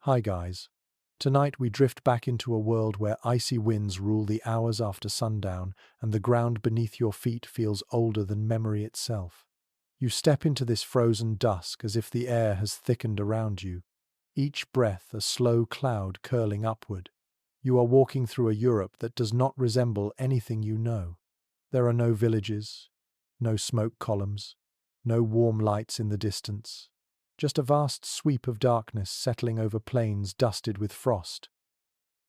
Hi guys. Tonight we drift back into a world where icy winds rule the hours after sundown and the ground beneath your feet feels older than memory itself. You step into this frozen dusk as if the air has thickened around you, each breath a slow cloud curling upward. You are walking through a Europe that does not resemble anything you know. There are no villages, no smoke columns, no warm lights in the distance. Just a vast sweep of darkness settling over plains dusted with frost.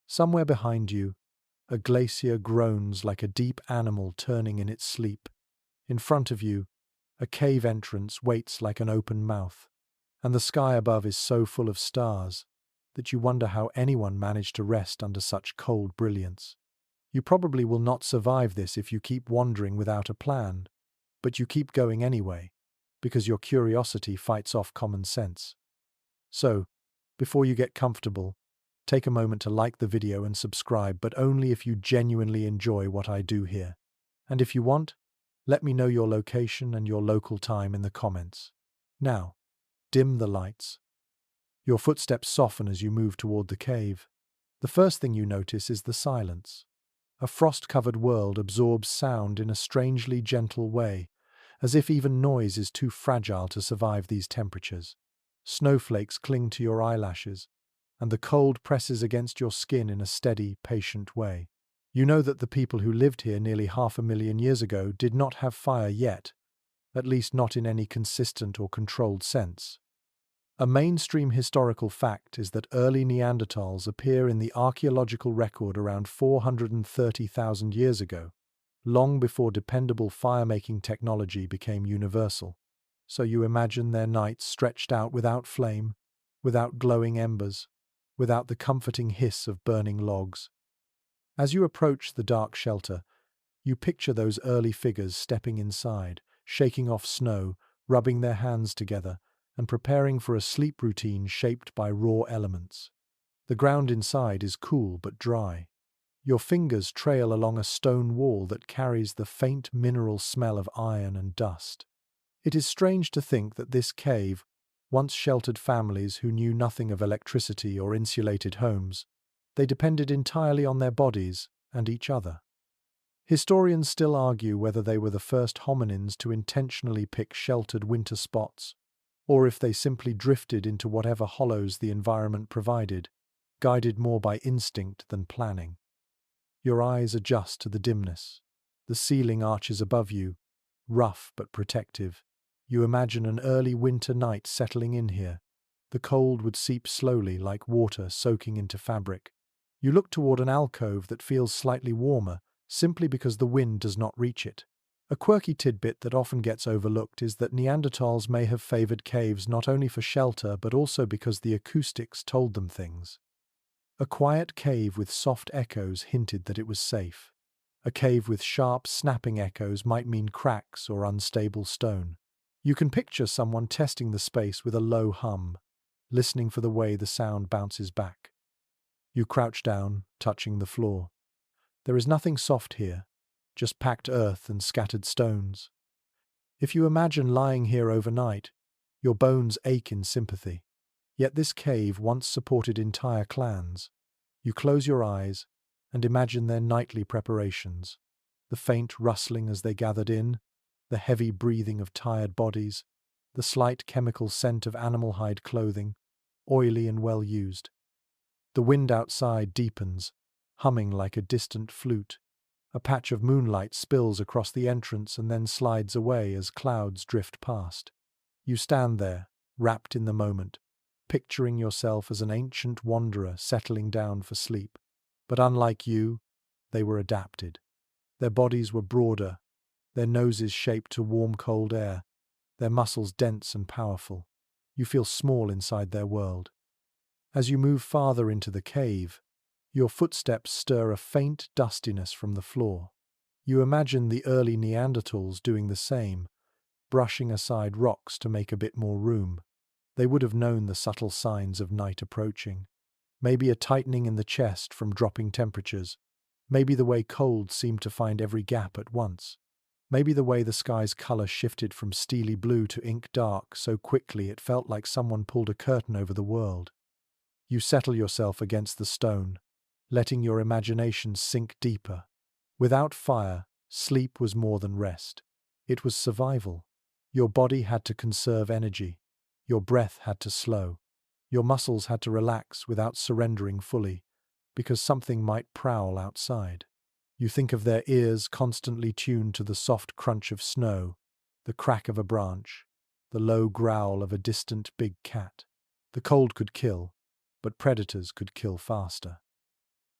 Somewhere behind you, a glacier groans like a deep animal turning in its sleep. In front of you, a cave entrance waits like an open mouth, and the sky above is so full of stars that you wonder how anyone managed to rest under such cold brilliance. You probably will not survive this if you keep wandering without a plan, but you keep going anyway, because your curiosity fights off common sense. So, before you get comfortable, take a moment to like the video and subscribe, but only if you genuinely enjoy what I do here. And if you want, let me know your location and your local time in the comments. Now, dim the lights. Your footsteps soften as you move toward the cave. The first thing you notice is the silence. A frost-covered world absorbs sound in a strangely gentle way, as if even noise is too fragile to survive these temperatures. Snowflakes cling to your eyelashes, and the cold presses against your skin in a steady, patient way. You know that the people who lived here nearly 500,000 years ago did not have fire yet, at least not in any consistent or controlled sense. A mainstream historical fact is that early Neanderthals appear in the archaeological record around 430,000 years ago, long before dependable fire-making technology became universal. So you imagine their nights stretched out without flame, without glowing embers, without the comforting hiss of burning logs. As you approach the dark shelter, you picture those early figures stepping inside, shaking off snow, rubbing their hands together, and preparing for a sleep routine shaped by raw elements. The ground inside is cool but dry. Your fingers trail along a stone wall that carries the faint mineral smell of iron and dust. It is strange to think that this cave once sheltered families who knew nothing of electricity or insulated homes. They depended entirely on their bodies and each other. Historians still argue whether they were the first hominins to intentionally pick sheltered winter spots, or if they simply drifted into whatever hollows the environment provided, guided more by instinct than planning. Your eyes adjust to the dimness. The ceiling arches above you, rough but protective. You imagine an early winter night settling in here. The cold would seep slowly like water soaking into fabric. You look toward an alcove that feels slightly warmer, simply because the wind does not reach it. A quirky tidbit that often gets overlooked is that Neanderthals may have favored caves not only for shelter but also because the acoustics told them things. A quiet cave with soft echoes hinted that it was safe. A cave with sharp, snapping echoes might mean cracks or unstable stone. You can picture someone testing the space with a low hum, listening for the way the sound bounces back. You crouch down, touching the floor. There is nothing soft here, just packed earth and scattered stones. If you imagine lying here overnight, your bones ache in sympathy. Yet this cave once supported entire clans. You close your eyes and imagine their nightly preparations, the faint rustling as they gathered in, the heavy breathing of tired bodies, the slight chemical scent of animal hide clothing, oily and well used. The wind outside deepens, humming like a distant flute. A patch of moonlight spills across the entrance and then slides away as clouds drift past. You stand there, wrapped in the moment, picturing yourself as an ancient wanderer settling down for sleep. But unlike you, they were adapted. Their bodies were broader, their noses shaped to warm cold air, their muscles dense and powerful. You feel small inside their world. As you move farther into the cave, your footsteps stir a faint dustiness from the floor. You imagine the early Neanderthals doing the same, brushing aside rocks to make a bit more room. They would have known the subtle signs of night approaching. Maybe a tightening in the chest from dropping temperatures. Maybe the way cold seemed to find every gap at once. Maybe the way the sky's color shifted from steely blue to ink dark so quickly it felt like someone pulled a curtain over the world. You settle yourself against the stone, letting your imagination sink deeper. Without fire, sleep was more than rest. It was survival. Your body had to conserve energy. Your breath had to slow. Your muscles had to relax without surrendering fully, because something might prowl outside. You think of their ears constantly tuned to the soft crunch of snow, the crack of a branch, the low growl of a distant big cat. The cold could kill, but predators could kill faster.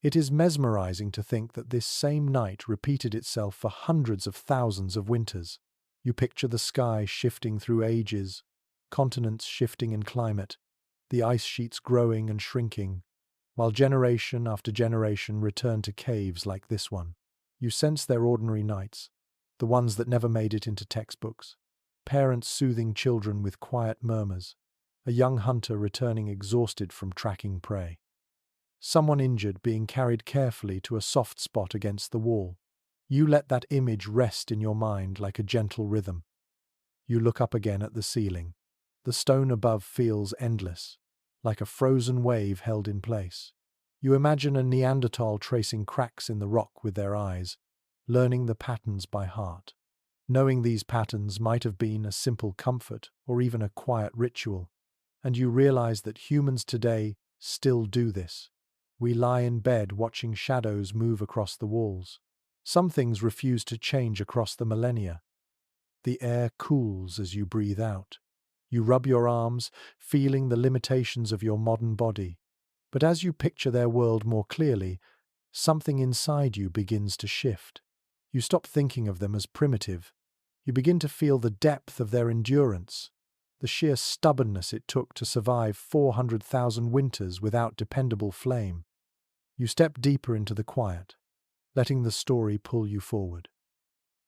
It is mesmerizing to think that this same night repeated itself for hundreds of thousands of winters. You picture the sky shifting through ages, continents shifting in climate, the ice sheets growing and shrinking, while generation after generation return to caves like this one. You sense their ordinary nights, the ones that never made it into textbooks. Parents soothing children with quiet murmurs, a young hunter returning exhausted from tracking prey. Someone injured being carried carefully to a soft spot against the wall. You let that image rest in your mind like a gentle rhythm. You look up again at the ceiling. The stone above feels endless, like a frozen wave held in place. You imagine a Neanderthal tracing cracks in the rock with their eyes, learning the patterns by heart. Knowing these patterns might have been a simple comfort or even a quiet ritual, and you realize that humans today still do this. We lie in bed watching shadows move across the walls. Some things refuse to change across the millennia. The air cools as you breathe out. You rub your arms, feeling the limitations of your modern body. But as you picture their world more clearly, something inside you begins to shift. You stop thinking of them as primitive. You begin to feel the depth of their endurance, the sheer stubbornness it took to survive 400,000 winters without dependable flame. You step deeper into the quiet, letting the story pull you forward.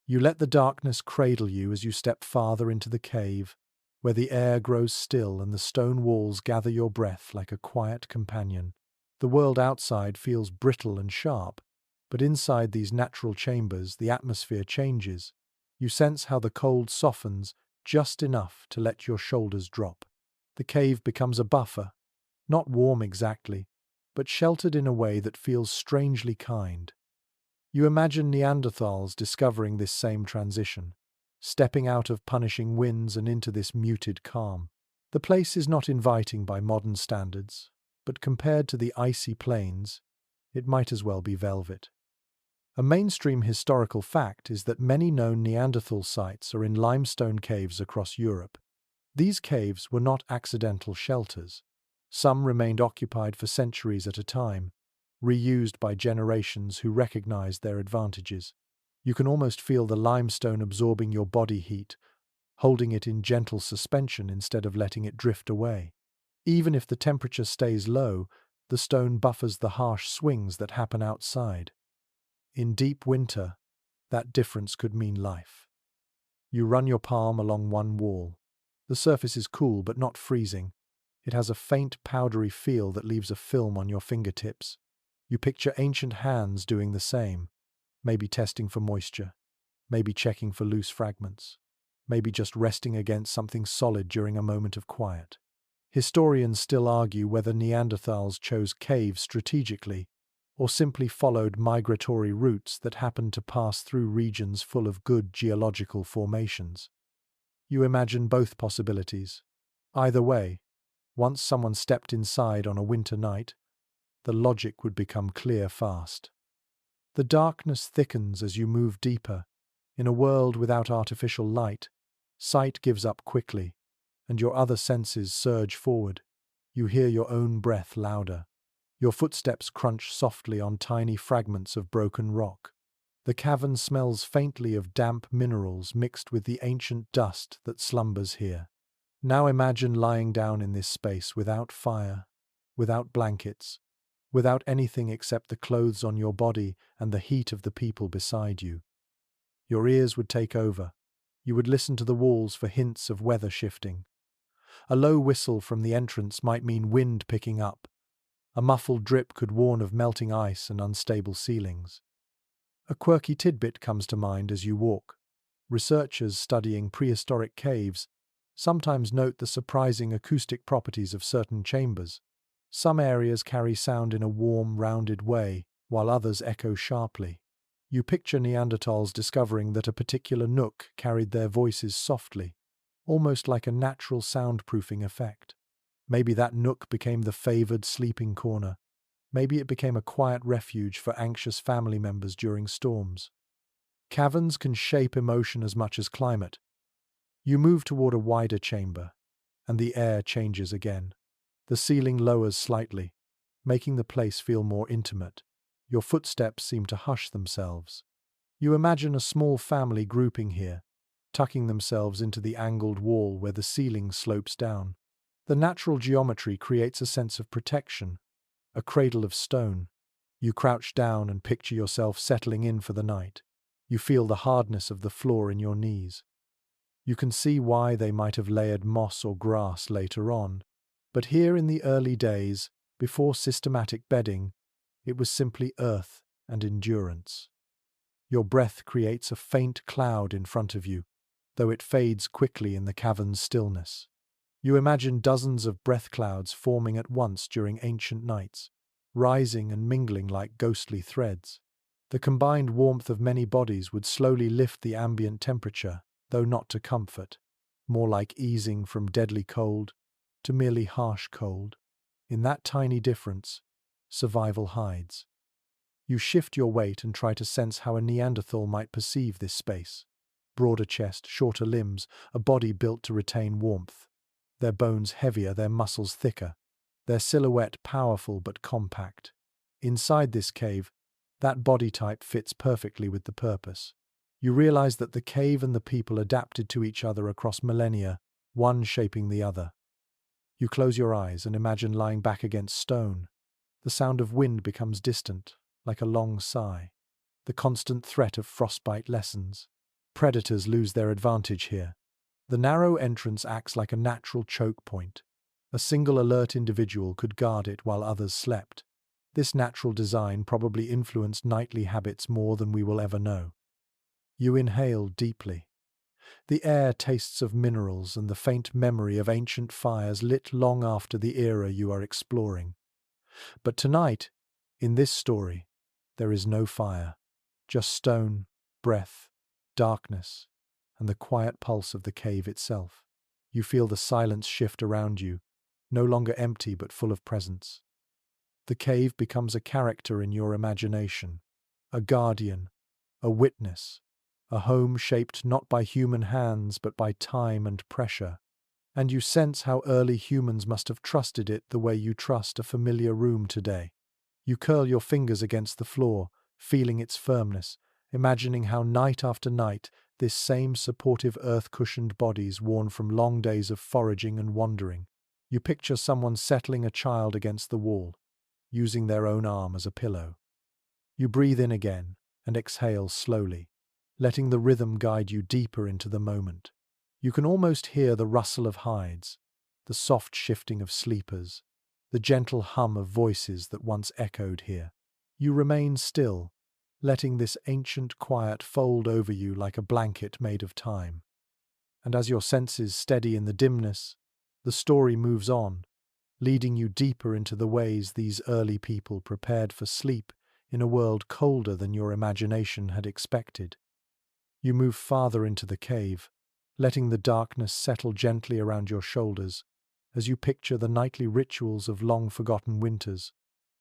You let the darkness cradle you as you step farther into the cave, where the air grows still and the stone walls gather your breath like a quiet companion. The world outside feels brittle and sharp, but inside these natural chambers the atmosphere changes. You sense how the cold softens just enough to let your shoulders drop. The cave becomes a buffer, not warm exactly, but sheltered in a way that feels strangely kind. You imagine Neanderthals discovering this same transition, stepping out of punishing winds and into this muted calm. The place is not inviting by modern standards, but compared to the icy plains, it might as well be velvet. A mainstream historical fact is that many known Neanderthal sites are in limestone caves across Europe. These caves were not accidental shelters. Some remained occupied for centuries at a time, reused by generations who recognized their advantages. You can almost feel the limestone absorbing your body heat, holding it in gentle suspension instead of letting it drift away. Even if the temperature stays low, the stone buffers the harsh swings that happen outside. In deep winter, that difference could mean life. You run your palm along one wall. The surface is cool but not freezing. It has a faint powdery feel that leaves a film on your fingertips. You picture ancient hands doing the same, maybe testing for moisture, maybe checking for loose fragments, maybe just resting against something solid during a moment of quiet. Historians still argue whether Neanderthals chose caves strategically or simply followed migratory routes that happened to pass through regions full of good geological formations. You imagine both possibilities. Either way, once someone stepped inside on a winter night, the logic would become clear fast. The darkness thickens as you move deeper. In a world without artificial light, sight gives up quickly, and your other senses surge forward. You hear your own breath louder. Your footsteps crunch softly on tiny fragments of broken rock. The cavern smells faintly of damp minerals mixed with the ancient dust that slumbers here. Now imagine lying down in this space without fire, without blankets, without anything except the clothes on your body and the heat of the people beside you. Your ears would take over. You would listen to the walls for hints of weather shifting. A low whistle from the entrance might mean wind picking up. A muffled drip could warn of melting ice and unstable ceilings. A quirky tidbit comes to mind as you walk. Researchers studying prehistoric caves sometimes note the surprising acoustic properties of certain chambers. Some areas carry sound in a warm, rounded way, while others echo sharply. You picture Neanderthals discovering that a particular nook carried their voices softly, almost like a natural soundproofing effect. Maybe that nook became the favored sleeping corner. Maybe it became a quiet refuge for anxious family members during storms. Caverns can shape emotion as much as climate. You move toward a wider chamber, and the air changes again. The ceiling lowers slightly, making the place feel more intimate. Your footsteps seem to hush themselves. You imagine a small family grouping here, tucking themselves into the angled wall where the ceiling slopes down. The natural geometry creates a sense of protection, a cradle of stone. You crouch down and picture yourself settling in for the night. You feel the hardness of the floor in your knees. You can see why they might have layered moss or grass later on, but here in the early days, before systematic bedding, it was simply earth and endurance. Your breath creates a faint cloud in front of you, though it fades quickly in the cavern's stillness. You imagine dozens of breath clouds forming at once during ancient nights, rising and mingling like ghostly threads. The combined warmth of many bodies would slowly lift the ambient temperature, though not to comfort, more like easing from deadly cold to merely harsh cold. In that tiny difference, survival hides. You shift your weight and try to sense how a Neanderthal might perceive this space. Broader chest, shorter limbs, a body built to retain warmth. Their bones heavier, their muscles thicker. Their silhouette powerful but compact. Inside this cave, that body type fits perfectly with the purpose. You realize that the cave and the people adapted to each other across millennia, one shaping the other. You close your eyes and imagine lying back against stone. The sound of wind becomes distant, like a long sigh. The constant threat of frostbite lessens. Predators lose their advantage here. The narrow entrance acts like a natural choke point. A single alert individual could guard it while others slept. This natural design probably influenced nightly habits more than we will ever know. You inhale deeply. The air tastes of minerals and the faint memory of ancient fires lit long after the era you are exploring. But tonight, in this story, there is no fire, just stone, breath, darkness, and the quiet pulse of the cave itself. You feel the silence shift around you, no longer empty but full of presence. The cave becomes a character in your imagination, a guardian, a witness, a home shaped not by human hands but by time and pressure. And you sense how early humans must have trusted it the way you trust a familiar room today. You curl your fingers against the floor, feeling its firmness, imagining how night after night this same supportive earth-cushioned bodies worn from long days of foraging and wandering. You picture someone settling a child against the wall, using their own arm as a pillow. You breathe in again and exhale slowly, letting the rhythm guide you deeper into the moment. You can almost hear the rustle of hides, the soft shifting of sleepers, the gentle hum of voices that once echoed here. You remain still, letting this ancient quiet fold over you like a blanket made of time. And as your senses steady in the dimness, the story moves on, leading you deeper into the ways these early people prepared for sleep in a world colder than your imagination had expected. You move farther into the cave, letting the darkness settle gently around your shoulders as you picture the nightly rituals of long-forgotten winters.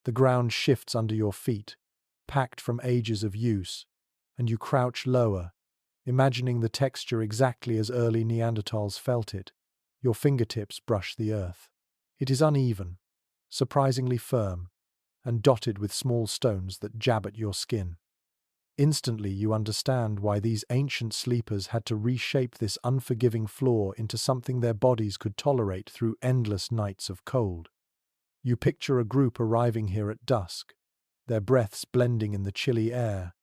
The ground shifts under your feet, packed from ages of use, and you crouch lower, imagining the texture exactly as early Neanderthals felt it. Your fingertips brush the earth. It is uneven, surprisingly firm, and dotted with small stones that jab at your skin. Instantly you understand why these ancient sleepers had to reshape this unforgiving floor into something their bodies could tolerate through endless nights of cold. You picture a group arriving here at dusk, their breaths blending in the chilly air,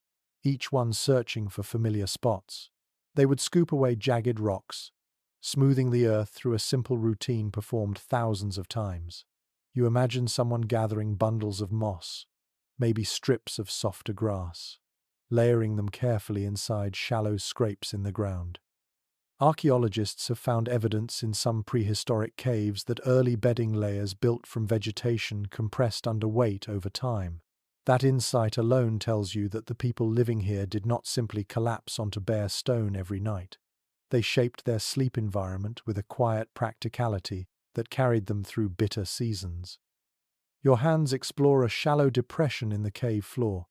each one searching for familiar spots. They would scoop away jagged rocks, smoothing the earth through a simple routine performed thousands of times. You imagine someone gathering bundles of moss, maybe strips of softer grass, layering them carefully inside shallow scrapes in the ground. Archaeologists have found evidence in some prehistoric caves that early bedding layers built from vegetation compressed under weight over time. That insight alone tells you that the people living here did not simply collapse onto bare stone every night. They shaped their sleep environment with a quiet practicality that carried them through bitter seasons. Your hands explore a shallow depression in the cave floor.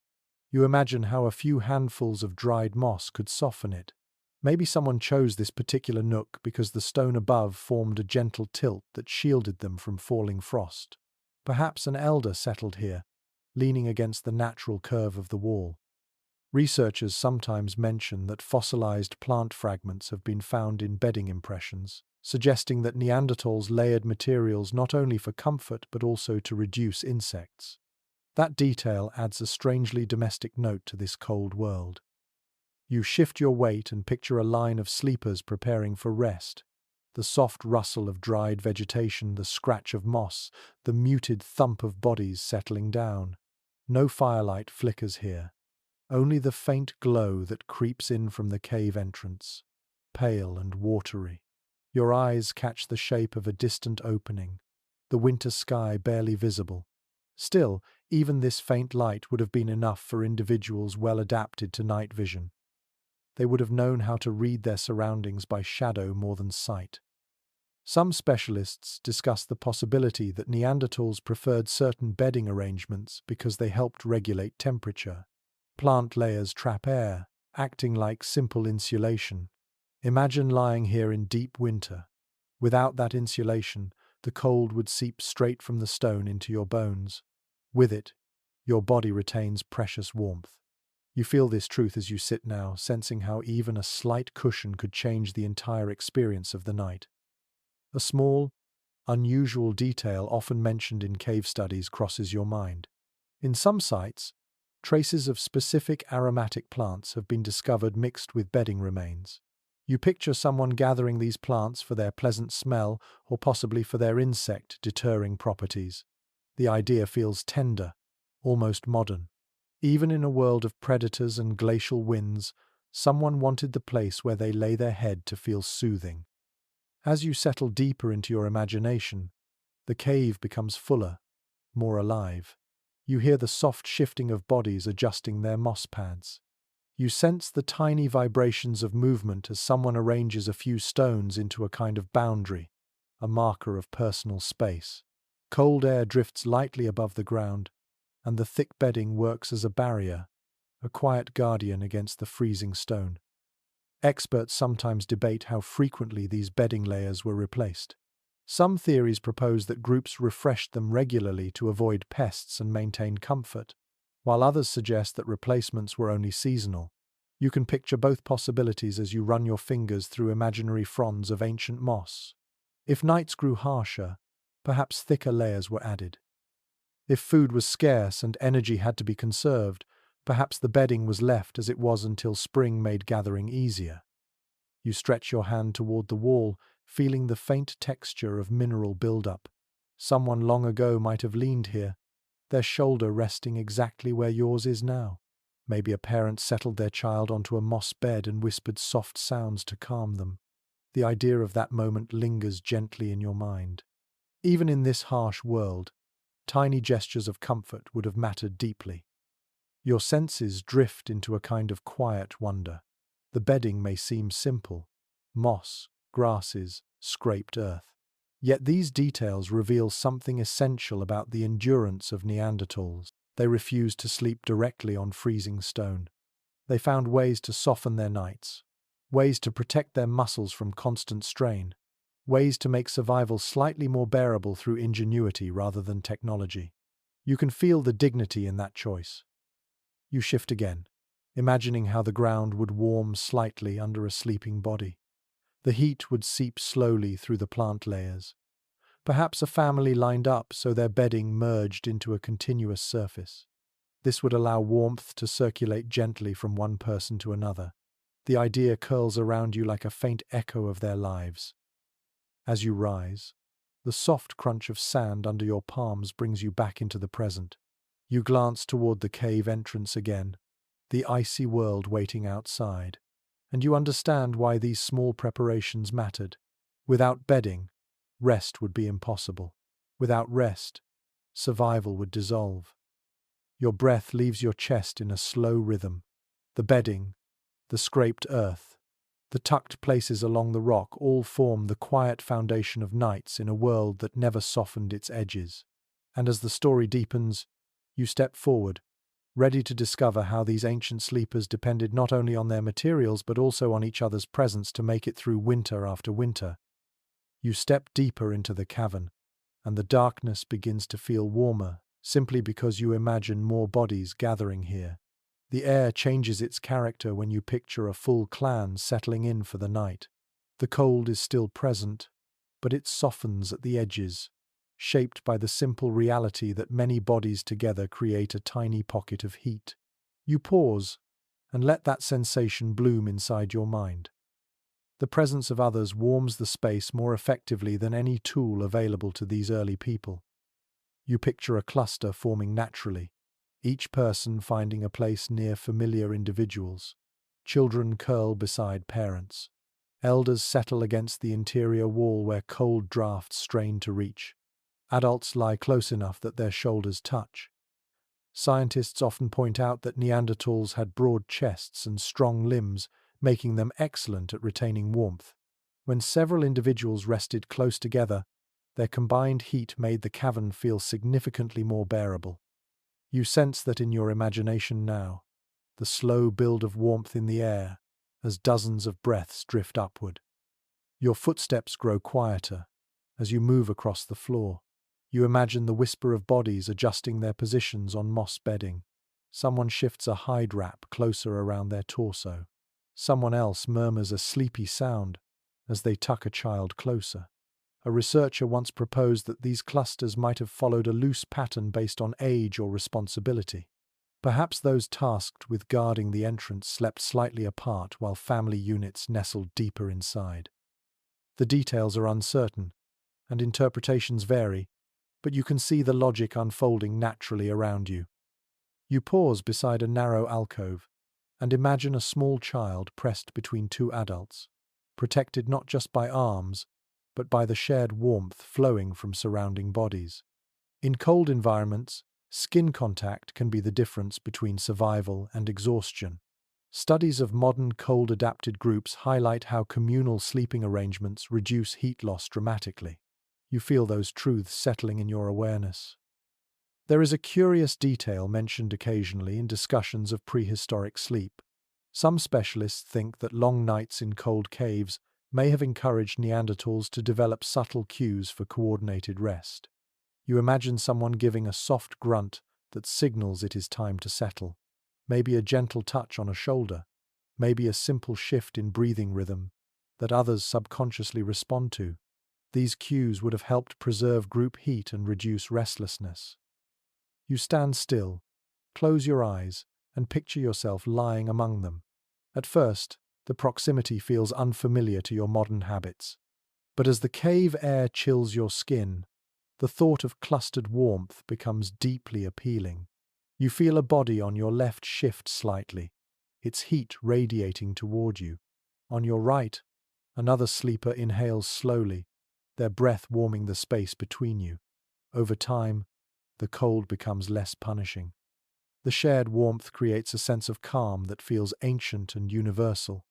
You imagine how a few handfuls of dried moss could soften it. Maybe someone chose this particular nook because the stone above formed a gentle tilt that shielded them from falling frost. Perhaps an elder settled here, leaning against the natural curve of the wall. Researchers sometimes mention that fossilized plant fragments have been found in bedding impressions, suggesting that Neanderthals layered materials not only for comfort but also to reduce insects. That detail adds a strangely domestic note to this cold world. You shift your weight and picture a line of sleepers preparing for rest. The soft rustle of dried vegetation, the scratch of moss, the muted thump of bodies settling down. No firelight flickers here. Only the faint glow that creeps in from the cave entrance, pale and watery. Your eyes catch the shape of a distant opening, the winter sky barely visible. Still, even this faint light would have been enough for individuals well adapted to night vision. They would have known how to read their surroundings by shadow more than sight. Some specialists discuss the possibility that Neanderthals preferred certain bedding arrangements because they helped regulate temperature. Plant layers trap air, acting like simple insulation. Imagine lying here in deep winter. Without that insulation, the cold would seep straight from the stone into your bones. With it, your body retains precious warmth. You feel this truth as you sit now, sensing how even a slight cushion could change the entire experience of the night. A small, unusual detail often mentioned in cave studies crosses your mind. In some sites, traces of specific aromatic plants have been discovered mixed with bedding remains. You picture someone gathering these plants for their pleasant smell or possibly for their insect-deterring properties. The idea feels tender, almost modern. Even in a world of predators and glacial winds, someone wanted the place where they lay their head to feel soothing. As you settle deeper into your imagination, the cave becomes fuller, more alive. You hear the soft shifting of bodies adjusting their moss pads. You sense the tiny vibrations of movement as someone arranges a few stones into a kind of boundary, a marker of personal space. Cold air drifts lightly above the ground, and the thick bedding works as a barrier, a quiet guardian against the freezing stone. Experts sometimes debate how frequently these bedding layers were replaced. Some theories propose that groups refreshed them regularly to avoid pests and maintain comfort, while others suggest that replacements were only seasonal. You can picture both possibilities as you run your fingers through imaginary fronds of ancient moss. If nights grew harsher, perhaps thicker layers were added. If food was scarce and energy had to be conserved, perhaps the bedding was left as it was until spring made gathering easier. You stretch your hand toward the wall, feeling the faint texture of mineral buildup. Someone long ago might have leaned here, their shoulder resting exactly where yours is now. Maybe a parent settled their child onto a moss bed and whispered soft sounds to calm them. The idea of that moment lingers gently in your mind. Even in this harsh world, tiny gestures of comfort would have mattered deeply. Your senses drift into a kind of quiet wonder. The bedding may seem simple: moss, grasses, scraped earth. Yet these details reveal something essential about the endurance of Neanderthals. They refused to sleep directly on freezing stone. They found ways to soften their nights, ways to protect their muscles from constant strain, ways to make survival slightly more bearable through ingenuity rather than technology. You can feel the dignity in that choice. You shift again, imagining how the ground would warm slightly under a sleeping body. The heat would seep slowly through the plant layers. Perhaps a family lined up so their bedding merged into a continuous surface. This would allow warmth to circulate gently from one person to another. The idea curls around you like a faint echo of their lives. As you rise, the soft crunch of sand under your palms brings you back into the present. You glance toward the cave entrance again, the icy world waiting outside, and you understand why these small preparations mattered. Without bedding, rest would be impossible. Without rest, survival would dissolve. Your breath leaves your chest in a slow rhythm. The bedding, the scraped earth, the tucked places along the rock all form the quiet foundation of nights in a world that never softened its edges. And as the story deepens, you step forward, ready to discover how these ancient sleepers depended not only on their materials but also on each other's presence to make it through winter after winter. You step deeper into the cavern, and the darkness begins to feel warmer, simply because you imagine more bodies gathering here. The air changes its character when you picture a full clan settling in for the night. The cold is still present, but it softens at the edges, shaped by the simple reality that many bodies together create a tiny pocket of heat. You pause and let that sensation bloom inside your mind. The presence of others warms the space more effectively than any tool available to these early people. You picture a cluster forming naturally, each person finding a place near familiar individuals. Children curl beside parents. Elders settle against the interior wall where cold drafts strain to reach. Adults lie close enough that their shoulders touch. Scientists often point out that Neanderthals had broad chests and strong limbs, making them excellent at retaining warmth. When several individuals rested close together, their combined heat made the cavern feel significantly more bearable. You sense that in your imagination now, the slow build of warmth in the air as dozens of breaths drift upward. Your footsteps grow quieter as you move across the floor. You imagine the whisper of bodies adjusting their positions on moss bedding. Someone shifts a hide wrap closer around their torso. Someone else murmurs a sleepy sound as they tuck a child closer. A researcher once proposed that these clusters might have followed a loose pattern based on age or responsibility. Perhaps those tasked with guarding the entrance slept slightly apart while family units nestled deeper inside. The details are uncertain, and interpretations vary, but you can see the logic unfolding naturally around you. You pause beside a narrow alcove and imagine a small child pressed between two adults, protected not just by arms, but by the shared warmth flowing from surrounding bodies. In cold environments, skin contact can be the difference between survival and exhaustion. Studies of modern cold-adapted groups highlight how communal sleeping arrangements reduce heat loss dramatically. You feel those truths settling in your awareness. There is a curious detail mentioned occasionally in discussions of prehistoric sleep. Some specialists think that long nights in cold caves may have encouraged Neanderthals to develop subtle cues for coordinated rest. You imagine someone giving a soft grunt that signals it is time to settle. Maybe a gentle touch on a shoulder. Maybe a simple shift in breathing rhythm that others subconsciously respond to. These cues would have helped preserve group heat and reduce restlessness. You stand still, close your eyes, and picture yourself lying among them. At first, the proximity feels unfamiliar to your modern habits. But as the cave air chills your skin, the thought of clustered warmth becomes deeply appealing. You feel a body on your left shift slightly, its heat radiating toward you. On your right, another sleeper inhales slowly, their breath warming the space between you. Over time, the cold becomes less punishing. The shared warmth creates a sense of calm that feels ancient and universal.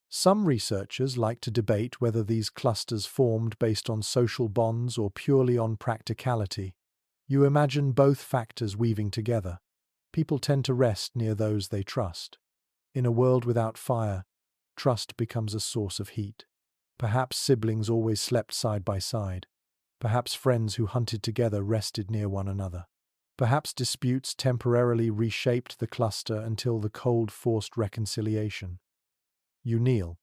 Some researchers like to debate whether these clusters formed based on social bonds or purely on practicality. You imagine both factors weaving together. People tend to rest near those they trust. In a world without fire, trust becomes a source of heat. Perhaps siblings always slept side by side. Perhaps friends who hunted together rested near one another. Perhaps disputes temporarily reshaped the cluster until the cold forced reconciliation. You kneel,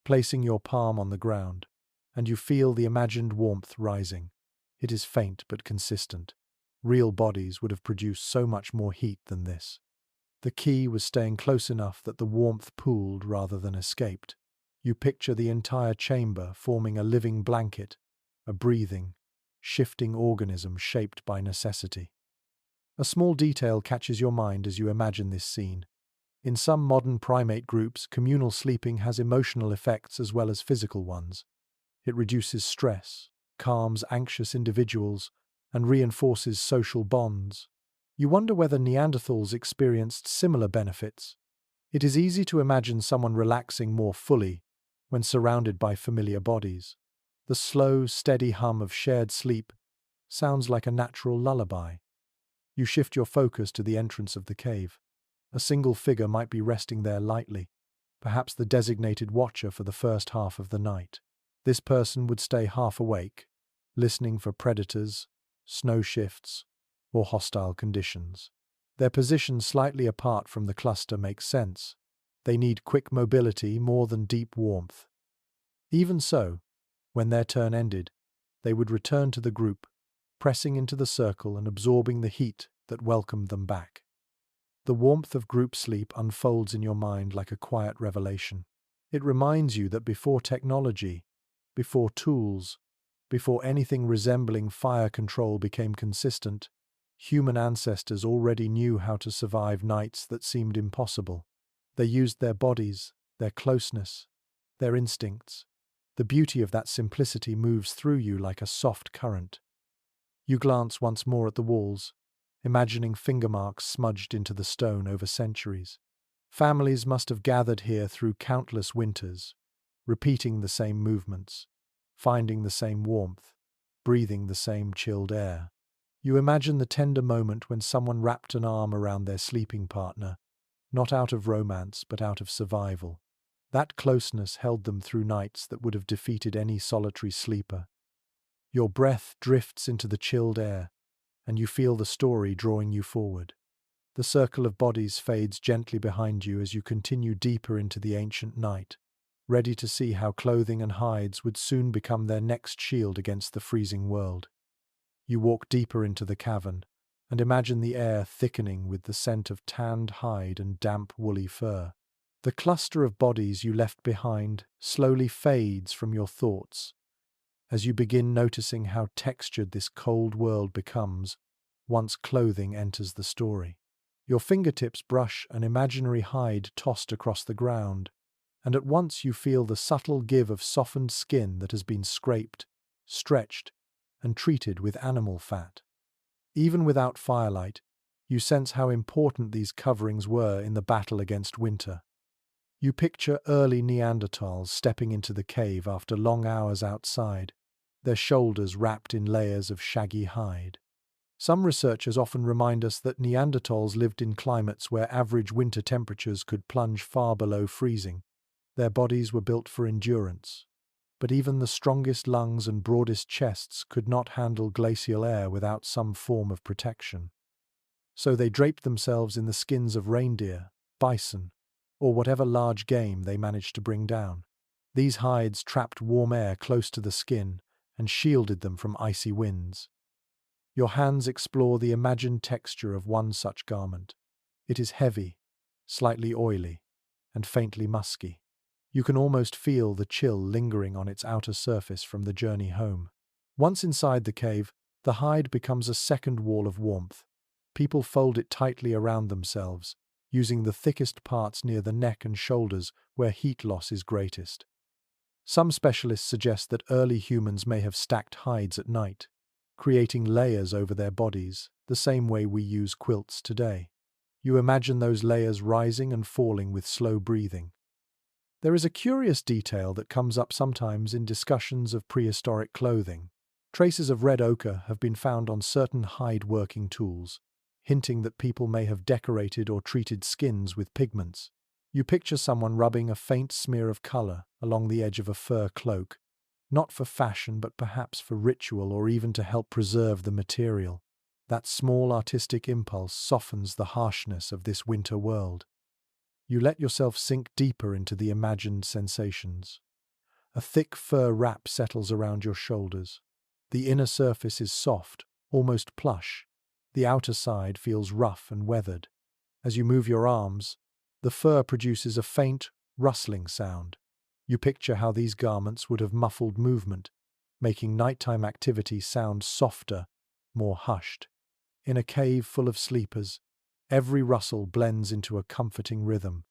placing your palm on the ground, and you feel the imagined warmth rising. It is faint but consistent. Real bodies would have produced so much more heat than this. The key was staying close enough that the warmth pooled rather than escaped. You picture the entire chamber forming a living blanket, a breathing, shifting organism shaped by necessity. A small detail catches your mind as you imagine this scene. In some modern primate groups, communal sleeping has emotional effects as well as physical ones. It reduces stress, calms anxious individuals, and reinforces social bonds. You wonder whether Neanderthals experienced similar benefits. It is easy to imagine someone relaxing more fully when surrounded by familiar bodies. The slow, steady hum of shared sleep sounds like a natural lullaby. You shift your focus to the entrance of the cave. A single figure might be resting there lightly, perhaps the designated watcher for the first half of the night. This person would stay half awake, listening for predators, snow shifts, or hostile conditions. Their position slightly apart from the cluster makes sense. They need quick mobility more than deep warmth. Even so, when their turn ended, they would return to the group, pressing into the circle and absorbing the heat that welcomed them back. The warmth of group sleep unfolds in your mind like a quiet revelation. It reminds you that before technology, before tools, before anything resembling fire control became consistent, human ancestors already knew how to survive nights that seemed impossible. They used their bodies, their closeness, their instincts. The beauty of that simplicity moves through you like a soft current. You glance once more at the walls, imagining finger marks smudged into the stone over centuries. Families must have gathered here through countless winters, repeating the same movements, finding the same warmth, breathing the same chilled air. You imagine the tender moment when someone wrapped an arm around their sleeping partner, not out of romance but out of survival. That closeness held them through nights that would have defeated any solitary sleeper. Your breath drifts into the chilled air, and you feel the story drawing you forward. The circle of bodies fades gently behind you as you continue deeper into the ancient night, ready to see how clothing and hides would soon become their next shield against the freezing world. You walk deeper into the cavern, and imagine the air thickening with the scent of tanned hide and damp woolly fur. The cluster of bodies you left behind slowly fades from your thoughts, as you begin noticing how textured this cold world becomes once clothing enters the story. Your fingertips brush an imaginary hide tossed across the ground, and at once you feel the subtle give of softened skin that has been scraped, stretched, and treated with animal fat. Even without firelight, you sense how important these coverings were in the battle against winter. You picture early Neanderthals stepping into the cave after long hours outside, their shoulders wrapped in layers of shaggy hide. Some researchers often remind us that Neanderthals lived in climates where average winter temperatures could plunge far below freezing. Their bodies were built for endurance, but even the strongest lungs and broadest chests could not handle glacial air without some form of protection. So they draped themselves in the skins of reindeer, bison, or whatever large game they managed to bring down. These hides trapped warm air close to the skin and shielded them from icy winds. Your hands explore the imagined texture of one such garment. It is heavy, slightly oily, and faintly musky. You can almost feel the chill lingering on its outer surface from the journey home. Once inside the cave, the hide becomes a second wall of warmth. People fold it tightly around themselves, using the thickest parts near the neck and shoulders where heat loss is greatest. Some specialists suggest that early humans may have stacked hides at night, creating layers over their bodies, the same way we use quilts today. You imagine those layers rising and falling with slow breathing. There is a curious detail that comes up sometimes in discussions of prehistoric clothing. Traces of red ochre have been found on certain hide working tools, hinting that people may have decorated or treated skins with pigments. You picture someone rubbing a faint smear of color along the edge of a fur cloak, not for fashion but perhaps for ritual or even to help preserve the material. That small artistic impulse softens the harshness of this winter world. You let yourself sink deeper into the imagined sensations. A thick fur wrap settles around your shoulders. The inner surface is soft, almost plush. The outer side feels rough and weathered. As you move your arms, the fur produces a faint, rustling sound. You picture how these garments would have muffled movement, making nighttime activity sound softer, more hushed. In a cave full of sleepers, Every rustle blends into a comforting rhythm.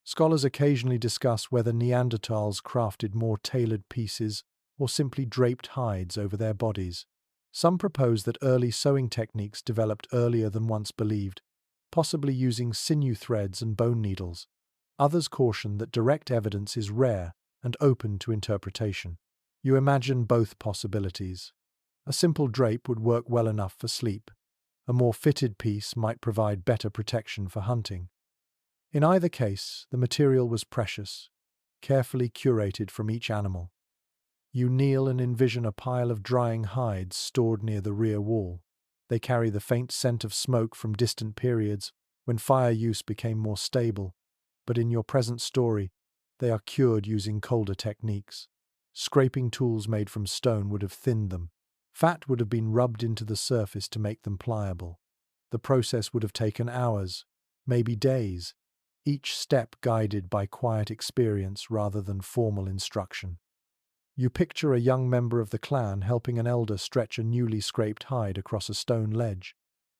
Scholars occasionally discuss whether Neanderthals crafted more tailored pieces or simply draped hides over their bodies. Some propose that early sewing techniques developed earlier than once believed, possibly using sinew threads and bone needles. Others caution that direct evidence is rare and open to interpretation. You imagine both possibilities. A simple drape would work well enough for sleep. A more fitted piece might provide better protection for hunting. In either case, the material was precious, carefully curated from each animal. You kneel and envision a pile of drying hides stored near the rear wall. They carry the faint scent of smoke from distant periods when fire use became more stable, but in your present story, they are cured using colder techniques. Scraping tools made from stone would have thinned them. Fat would have been rubbed into the surface to make them pliable. The process would have taken hours, maybe days, each step guided by quiet experience rather than formal instruction. You picture a young member of the clan helping an elder stretch a newly scraped hide across a stone ledge.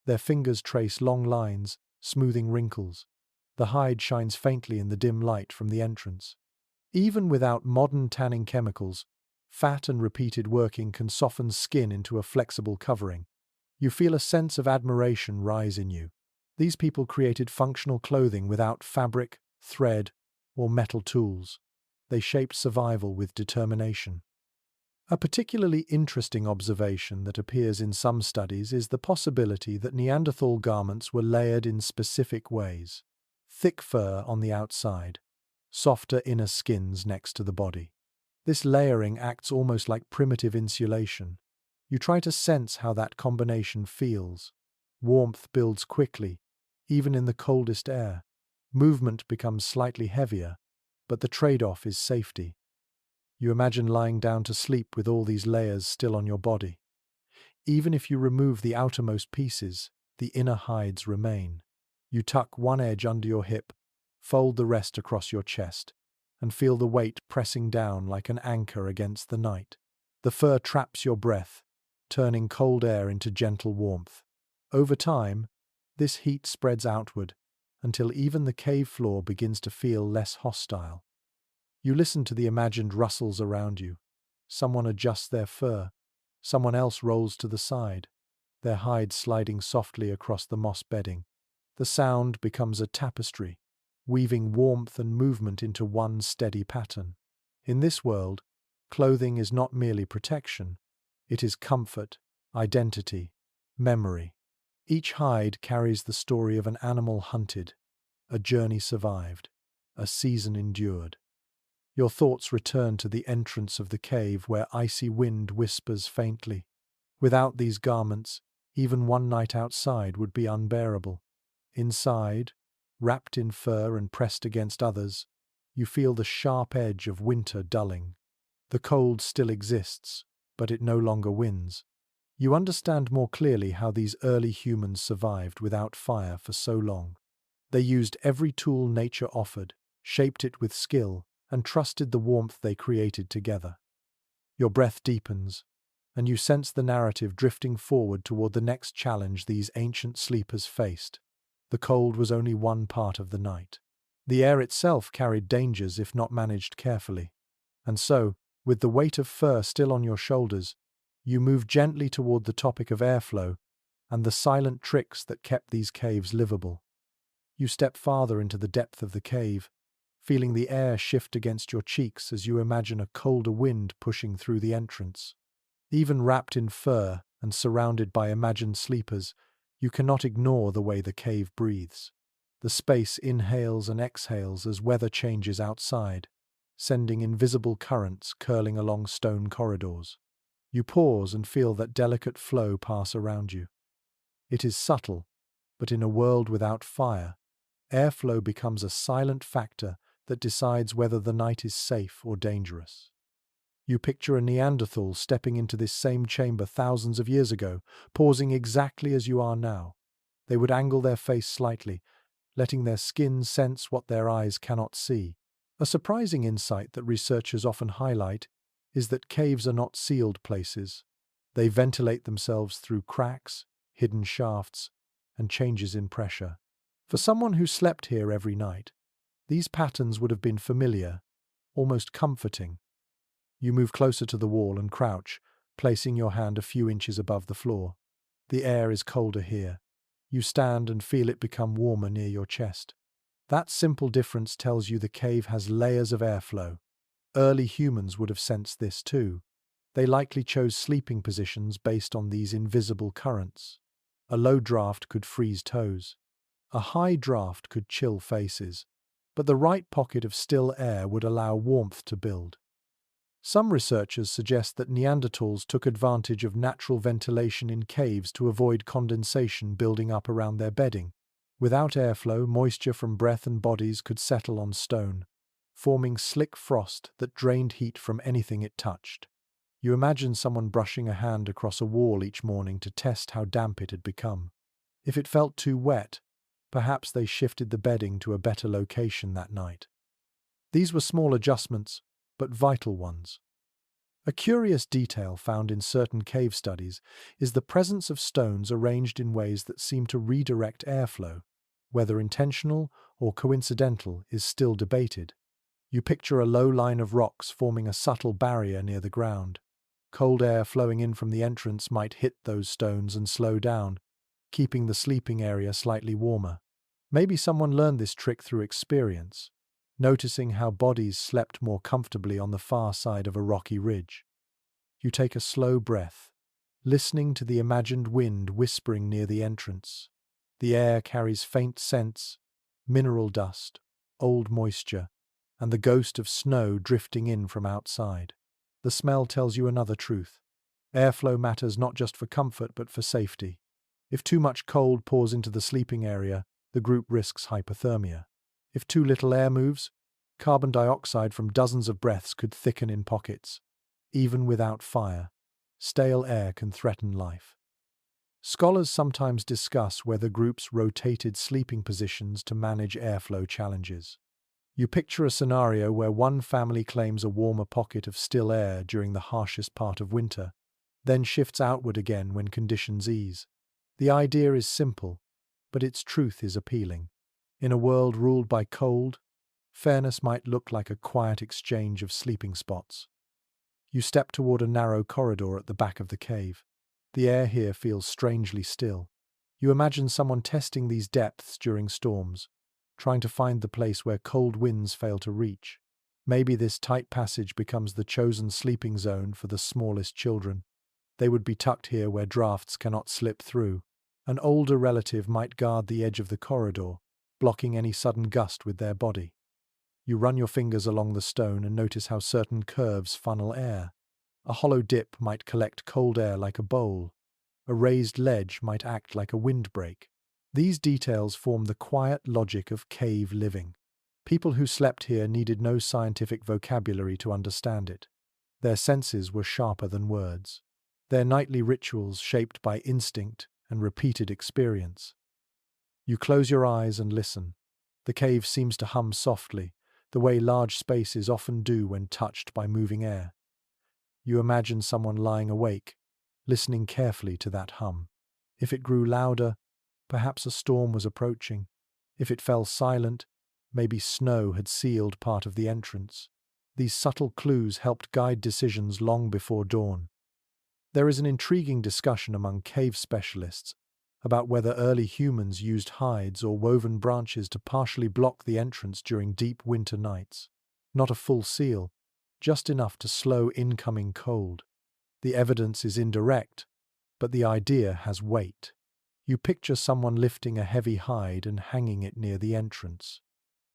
Their fingers trace long lines, smoothing wrinkles. The hide shines faintly in the dim light from the entrance. Even without modern tanning chemicals, fat and repeated working can soften skin into a flexible covering. You feel a sense of admiration rise in you. These people created functional clothing without fabric, thread, or metal tools. They shaped survival with determination. A particularly interesting observation that appears in some studies is the possibility that Neanderthal garments were layered in specific ways. Thick fur on the outside, softer inner skins next to the body. This layering acts almost like primitive insulation. You try to sense how that combination feels. Warmth builds quickly, even in the coldest air. Movement becomes slightly heavier, but the trade-off is safety. You imagine lying down to sleep with all these layers still on your body. Even if you remove the outermost pieces, the inner hides remain. You tuck one edge under your hip, fold the rest across your chest, and feel the weight pressing down like an anchor against the night. The fur traps your breath, turning cold air into gentle warmth. Over time, this heat spreads outward, until even the cave floor begins to feel less hostile. You listen to the imagined rustles around you. Someone adjusts their fur. Someone else rolls to the side, their hides sliding softly across the moss bedding. The sound becomes a tapestry, weaving warmth and movement into one steady pattern. In this world, clothing is not merely protection. It is comfort, identity, memory. Each hide carries the story of an animal hunted, a journey survived, a season endured. Your thoughts return to the entrance of the cave where icy wind whispers faintly. Without these garments, even one night outside would be unbearable. Inside, wrapped in fur and pressed against others, you feel the sharp edge of winter dulling. The cold still exists, but it no longer wins. You understand more clearly how these early humans survived without fire for so long. They used every tool nature offered, shaped it with skill, and trusted the warmth they created together. Your breath deepens, and you sense the narrative drifting forward toward the next challenge these ancient sleepers faced. The cold was only one part of the night. The air itself carried dangers if not managed carefully. And so, with the weight of fur still on your shoulders, you move gently toward the topic of airflow and the silent tricks that kept these caves livable. You step farther into the depth of the cave, feeling the air shift against your cheeks as you imagine a colder wind pushing through the entrance. Even wrapped in fur and surrounded by imagined sleepers, you cannot ignore the way the cave breathes. The space inhales and exhales as weather changes outside, sending invisible currents curling along stone corridors. You pause and feel that delicate flow pass around you. It is subtle, but in a world without fire, airflow becomes a silent factor that decides whether the night is safe or dangerous. You picture a Neanderthal stepping into this same chamber thousands of years ago, pausing exactly as you are now. They would angle their face slightly, letting their skin sense what their eyes cannot see. A surprising insight that researchers often highlight is that caves are not sealed places. They ventilate themselves through cracks, hidden shafts, and changes in pressure. For someone who slept here every night, these patterns would have been familiar, almost comforting. You move closer to the wall and crouch, placing your hand a few inches above the floor. The air is colder here. You stand and feel it become warmer near your chest. That simple difference tells you the cave has layers of airflow. Early humans would have sensed this too. They likely chose sleeping positions based on these invisible currents. A low draft could freeze toes. A high draft could chill faces. But the right pocket of still air would allow warmth to build. Some researchers suggest that Neanderthals took advantage of natural ventilation in caves to avoid condensation building up around their bedding. Without airflow, moisture from breath and bodies could settle on stone, forming slick frost that drained heat from anything it touched. You imagine someone brushing a hand across a wall each morning to test how damp it had become. If it felt too wet, perhaps they shifted the bedding to a better location that night. These were small adjustments, but vital ones. A curious detail found in certain cave studies is the presence of stones arranged in ways that seem to redirect airflow. Whether intentional or coincidental is still debated. You picture a low line of rocks forming a subtle barrier near the ground. Cold air flowing in from the entrance might hit those stones and slow down, keeping the sleeping area slightly warmer. Maybe someone learned this trick through experience, noticing how bodies slept more comfortably on the far side of a rocky ridge. You take a slow breath, listening to the imagined wind whispering near the entrance. The air carries faint scents, mineral dust, old moisture, and the ghost of snow drifting in from outside. The smell tells you another truth. Airflow matters not just for comfort but for safety. If too much cold pours into the sleeping area, the group risks hypothermia. If too little air moves, carbon dioxide from dozens of breaths could thicken in pockets. Even without fire, stale air can threaten life. Scholars sometimes discuss whether groups rotated sleeping positions to manage airflow challenges. You picture a scenario where one family claims a warmer pocket of still air during the harshest part of winter, then shifts outward again when conditions ease. The idea is simple, but its truth is appealing. In a world ruled by cold, fairness might look like a quiet exchange of sleeping spots. You step toward a narrow corridor at the back of the cave. The air here feels strangely still. You imagine someone testing these depths during storms, trying to find the place where cold winds fail to reach. Maybe this tight passage becomes the chosen sleeping zone for the smallest children. They would be tucked here where drafts cannot slip through. An older relative might guard the edge of the corridor, blocking any sudden gust with their body. You run your fingers along the stone and notice how certain curves funnel air. A hollow dip might collect cold air like a bowl. A raised ledge might act like a windbreak. These details form the quiet logic of cave living. People who slept here needed no scientific vocabulary to understand it. Their senses were sharper than words. Their nightly rituals shaped by instinct and repeated experience. You close your eyes and listen. The cave seems to hum softly, the way large spaces often do when touched by moving air. You imagine someone lying awake, listening carefully to that hum. If it grew louder, perhaps a storm was approaching. If it fell silent, maybe snow had sealed part of the entrance. These subtle clues helped guide decisions long before dawn. There is an intriguing discussion among cave specialists about whether early humans used hides or woven branches to partially block the entrance during deep winter nights. Not a full seal, just enough to slow incoming cold. The evidence is indirect, but the idea has weight. You picture someone lifting a heavy hide and hanging it near the entrance.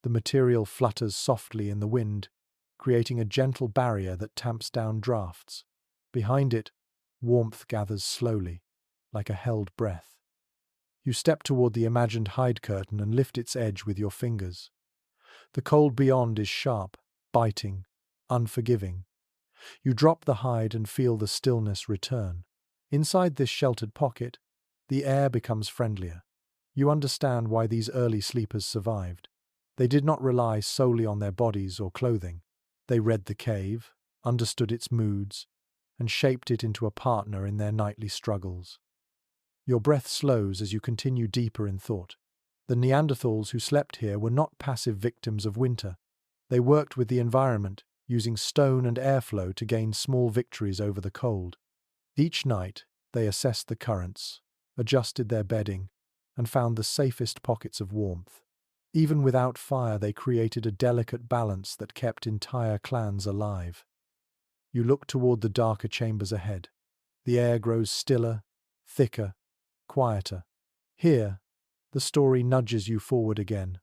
The material flutters softly in the wind, creating a gentle barrier that tamps down drafts. Behind it, warmth gathers slowly, like a held breath. You step toward the imagined hide curtain and lift its edge with your fingers. The cold beyond is sharp, biting, unforgiving. You drop the hide and feel the stillness return. Inside this sheltered pocket, the air becomes friendlier. You understand why these early sleepers survived. They did not rely solely on their bodies or clothing. They read the cave, understood its moods, and shaped it into a partner in their nightly struggles. Your breath slows as you continue deeper in thought. The Neanderthals who slept here were not passive victims of winter. They worked with the environment, using stone and airflow to gain small victories over the cold. Each night, they assessed the currents, adjusted their bedding, and found the safest pockets of warmth. Even without fire, they created a delicate balance that kept entire clans alive. You look toward the darker chambers ahead. The air grows stiller, thicker, quieter. Here, the story nudges you forward again,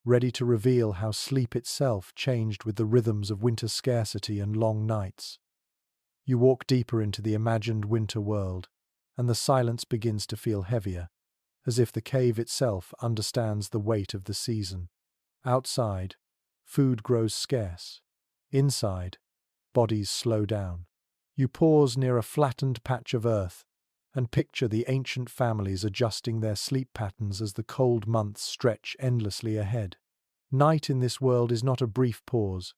ready to reveal how sleep itself changed with the rhythms of winter scarcity and long nights. You walk deeper into the imagined winter world, and the silence begins to feel heavier, as if the cave itself understands the weight of the season. Outside, food grows scarce. Inside, bodies slow down. You pause near a flattened patch of earth and picture the ancient families adjusting their sleep patterns as the cold months stretch endlessly ahead. Night in this world is not a brief pause,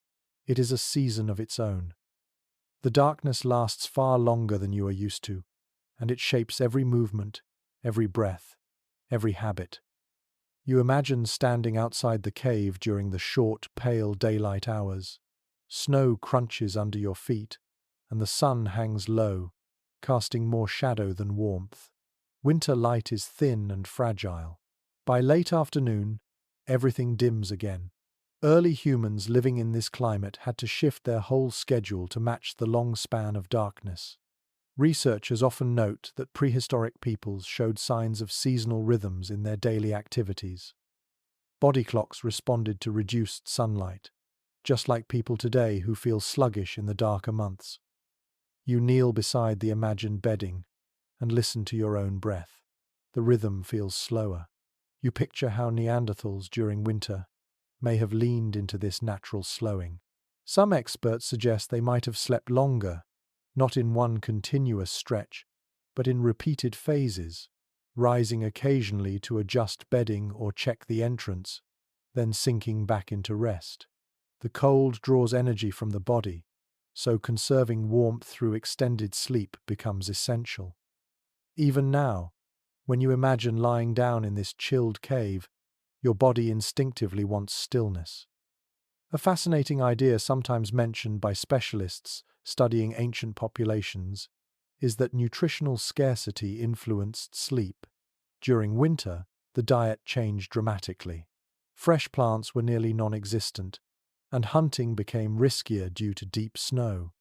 it is a season of its own. The darkness lasts far longer than you are used to, and it shapes every movement, every breath, every habit. You imagine standing outside the cave during the short, pale daylight hours. Snow crunches under your feet, and the sun hangs low, casting more shadow than warmth. Winter light is thin and fragile. By late afternoon, everything dims again. Early humans living in this climate had to shift their whole schedule to match the long span of darkness. Researchers often note that prehistoric peoples showed signs of seasonal rhythms in their daily activities. Body clocks responded to reduced sunlight, just like people today who feel sluggish in the darker months. You kneel beside the imagined bedding and listen to your own breath. The rhythm feels slower. You picture how Neanderthals during winter may have leaned into this natural slowing. Some experts suggest they might have slept longer, not in one continuous stretch, but in repeated phases, rising occasionally to adjust bedding or check the entrance, then sinking back into rest. The cold draws energy from the body, so conserving warmth through extended sleep becomes essential. Even now, when you imagine lying down in this chilled cave, your body instinctively wants stillness. A fascinating idea sometimes mentioned by specialists studying ancient populations is that nutritional scarcity influenced sleep. During winter, the diet changed dramatically. Fresh plants were nearly non-existent, and hunting became riskier due to deep snow.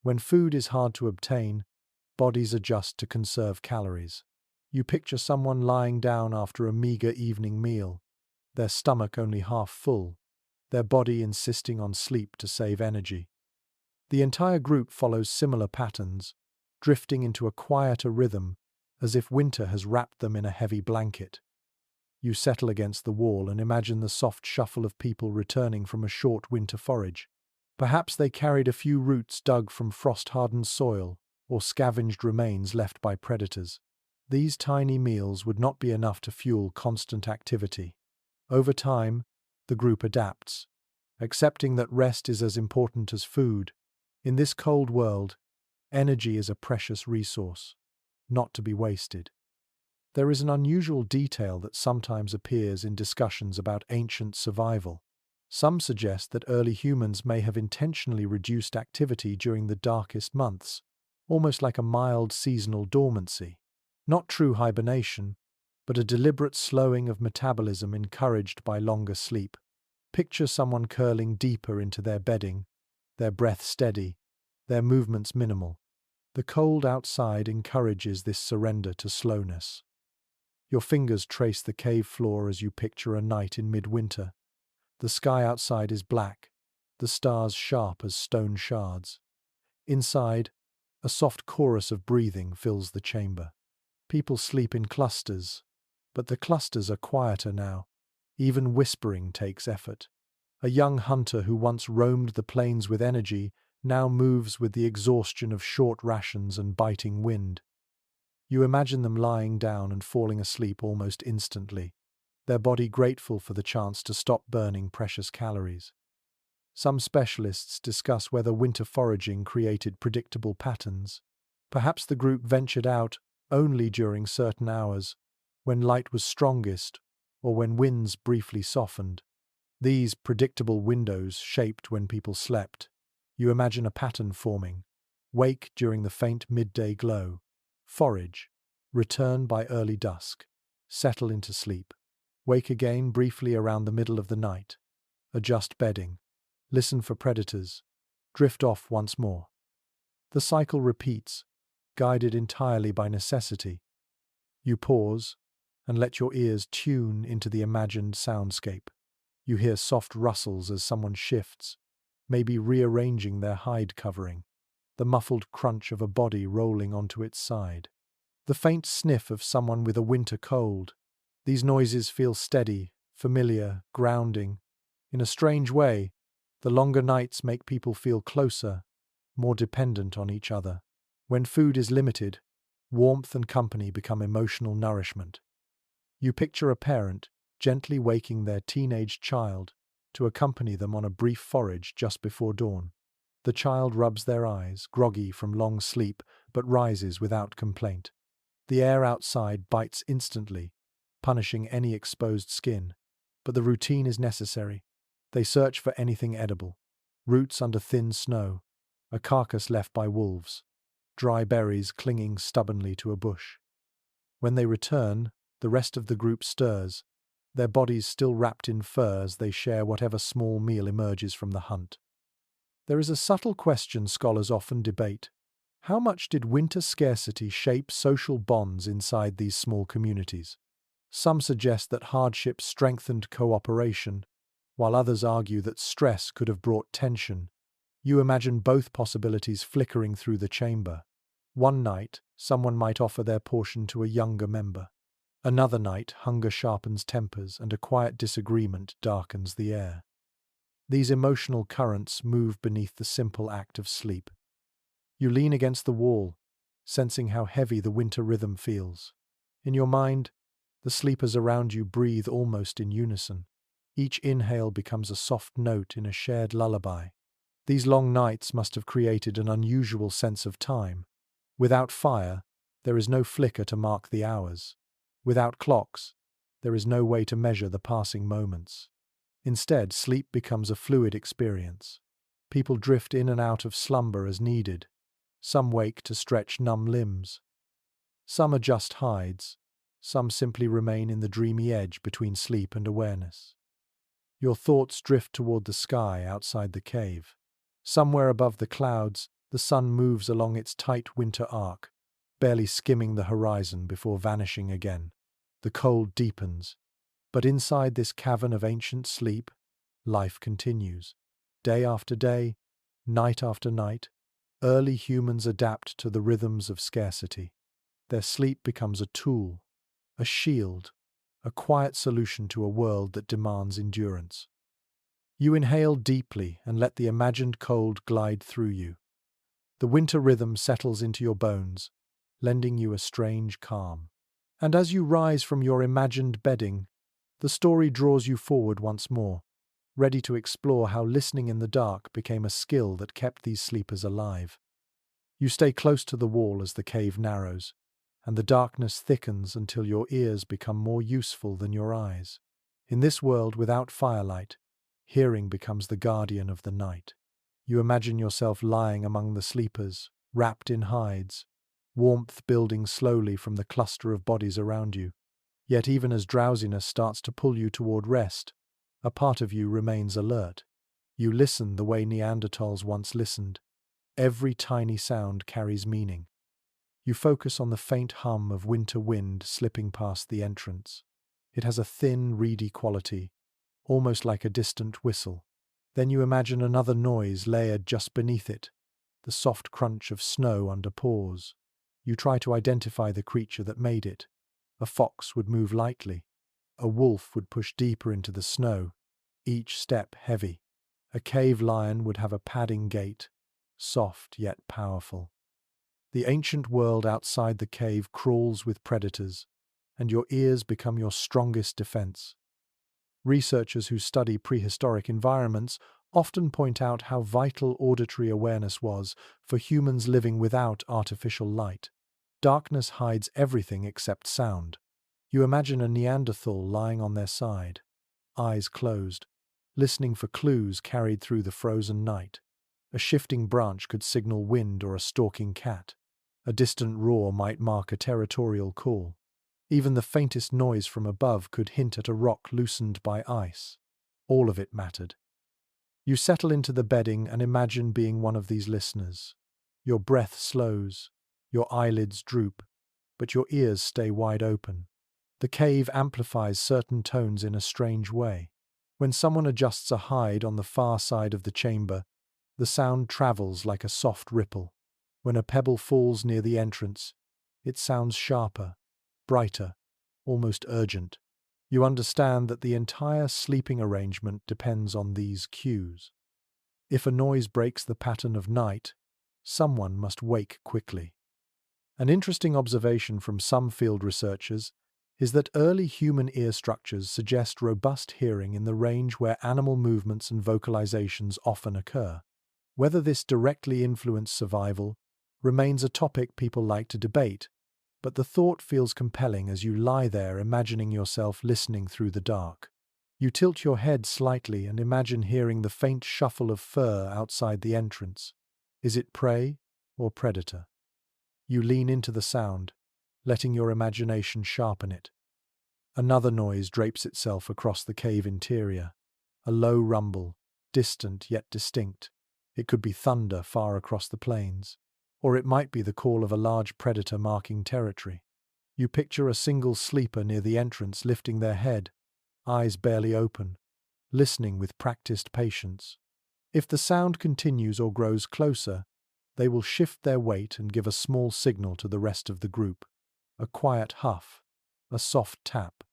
When food is hard to obtain, bodies adjust to conserve calories. You picture someone lying down after a meager evening meal, their stomach only half full, their body insisting on sleep to save energy. The entire group follows similar patterns, drifting into a quieter rhythm, as if winter has wrapped them in a heavy blanket. You settle against the wall and imagine the soft shuffle of people returning from a short winter forage. Perhaps they carried a few roots dug from frost-hardened soil or scavenged remains left by predators. These tiny meals would not be enough to fuel constant activity. Over time, the group adapts, accepting that rest is as important as food. In this cold world, energy is a precious resource, not to be wasted. There is an unusual detail that sometimes appears in discussions about ancient survival. Some suggest that early humans may have intentionally reduced activity during the darkest months, almost like a mild seasonal dormancy. Not true hibernation, but a deliberate slowing of metabolism encouraged by longer sleep. Picture someone curling deeper into their bedding, their breath steady, their movements minimal. The cold outside encourages this surrender to slowness. Your fingers trace the cave floor as you picture a night in midwinter. The sky outside is black, the stars sharp as stone shards. Inside, a soft chorus of breathing fills the chamber. People sleep in clusters, but the clusters are quieter now. Even whispering takes effort. A young hunter who once roamed the plains with energy now moves with the exhaustion of short rations and biting wind. You imagine them lying down and falling asleep almost instantly, their body grateful for the chance to stop burning precious calories. Some specialists discuss whether winter foraging created predictable patterns. Perhaps the group ventured out only during certain hours, when light was strongest or when winds briefly softened. These predictable windows shaped when people slept. You imagine a pattern forming. Wake during the faint midday glow. Forage. Return by early dusk. Settle into sleep. Wake again briefly around the middle of the night. Adjust bedding. Listen for predators. Drift off once more. The cycle repeats, guided entirely by necessity. You pause and let your ears tune into the imagined soundscape. You hear soft rustles as someone shifts, maybe rearranging their hide covering, the muffled crunch of a body rolling onto its side, the faint sniff of someone with a winter cold. These noises feel steady, familiar, grounding. In a strange way, the longer nights make people feel closer, more dependent on each other. When food is limited, warmth and company become emotional nourishment. You picture a parent gently waking their teenage child to accompany them on a brief forage just before dawn. The child rubs their eyes, groggy from long sleep, but rises without complaint. The air outside bites instantly, punishing any exposed skin, but the routine is necessary. They search for anything edible: roots under thin snow, a carcass left by wolves, dry berries clinging stubbornly to a bush. When they return, the rest of the group stirs, their bodies still wrapped in fur as they share whatever small meal emerges from the hunt. There is a subtle question scholars often debate. How much did winter scarcity shape social bonds inside these small communities? Some suggest that hardship strengthened cooperation, while others argue that stress could have brought tension. You imagine both possibilities flickering through the chamber. One night, someone might offer their portion to a younger member. Another night, hunger sharpens tempers and a quiet disagreement darkens the air. These emotional currents move beneath the simple act of sleep. You lean against the wall, sensing how heavy the winter rhythm feels. In your mind, the sleepers around you breathe almost in unison. Each inhale becomes a soft note in a shared lullaby. These long nights must have created an unusual sense of time. Without fire, there is no flicker to mark the hours. Without clocks, there is no way to measure the passing moments. Instead, sleep becomes a fluid experience. People drift in and out of slumber as needed. Some wake to stretch numb limbs. Some adjust hides. Some simply remain in the dreamy edge between sleep and awareness. Your thoughts drift toward the sky outside the cave. Somewhere above the clouds, the sun moves along its tight winter arc, barely skimming the horizon before vanishing again. The cold deepens. But inside this cavern of ancient sleep, life continues. Day after day, night after night, early humans adapt to the rhythms of scarcity. Their sleep becomes a tool, a shield, a quiet solution to a world that demands endurance. You inhale deeply and let the imagined cold glide through you. The winter rhythm settles into your bones, lending you a strange calm. And as you rise from your imagined bedding, the story draws you forward once more, ready to explore how listening in the dark became a skill that kept these sleepers alive. You stay close to the wall as the cave narrows, and the darkness thickens until your ears become more useful than your eyes. In this world without firelight, hearing becomes the guardian of the night. You imagine yourself lying among the sleepers, wrapped in hides, warmth building slowly from the cluster of bodies around you. Yet even as drowsiness starts to pull you toward rest, a part of you remains alert. You listen the way Neanderthals once listened. Every tiny sound carries meaning. You focus on the faint hum of winter wind slipping past the entrance. It has a thin, reedy quality, almost like a distant whistle. Then you imagine another noise layered just beneath it, the soft crunch of snow under paws. You try to identify the creature that made it. A fox would move lightly. A wolf would push deeper into the snow, each step heavy. A cave lion would have a padding gait, soft yet powerful. The ancient world outside the cave crawls with predators, and your ears become your strongest defense. Researchers who study prehistoric environments often point out how vital auditory awareness was for humans living without artificial light. Darkness hides everything except sound. You imagine a Neanderthal lying on their side, eyes closed, listening for clues carried through the frozen night. A shifting branch could signal wind or a stalking cat. A distant roar might mark a territorial call. Even the faintest noise from above could hint at a rock loosened by ice. All of it mattered. You settle into the bedding and imagine being one of these listeners. Your breath slows, your eyelids droop, but your ears stay wide open. The cave amplifies certain tones in a strange way. When someone adjusts a hide on the far side of the chamber, the sound travels like a soft ripple. When a pebble falls near the entrance, it sounds sharper, brighter, almost urgent. You understand that the entire sleeping arrangement depends on these cues. If a noise breaks the pattern of night, someone must wake quickly. An interesting observation from some field researchers is that early human ear structures suggest robust hearing in the range where animal movements and vocalizations often occur. Whether this directly influenced survival remains a topic people like to debate, but the thought feels compelling as you lie there imagining yourself listening through the dark. You tilt your head slightly and imagine hearing the faint shuffle of fur outside the entrance. Is it prey or predator? You lean into the sound, letting your imagination sharpen it. Another noise drapes itself across the cave interior. A low rumble, distant yet distinct. It could be thunder far across the plains, or it might be the call of a large predator marking territory. You picture a single sleeper near the entrance lifting their head, eyes barely open, listening with practiced patience. If the sound continues or grows closer, they will shift their weight and give a small signal to the rest of the group. A quiet huff, a soft tap.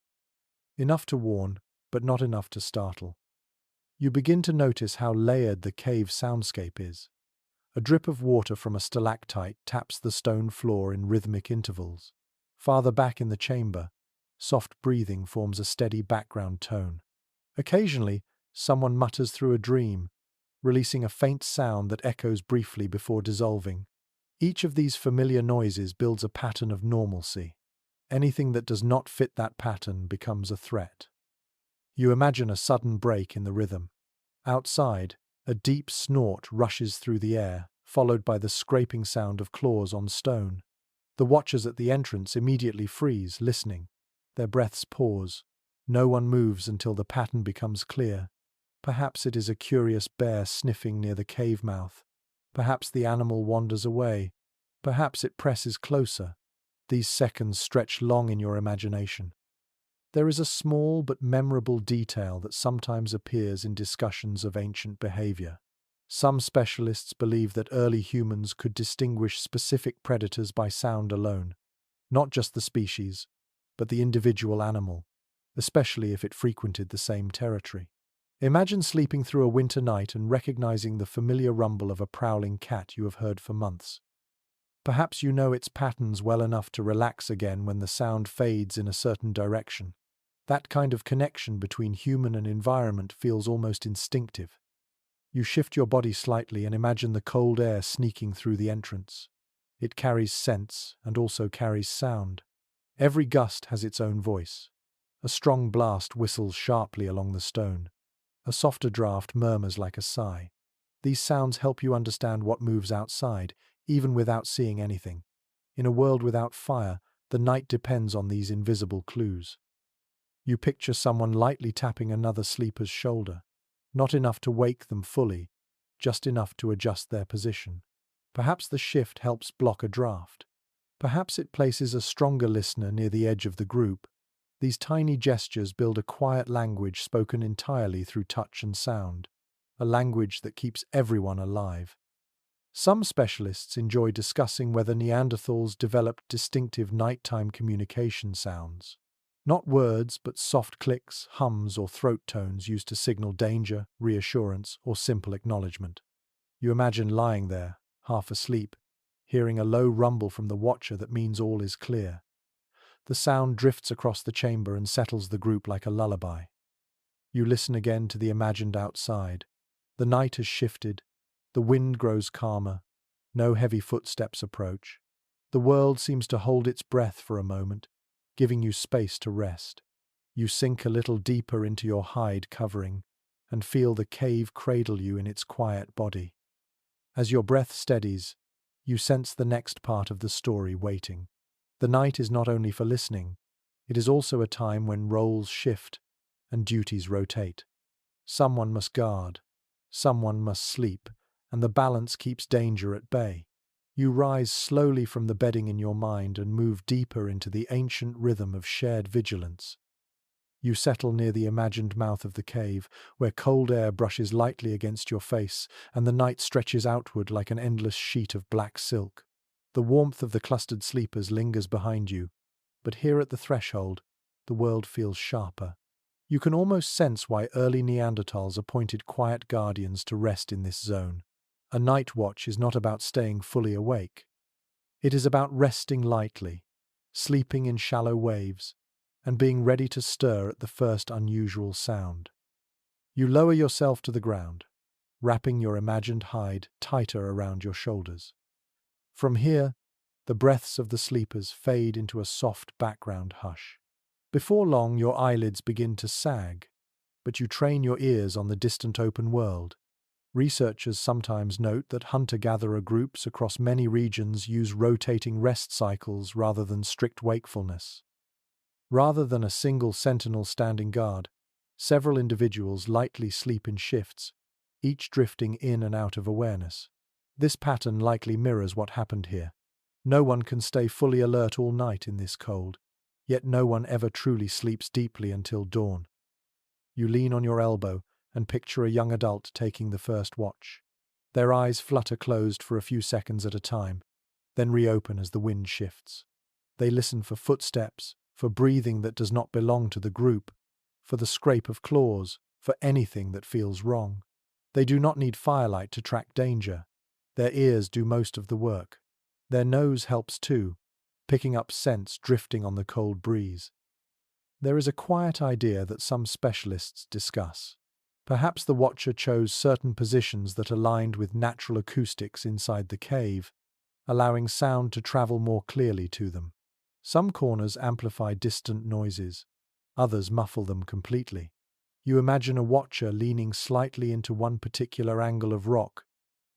Enough to warn, but not enough to startle. You begin to notice how layered the cave soundscape is. A drip of water from a stalactite taps the stone floor in rhythmic intervals. Farther back in the chamber, soft breathing forms a steady background tone. Occasionally, someone mutters through a dream, releasing a faint sound that echoes briefly before dissolving. Each of these familiar noises builds a pattern of normalcy. Anything that does not fit that pattern becomes a threat. You imagine a sudden break in the rhythm. Outside, a deep snort rushes through the air, followed by the scraping sound of claws on stone. The watchers at the entrance immediately freeze, listening. Their breaths pause. No one moves until the pattern becomes clear. Perhaps it is a curious bear sniffing near the cave mouth. Perhaps the animal wanders away. Perhaps it presses closer. These seconds stretch long in your imagination. There is a small but memorable detail that sometimes appears in discussions of ancient behavior. Some specialists believe that early humans could distinguish specific predators by sound alone, not just the species, but the individual animal, especially if it frequented the same territory. Imagine sleeping through a winter night and recognizing the familiar rumble of a prowling cat you have heard for months. Perhaps you know its patterns well enough to relax again when the sound fades in a certain direction. That kind of connection between human and environment feels almost instinctive. You shift your body slightly and imagine the cold air sneaking through the entrance. It carries scents and also carries sound. Every gust has its own voice. A strong blast whistles sharply along the stone. A softer draft murmurs like a sigh. These sounds help you understand what moves outside, even without seeing anything. In a world without fire, the night depends on these invisible clues. You picture someone lightly tapping another sleeper's shoulder. Not enough to wake them fully, just enough to adjust their position. Perhaps the shift helps block a draft. Perhaps it places a stronger listener near the edge of the group. These tiny gestures build a quiet language spoken entirely through touch and sound, a language that keeps everyone alive. Some specialists enjoy discussing whether Neanderthals developed distinctive nighttime communication sounds. Not words, but soft clicks, hums, or throat tones used to signal danger, reassurance, or simple acknowledgement. You imagine lying there, half asleep, hearing a low rumble from the watcher that means all is clear. The sound drifts across the chamber and settles the group like a lullaby. You listen again to the imagined outside. The night has shifted. The wind grows calmer. No heavy footsteps approach. The world seems to hold its breath for a moment, giving you space to rest. You sink a little deeper into your hide covering and feel the cave cradle you in its quiet body. As your breath steadies, you sense the next part of the story waiting. The night is not only for listening, it is also a time when roles shift and duties rotate. Someone must guard, someone must sleep, and the balance keeps danger at bay. You rise slowly from the bedding in your mind and move deeper into the ancient rhythm of shared vigilance. You settle near the imagined mouth of the cave, where cold air brushes lightly against your face and the night stretches outward like an endless sheet of black silk. The warmth of the clustered sleepers lingers behind you, but here at the threshold, the world feels sharper. You can almost sense why early Neanderthals appointed quiet guardians to rest in this zone. A night watch is not about staying fully awake. It is about resting lightly, sleeping in shallow waves, and being ready to stir at the first unusual sound. You lower yourself to the ground, wrapping your imagined hide tighter around your shoulders. From here, the breaths of the sleepers fade into a soft background hush. Before long, your eyelids begin to sag, but you train your ears on the distant open world. Researchers sometimes note that hunter-gatherer groups across many regions use rotating rest cycles rather than strict wakefulness. Rather than a single sentinel standing guard, several individuals lightly sleep in shifts, each drifting in and out of awareness. This pattern likely mirrors what happened here. No one can stay fully alert all night in this cold, yet no one ever truly sleeps deeply until dawn. You lean on your elbow and picture a young adult taking the first watch. Their eyes flutter closed for a few seconds at a time, then reopen as the wind shifts. They listen for footsteps, for breathing that does not belong to the group, for the scrape of claws, for anything that feels wrong. They do not need firelight to track danger. Their ears do most of the work. Their nose helps too, picking up scents drifting on the cold breeze. There is a quiet idea that some specialists discuss. Perhaps the watcher chose certain positions that aligned with natural acoustics inside the cave, allowing sound to travel more clearly to them. Some corners amplify distant noises, others muffle them completely. You imagine a watcher leaning slightly into one particular angle of rock,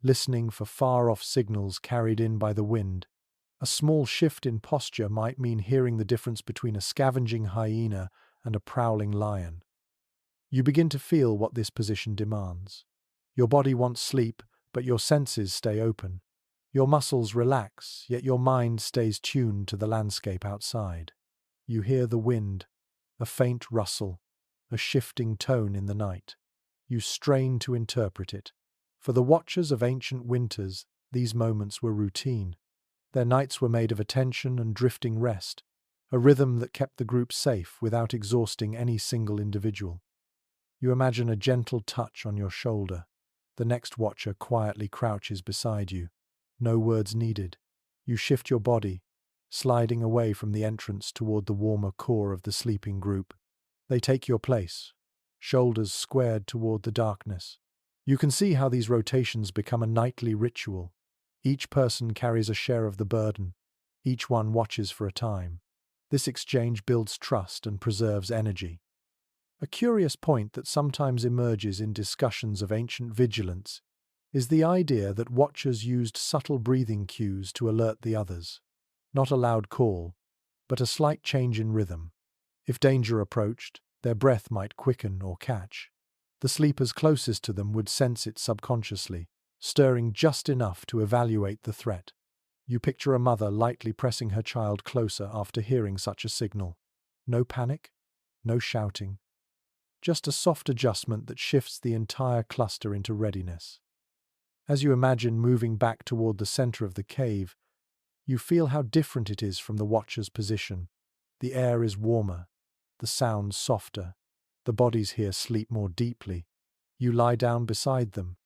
listening for far-off signals carried in by the wind. A small shift in posture might mean hearing the difference between a scavenging hyena and a prowling lion. You begin to feel what this position demands. Your body wants sleep, but your senses stay open. Your muscles relax, yet your mind stays tuned to the landscape outside. You hear the wind, a faint rustle, a shifting tone in the night. You strain to interpret it. For the watchers of ancient winters, these moments were routine. Their nights were made of attention and drifting rest, a rhythm that kept the group safe without exhausting any single individual. You imagine a gentle touch on your shoulder. The next watcher quietly crouches beside you. No words needed. You shift your body, sliding away from the entrance toward the warmer core of the sleeping group. They take your place, shoulders squared toward the darkness. You can see how these rotations become a nightly ritual. Each person carries a share of the burden. Each one watches for a time. This exchange builds trust and preserves energy. A curious point that sometimes emerges in discussions of ancient vigilance is the idea that watchers used subtle breathing cues to alert the others. Not a loud call, but a slight change in rhythm. If danger approached, their breath might quicken or catch. The sleepers closest to them would sense it subconsciously, stirring just enough to evaluate the threat. You picture a mother lightly pressing her child closer after hearing such a signal. No panic, no shouting. Just a soft adjustment that shifts the entire cluster into readiness. As you imagine moving back toward the center of the cave, you feel how different it is from the watcher's position. The air is warmer, the sounds softer, the bodies here sleep more deeply. You lie down beside them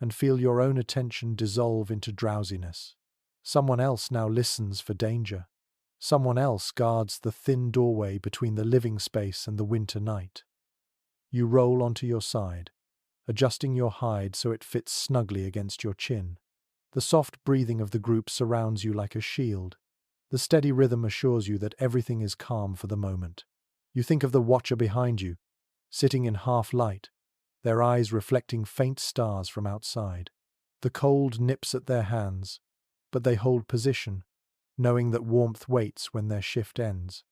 and feel your own attention dissolve into drowsiness. Someone else now listens for danger. Someone else guards the thin doorway between the living space and the winter night. You roll onto your side, adjusting your hide so it fits snugly against your chin. The soft breathing of the group surrounds you like a shield. The steady rhythm assures you that everything is calm for the moment. You think of the watcher behind you, sitting in half light, their eyes reflecting faint stars from outside. The cold nips at their hands, but they hold position, knowing that warmth waits when their shift ends.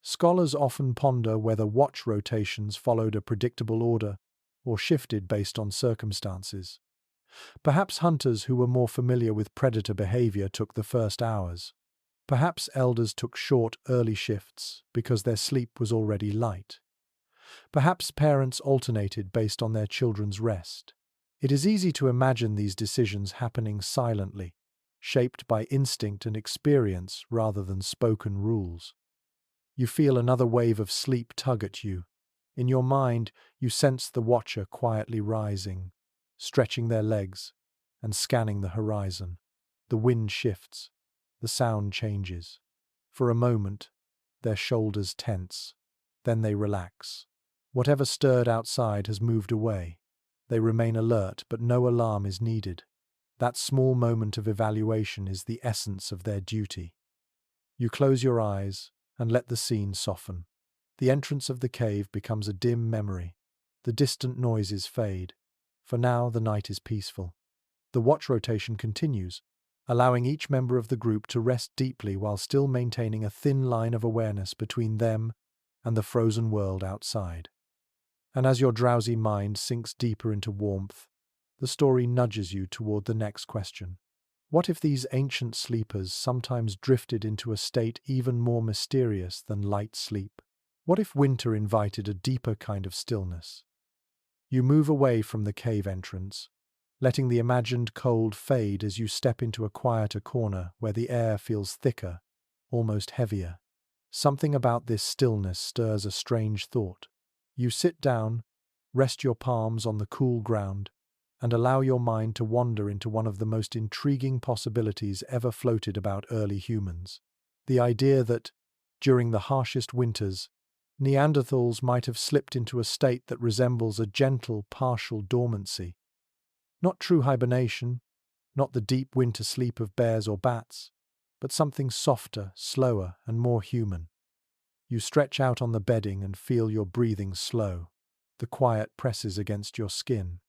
Scholars often ponder whether watch rotations followed a predictable order or shifted based on circumstances. Perhaps hunters who were more familiar with predator behavior took the first hours. Perhaps elders took short, early shifts because their sleep was already light. Perhaps parents alternated based on their children's rest. It is easy to imagine these decisions happening silently, shaped by instinct and experience rather than spoken rules. You feel another wave of sleep tug at you. In your mind, you sense the watcher quietly rising, stretching their legs, and scanning the horizon. The wind shifts. The sound changes. For a moment, their shoulders tense. Then they relax. Whatever stirred outside has moved away. They remain alert, but no alarm is needed. That small moment of evaluation is the essence of their duty. You close your eyes and let the scene soften. The entrance of the cave becomes a dim memory. The distant noises fade. For now, the night is peaceful. The watch rotation continues, allowing each member of the group to rest deeply while still maintaining a thin line of awareness between them and the frozen world outside. And as your drowsy mind sinks deeper into warmth, the story nudges you toward the next question. What if these ancient sleepers sometimes drifted into a state even more mysterious than light sleep? What if winter invited a deeper kind of stillness? You move away from the cave entrance, letting the imagined cold fade as you step into a quieter corner where the air feels thicker, almost heavier. Something about this stillness stirs a strange thought. You sit down, rest your palms on the cool ground, and allow your mind to wander into one of the most intriguing possibilities ever floated about early humans. The idea that, during the harshest winters, Neanderthals might have slipped into a state that resembles a gentle, partial dormancy. Not true hibernation, not the deep winter sleep of bears or bats, but something softer, slower, and more human. You stretch out on the bedding and feel your breathing slow. The quiet presses against your skin.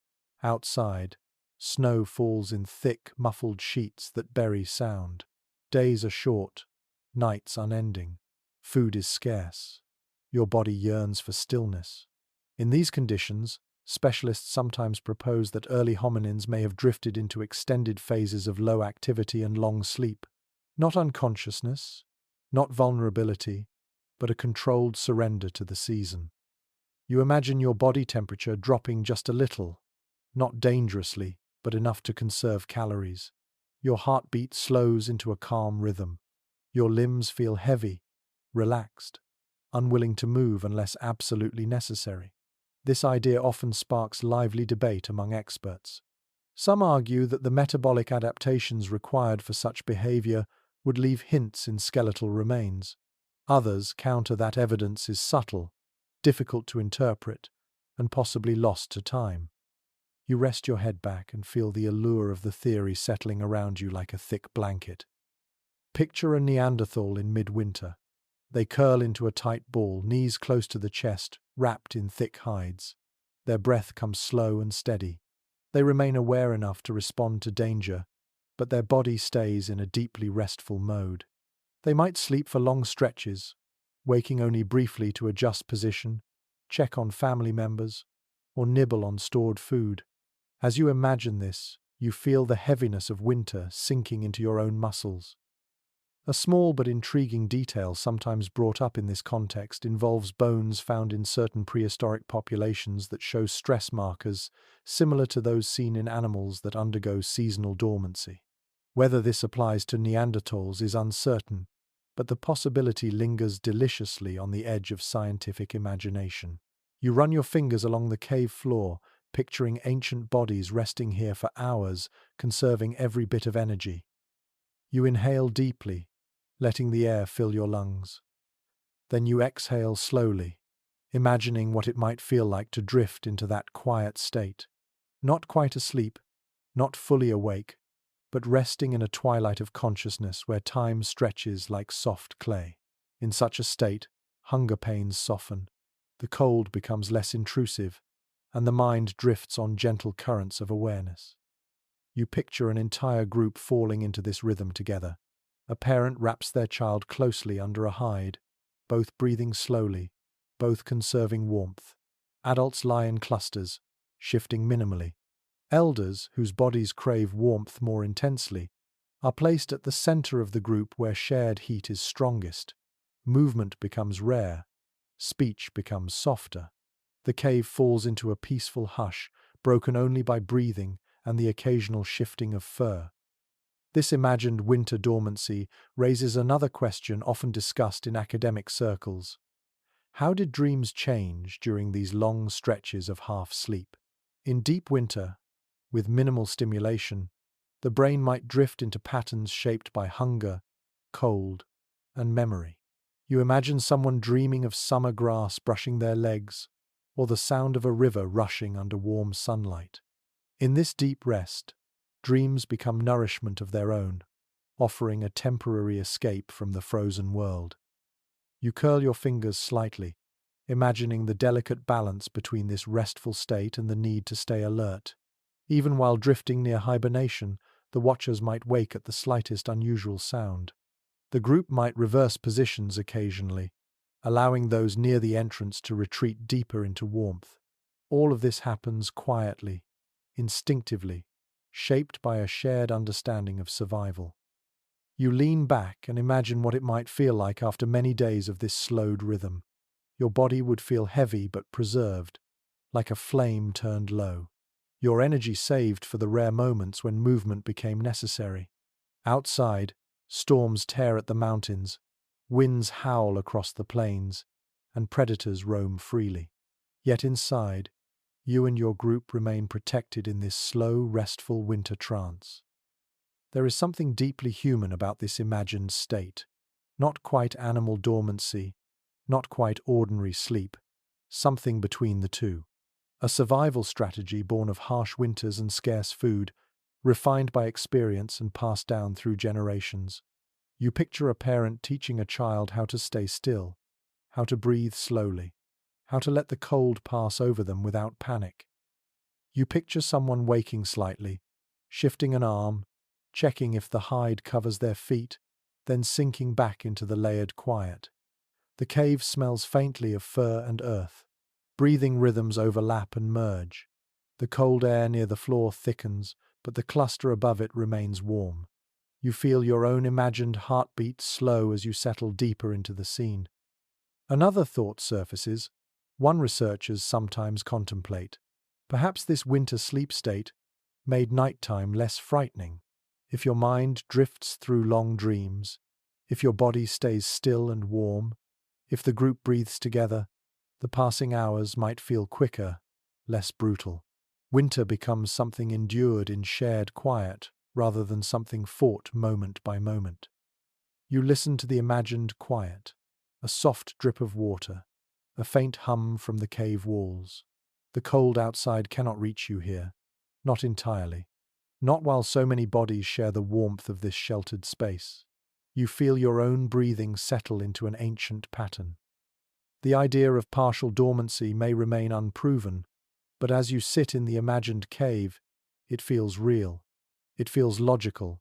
Outside, snow falls in thick, muffled sheets that bury sound. Days are short, nights unending. Food is scarce. Your body yearns for stillness. In these conditions, specialists sometimes propose that early hominins may have drifted into extended phases of low activity and long sleep. Not unconsciousness, not vulnerability, but a controlled surrender to the season. You imagine your body temperature dropping just a little, not dangerously, but enough to conserve calories. Your heartbeat slows into a calm rhythm. Your limbs feel heavy, relaxed, unwilling to move unless absolutely necessary. This idea often sparks lively debate among experts. Some argue that the metabolic adaptations required for such behavior would leave hints in skeletal remains. Others counter that evidence is subtle, difficult to interpret, and possibly lost to time. You rest your head back and feel the allure of the theory settling around you like a thick blanket. Picture a Neanderthal in midwinter. They curl into a tight ball, knees close to the chest, wrapped in thick hides. Their breath comes slow and steady. They remain aware enough to respond to danger, but their body stays in a deeply restful mode. They might sleep for long stretches, waking only briefly to adjust position, check on family members, or nibble on stored food. As you imagine this, you feel the heaviness of winter sinking into your own muscles. A small but intriguing detail sometimes brought up in this context involves bones found in certain prehistoric populations that show stress markers similar to those seen in animals that undergo seasonal dormancy. Whether this applies to Neanderthals is uncertain, but the possibility lingers deliciously on the edge of scientific imagination. You run your fingers along the cave floor, picturing ancient bodies resting here for hours, conserving every bit of energy. You inhale deeply, letting the air fill your lungs. Then you exhale slowly, imagining what it might feel like to drift into that quiet state. Not quite asleep, not fully awake, but resting in a twilight of consciousness where time stretches like soft clay. In such a state, hunger pains soften, the cold becomes less intrusive, and the mind drifts on gentle currents of awareness. You picture an entire group falling into this rhythm together. A parent wraps their child closely under a hide, both breathing slowly, both conserving warmth. Adults lie in clusters, shifting minimally. Elders, whose bodies crave warmth more intensely, are placed at the center of the group where shared heat is strongest. Movement becomes rare. Speech becomes softer. The cave falls into a peaceful hush, broken only by breathing and the occasional shifting of fur. This imagined winter dormancy raises another question often discussed in academic circles. How did dreams change during these long stretches of half-sleep? In deep winter, with minimal stimulation, the brain might drift into patterns shaped by hunger, cold, and memory. You imagine someone dreaming of summer grass brushing their legs, or the sound of a river rushing under warm sunlight. In this deep rest, dreams become nourishment of their own, offering a temporary escape from the frozen world. You curl your fingers slightly, imagining the delicate balance between this restful state and the need to stay alert. Even while drifting near hibernation, the watchers might wake at the slightest unusual sound. The group might reverse positions occasionally, allowing those near the entrance to retreat deeper into warmth. All of this happens quietly, instinctively, shaped by a shared understanding of survival. You lean back and imagine what it might feel like after many days of this slowed rhythm. Your body would feel heavy but preserved, like a flame turned low. Your energy saved for the rare moments when movement became necessary. Outside, storms tear at the mountains, winds howl across the plains, and predators roam freely. Yet inside, you and your group remain protected in this slow, restful winter trance. There is something deeply human about this imagined state. Not quite animal dormancy, not quite ordinary sleep, something between the two. A survival strategy born of harsh winters and scarce food, refined by experience and passed down through generations. You picture a parent teaching a child how to stay still, how to breathe slowly, how to let the cold pass over them without panic. You picture someone waking slightly, shifting an arm, checking if the hide covers their feet, then sinking back into the layered quiet. The cave smells faintly of fur and earth. Breathing rhythms overlap and merge. The cold air near the floor thickens, but the cluster above it remains warm. You feel your own imagined heartbeat slow as you settle deeper into the scene. Another thought surfaces, one researchers sometimes contemplate. Perhaps this winter sleep state made nighttime less frightening. If your mind drifts through long dreams, if your body stays still and warm, if the group breathes together, the passing hours might feel quicker, less brutal. Winter becomes something endured in shared quiet, rather than something fought moment by moment. You listen to the imagined quiet, a soft drip of water, a faint hum from the cave walls. The cold outside cannot reach you here, not entirely. Not while so many bodies share the warmth of this sheltered space. You feel your own breathing settle into an ancient pattern. The idea of partial dormancy may remain unproven, but as you sit in the imagined cave, it feels real. It feels logical.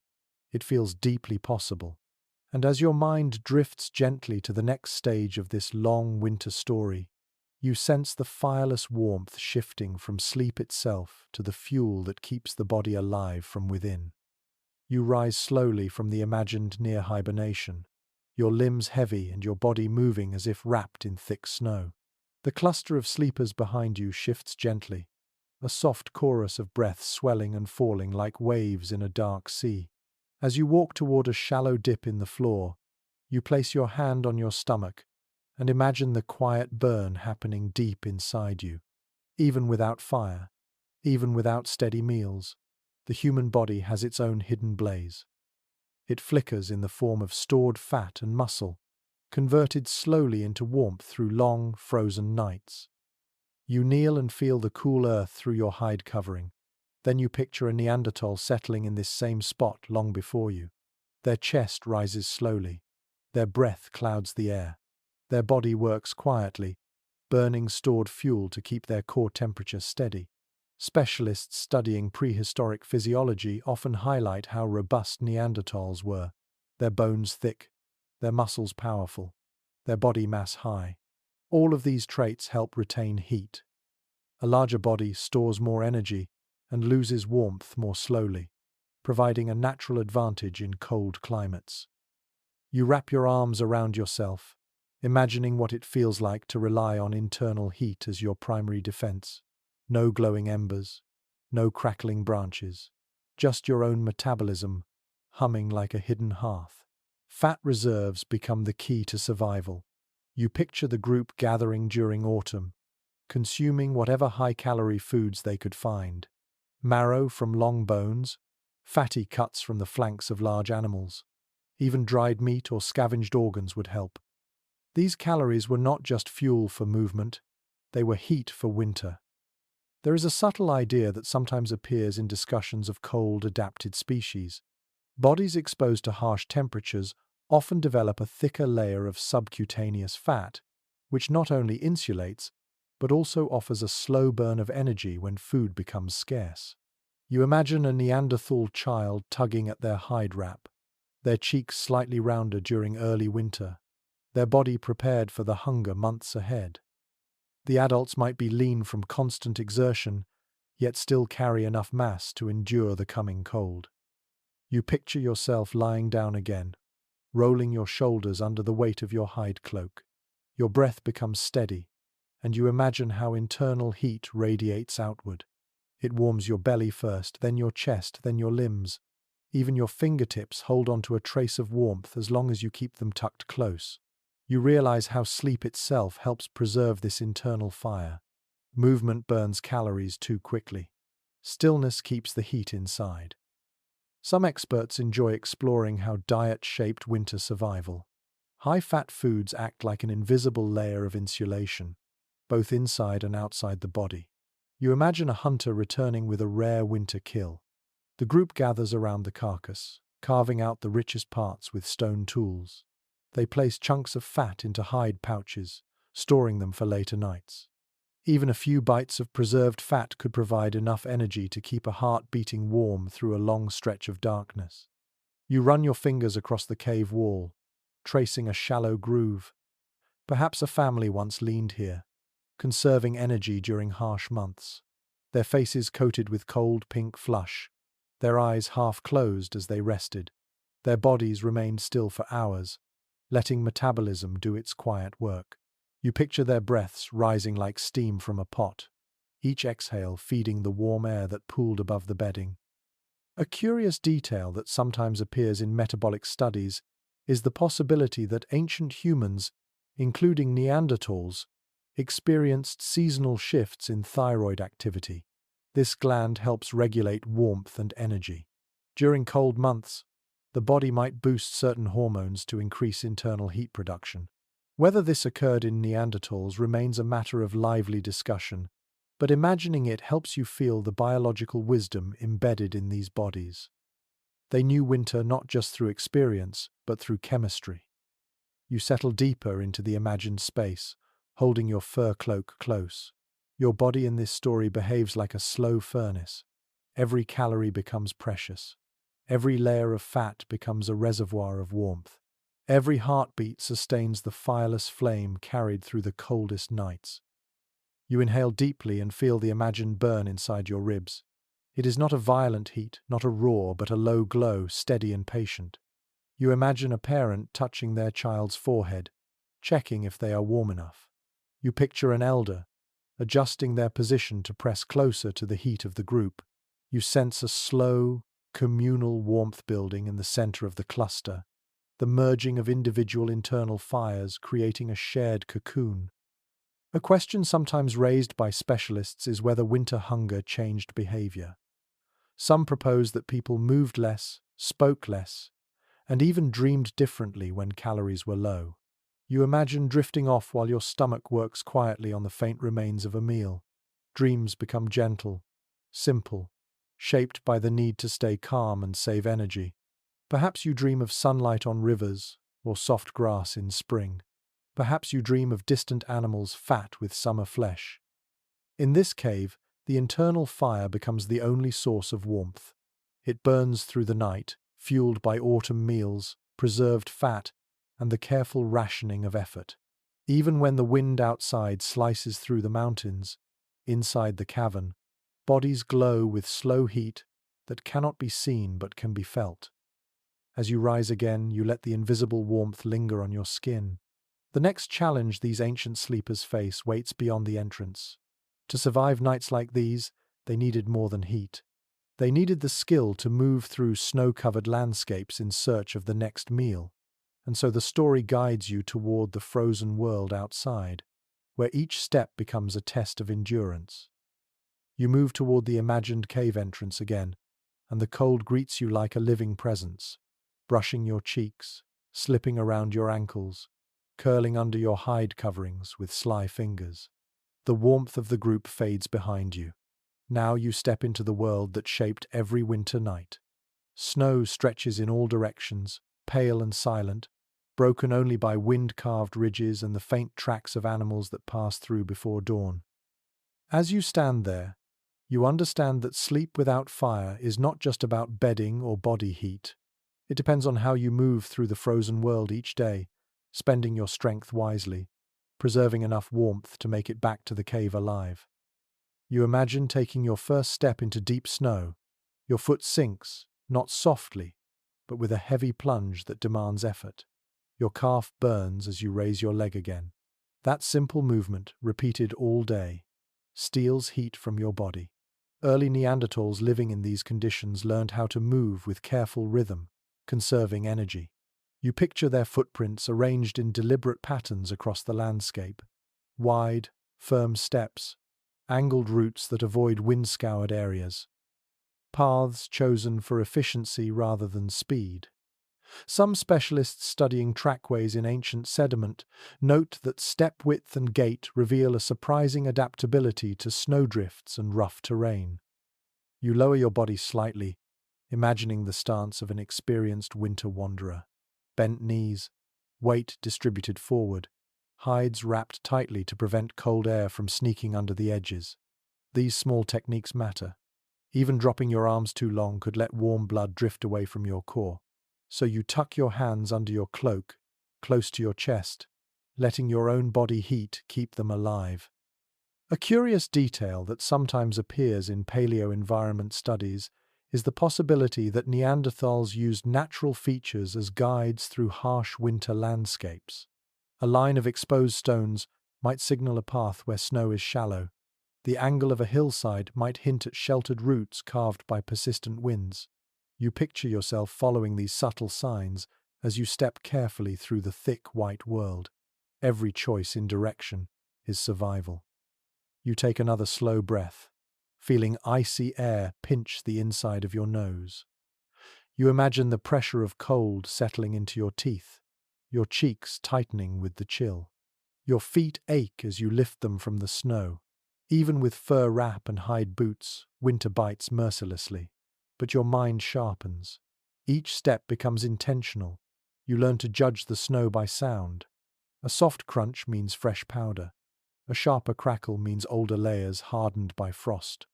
It feels deeply possible. And as your mind drifts gently to the next stage of this long winter story, you sense the fireless warmth shifting from sleep itself to the fuel that keeps the body alive from within. You rise slowly from the imagined near hibernation, your limbs heavy and your body moving as if wrapped in thick snow. The cluster of sleepers behind you shifts gently, a soft chorus of breaths swelling and falling like waves in a dark sea. As you walk toward a shallow dip in the floor, you place your hand on your stomach and imagine the quiet burn happening deep inside you. Even without fire, even without steady meals, the human body has its own hidden blaze. It flickers in the form of stored fat and muscle, converted slowly into warmth through long, frozen nights. You kneel and feel the cool earth through your hide covering, Then you picture a Neanderthal settling in this same spot long before you. Their chest rises slowly. Their breath clouds the air. Their body works quietly, burning stored fuel to keep their core temperature steady. Specialists studying prehistoric physiology often highlight how robust Neanderthals were. Their bones thick, their muscles powerful, their body mass high. All of these traits help retain heat. A larger body stores more energy and loses warmth more slowly, providing a natural advantage in cold climates. You wrap your arms around yourself, imagining what it feels like to rely on internal heat as your primary defense. No glowing embers, no crackling branches, just your own metabolism humming like a hidden hearth. Fat reserves become the key to survival. You picture the group gathering during autumn, consuming whatever high-calorie foods they could find. Marrow from long bones, fatty cuts from the flanks of large animals. Even dried meat or scavenged organs would help. These calories were not just fuel for movement, they were heat for winter. There is a subtle idea that sometimes appears in discussions of cold-adapted species. Bodies exposed to harsh temperatures often develop a thicker layer of subcutaneous fat, which not only insulates, but also offers a slow burn of energy when food becomes scarce. You imagine a Neanderthal child tugging at their hide wrap, their cheeks slightly rounder during early winter, their body prepared for the hunger months ahead. The adults might be lean from constant exertion, yet still carry enough mass to endure the coming cold. You picture yourself lying down again, rolling your shoulders under the weight of your hide cloak. Your breath becomes steady, and you imagine how internal heat radiates outward. It warms your belly first, then your chest, then your limbs. Even your fingertips hold onto a trace of warmth as long as you keep them tucked close. You realize how sleep itself helps preserve this internal fire. Movement burns calories too quickly. Stillness keeps the heat inside. Some experts enjoy exploring how diet shaped winter survival. High-fat foods act like an invisible layer of insulation, both inside and outside the body. You imagine a hunter returning with a rare winter kill. The group gathers around the carcass, carving out the richest parts with stone tools. They place chunks of fat into hide pouches, storing them for later nights. Even a few bites of preserved fat could provide enough energy to keep a heart beating warm through a long stretch of darkness. You run your fingers across the cave wall, tracing a shallow groove. Perhaps a family once leaned here, conserving energy during harsh months. Their faces coated with cold pink flush, their eyes half closed as they rested. Their bodies remained still for hours, letting metabolism do its quiet work. You picture their breaths rising like steam from a pot, each exhale feeding the warm air that pooled above the bedding. A curious detail that sometimes appears in metabolic studies is the possibility that ancient humans, including Neanderthals, experienced seasonal shifts in thyroid activity. This gland helps regulate warmth and energy. During cold months, the body might boost certain hormones to increase internal heat production. Whether this occurred in Neanderthals remains a matter of lively discussion, but imagining it helps you feel the biological wisdom embedded in these bodies. They knew winter not just through experience, but through chemistry. You settle deeper into the imagined space, holding your fur cloak close. Your body in this story behaves like a slow furnace. Every calorie becomes precious. Every layer of fat becomes a reservoir of warmth. Every heartbeat sustains the fireless flame carried through the coldest nights. You inhale deeply and feel the imagined burn inside your ribs. It is not a violent heat, not a roar, but a low glow, steady and patient. You imagine a parent touching their child's forehead, checking if they are warm enough. You picture an elder, adjusting their position to press closer to the heat of the group. You sense a slow, communal warmth building in the center of the cluster, the merging of individual internal fires creating a shared cocoon. A question sometimes raised by specialists is whether winter hunger changed behavior. Some propose that people moved less, spoke less, and even dreamed differently when calories were low. You imagine drifting off while your stomach works quietly on the faint remains of a meal. Dreams become gentle, simple, shaped by the need to stay calm and save energy. Perhaps you dream of sunlight on rivers or soft grass in spring. Perhaps you dream of distant animals fat with summer flesh. In this cave, the internal fire becomes the only source of warmth. It burns through the night, fueled by autumn meals, preserved fat, and the careful rationing of effort. Even when the wind outside slices through the mountains, inside the cavern, bodies glow with slow heat that cannot be seen but can be felt. As you rise again, you let the invisible warmth linger on your skin. The next challenge these ancient sleepers face waits beyond the entrance. To survive nights like these, they needed more than heat. They needed the skill to move through snow-covered landscapes in search of the next meal. And so the story guides you toward the frozen world outside, where each step becomes a test of endurance. You move toward the imagined cave entrance again, and the cold greets you like a living presence, brushing your cheeks, slipping around your ankles, curling under your hide coverings with sly fingers. The warmth of the group fades behind you. Now you step into the world that shaped every winter night. Snow stretches in all directions, pale and silent, broken only by wind-carved ridges and the faint tracks of animals that pass through before dawn. As you stand there, you understand that sleep without fire is not just about bedding or body heat. It depends on how you move through the frozen world each day, spending your strength wisely, preserving enough warmth to make it back to the cave alive. You imagine taking your first step into deep snow. Your foot sinks, not softly, but with a heavy plunge that demands effort. Your calf burns as you raise your leg again. That simple movement, repeated all day, steals heat from your body. Early Neanderthals living in these conditions learned how to move with careful rhythm, conserving energy. You picture their footprints arranged in deliberate patterns across the landscape. Wide, firm steps, angled routes that avoid wind-scoured areas. Paths chosen for efficiency rather than speed. Some specialists studying trackways in ancient sediment note that step width and gait reveal a surprising adaptability to snowdrifts and rough terrain. You lower your body slightly, imagining the stance of an experienced winter wanderer. Bent knees, weight distributed forward, hides wrapped tightly to prevent cold air from sneaking under the edges. These small techniques matter. Even dropping your arms too long could let warm blood drift away from your core. So you tuck your hands under your cloak, close to your chest, letting your own body heat keep them alive. A curious detail that sometimes appears in paleo-environment studies is the possibility that Neanderthals used natural features as guides through harsh winter landscapes. A line of exposed stones might signal a path where snow is shallow. The angle of a hillside might hint at sheltered routes carved by persistent winds. You picture yourself following these subtle signs as you step carefully through the thick white world. Every choice in direction is survival. You take another slow breath, feeling icy air pinch the inside of your nose. You imagine the pressure of cold settling into your teeth, your cheeks tightening with the chill. Your feet ache as you lift them from the snow. Even with fur wrap and hide boots, winter bites mercilessly. But your mind sharpens. Each step becomes intentional. You learn to judge the snow by sound. A soft crunch means fresh powder. A sharper crackle means older layers hardened by frost.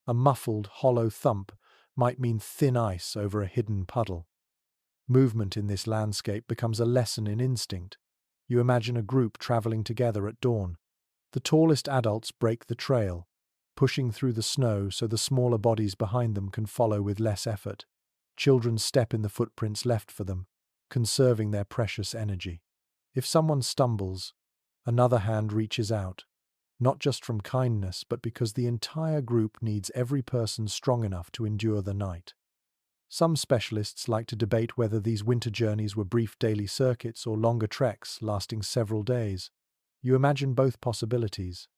A muffled, hollow thump might mean thin ice over a hidden puddle. Movement in this landscape becomes a lesson in instinct. You imagine a group traveling together at dawn. The tallest adults break the trail, pushing through the snow so the smaller bodies behind them can follow with less effort. Children step in the footprints left for them, conserving their precious energy. If someone stumbles, another hand reaches out, not just from kindness, but because the entire group needs every person strong enough to endure the night. Some specialists like to debate whether these winter journeys were brief daily circuits or longer treks lasting several days. You imagine both possibilities.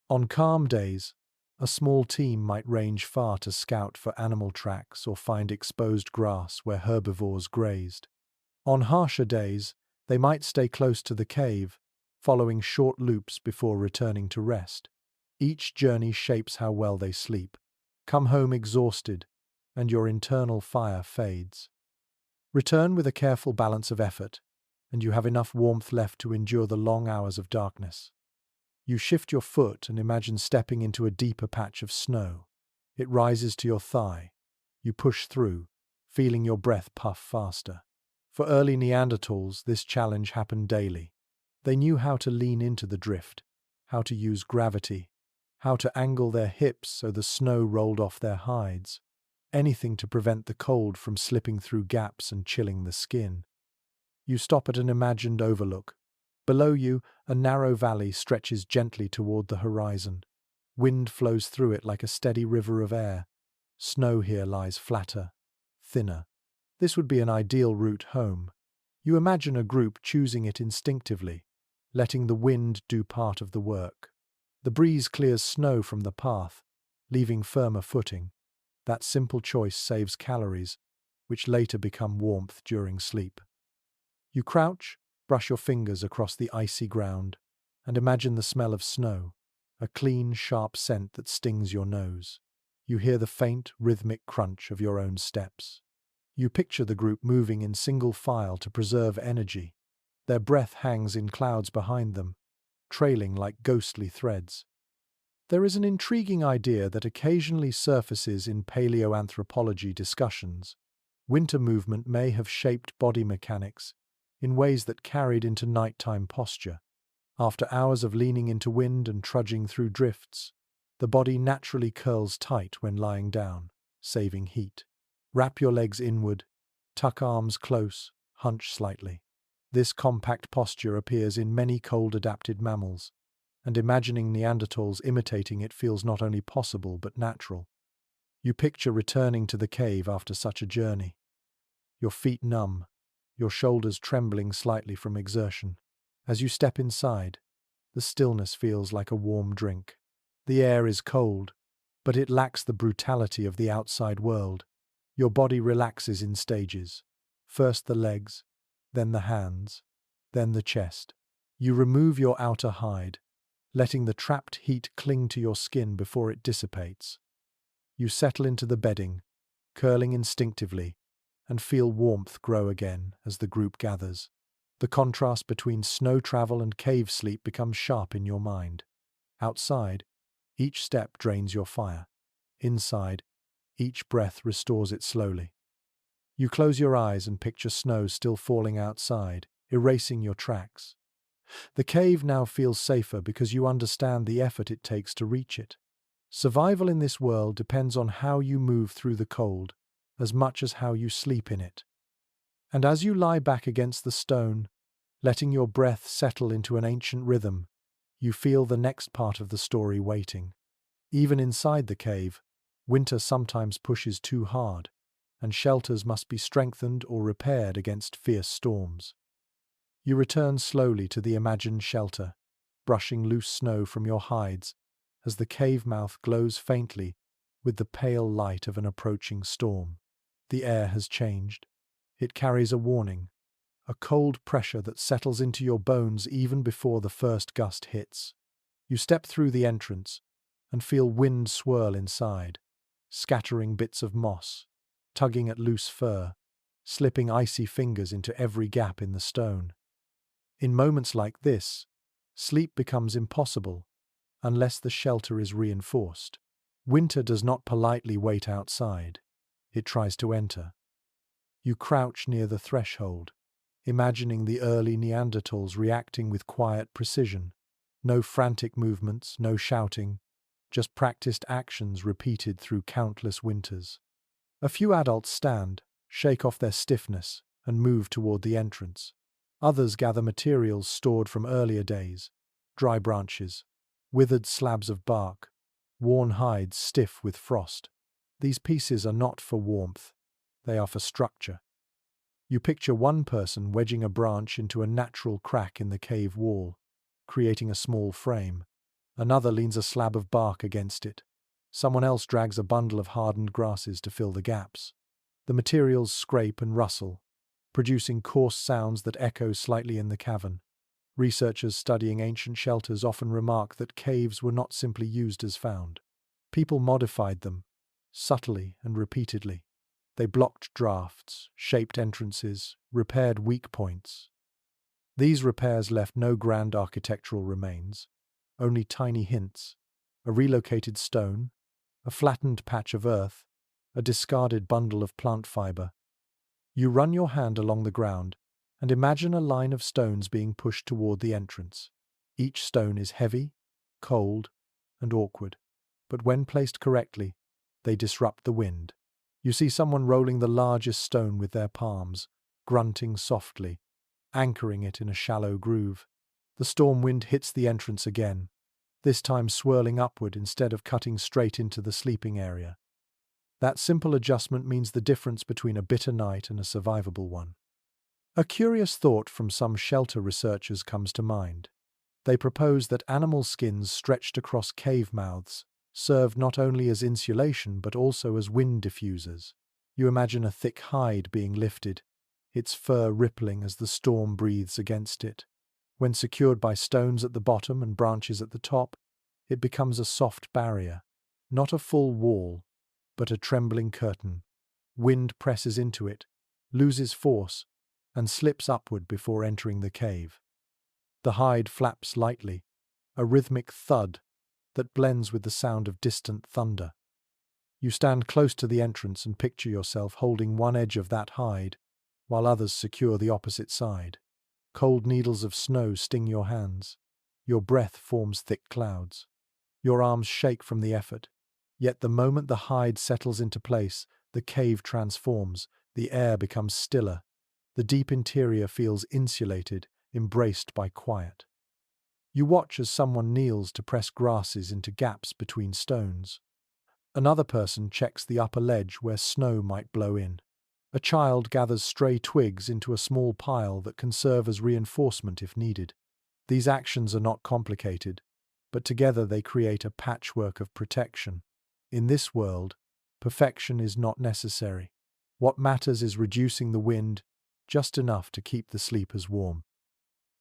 On calm days, a small team might range far to scout for animal tracks or find exposed grass where herbivores grazed. On harsher days, they might stay close to the cave, following short loops before returning to rest. Each journey shapes how well they sleep, Come home exhausted, and your internal fire fades. Return with a careful balance of effort, and you have enough warmth left to endure the long hours of darkness. You shift your foot and imagine stepping into a deeper patch of snow. It rises to your thigh. You push through, feeling your breath puff faster. For early Neanderthals, this challenge happened daily. They knew how to lean into the drift, how to use gravity, how to angle their hips so the snow rolled off their hides. Anything to prevent the cold from slipping through gaps and chilling the skin. You stop at an imagined overlook. Below you, a narrow valley stretches gently toward the horizon. Wind flows through it like a steady river of air. Snow here lies flatter, thinner. This would be an ideal route home. You imagine a group choosing it instinctively, letting the wind do part of the work. The breeze clears snow from the path, leaving firmer footing. That simple choice saves calories, which later become warmth during sleep. You crouch, brush your fingers across the icy ground, and imagine the smell of snow, a clean, sharp scent that stings your nose. You hear the faint, rhythmic crunch of your own steps. You picture the group moving in single file to preserve energy. Their breath hangs in clouds behind them, trailing like ghostly threads. There is an intriguing idea that occasionally surfaces in paleoanthropology discussions. Winter movement may have shaped body mechanics in ways that carried into nighttime posture. After hours of leaning into wind and trudging through drifts, the body naturally curls tight when lying down, saving heat. Wrap your legs inward, tuck arms close, hunch slightly. This compact posture appears in many cold-adapted mammals, and imagining Neanderthals imitating it feels not only possible but natural. You picture returning to the cave after such a journey. Your feet numb, your shoulders trembling slightly from exertion. As you step inside, the stillness feels like a warm drink. The air is cold, but it lacks the brutality of the outside world. Your body relaxes in stages. First the legs, then the hands, then the chest. You remove your outer hide, letting the trapped heat cling to your skin before it dissipates. You settle into the bedding, curling instinctively, and feel warmth grow again as the group gathers. The contrast between snow travel and cave sleep becomes sharp in your mind. Outside, each step drains your fire. Inside, each breath restores it slowly. You close your eyes and picture snow still falling outside, erasing your tracks. The cave now feels safer because you understand the effort it takes to reach it. Survival in this world depends on how you move through the cold, as much as how you sleep in it. And as you lie back against the stone, letting your breath settle into an ancient rhythm, you feel the next part of the story waiting. Even inside the cave, winter sometimes pushes too hard, and shelters must be strengthened or repaired against fierce storms. You return slowly to the imagined shelter, brushing loose snow from your hides as the cave mouth glows faintly with the pale light of an approaching storm. The air has changed. It carries a warning, a cold pressure that settles into your bones even before the first gust hits. You step through the entrance and feel wind swirl inside, scattering bits of moss, tugging at loose fur, slipping icy fingers into every gap in the stone. In moments like this, sleep becomes impossible unless the shelter is reinforced. Winter does not politely wait outside. It tries to enter. You crouch near the threshold, imagining the early Neanderthals reacting with quiet precision. No frantic movements, no shouting, just practiced actions repeated through countless winters. A few adults stand, shake off their stiffness, and move toward the entrance. Others gather materials stored from earlier days, dry branches, withered slabs of bark, worn hides stiff with frost. These pieces are not for warmth, they are for structure. You picture one person wedging a branch into a natural crack in the cave wall, creating a small frame. Another leans a slab of bark against it. Someone else drags a bundle of hardened grasses to fill the gaps. The materials scrape and rustle, producing coarse sounds that echo slightly in the cavern. Researchers studying ancient shelters often remark that caves were not simply used as found. People modified them, subtly and repeatedly. They blocked drafts, shaped entrances, repaired weak points. These repairs left no grand architectural remains, only tiny hints: a relocated stone, a flattened patch of earth, a discarded bundle of plant fiber. You run your hand along the ground and imagine a line of stones being pushed toward the entrance. Each stone is heavy, cold, and awkward, but when placed correctly, they disrupt the wind. You see someone rolling the largest stone with their palms, grunting softly, anchoring it in a shallow groove. The storm wind hits the entrance again, this time swirling upward instead of cutting straight into the sleeping area. That simple adjustment means the difference between a bitter night and a survivable one. A curious thought from some shelter researchers comes to mind. They propose that animal skins stretched across cave mouths served not only as insulation but also as wind diffusers. You imagine a thick hide being lifted, its fur rippling as the storm breathes against it. When secured by stones at the bottom and branches at the top, it becomes a soft barrier, not a full wall, but a trembling curtain. Wind presses into it, loses force, and slips upward before entering the cave. The hide flaps lightly, a rhythmic thud that blends with the sound of distant thunder. You stand close to the entrance and picture yourself holding one edge of that hide, while others secure the opposite side. Cold needles of snow sting your hands. Your breath forms thick clouds. Your arms shake from the effort. Yet the moment the hide settles into place, the cave transforms, the air becomes stiller. The deep interior feels insulated, embraced by quiet. You watch as someone kneels to press grasses into gaps between stones. Another person checks the upper ledge where snow might blow in. A child gathers stray twigs into a small pile that can serve as reinforcement if needed. These actions are not complicated, but together they create a patchwork of protection. In this world, perfection is not necessary. What matters is reducing the wind just enough to keep the sleepers warm.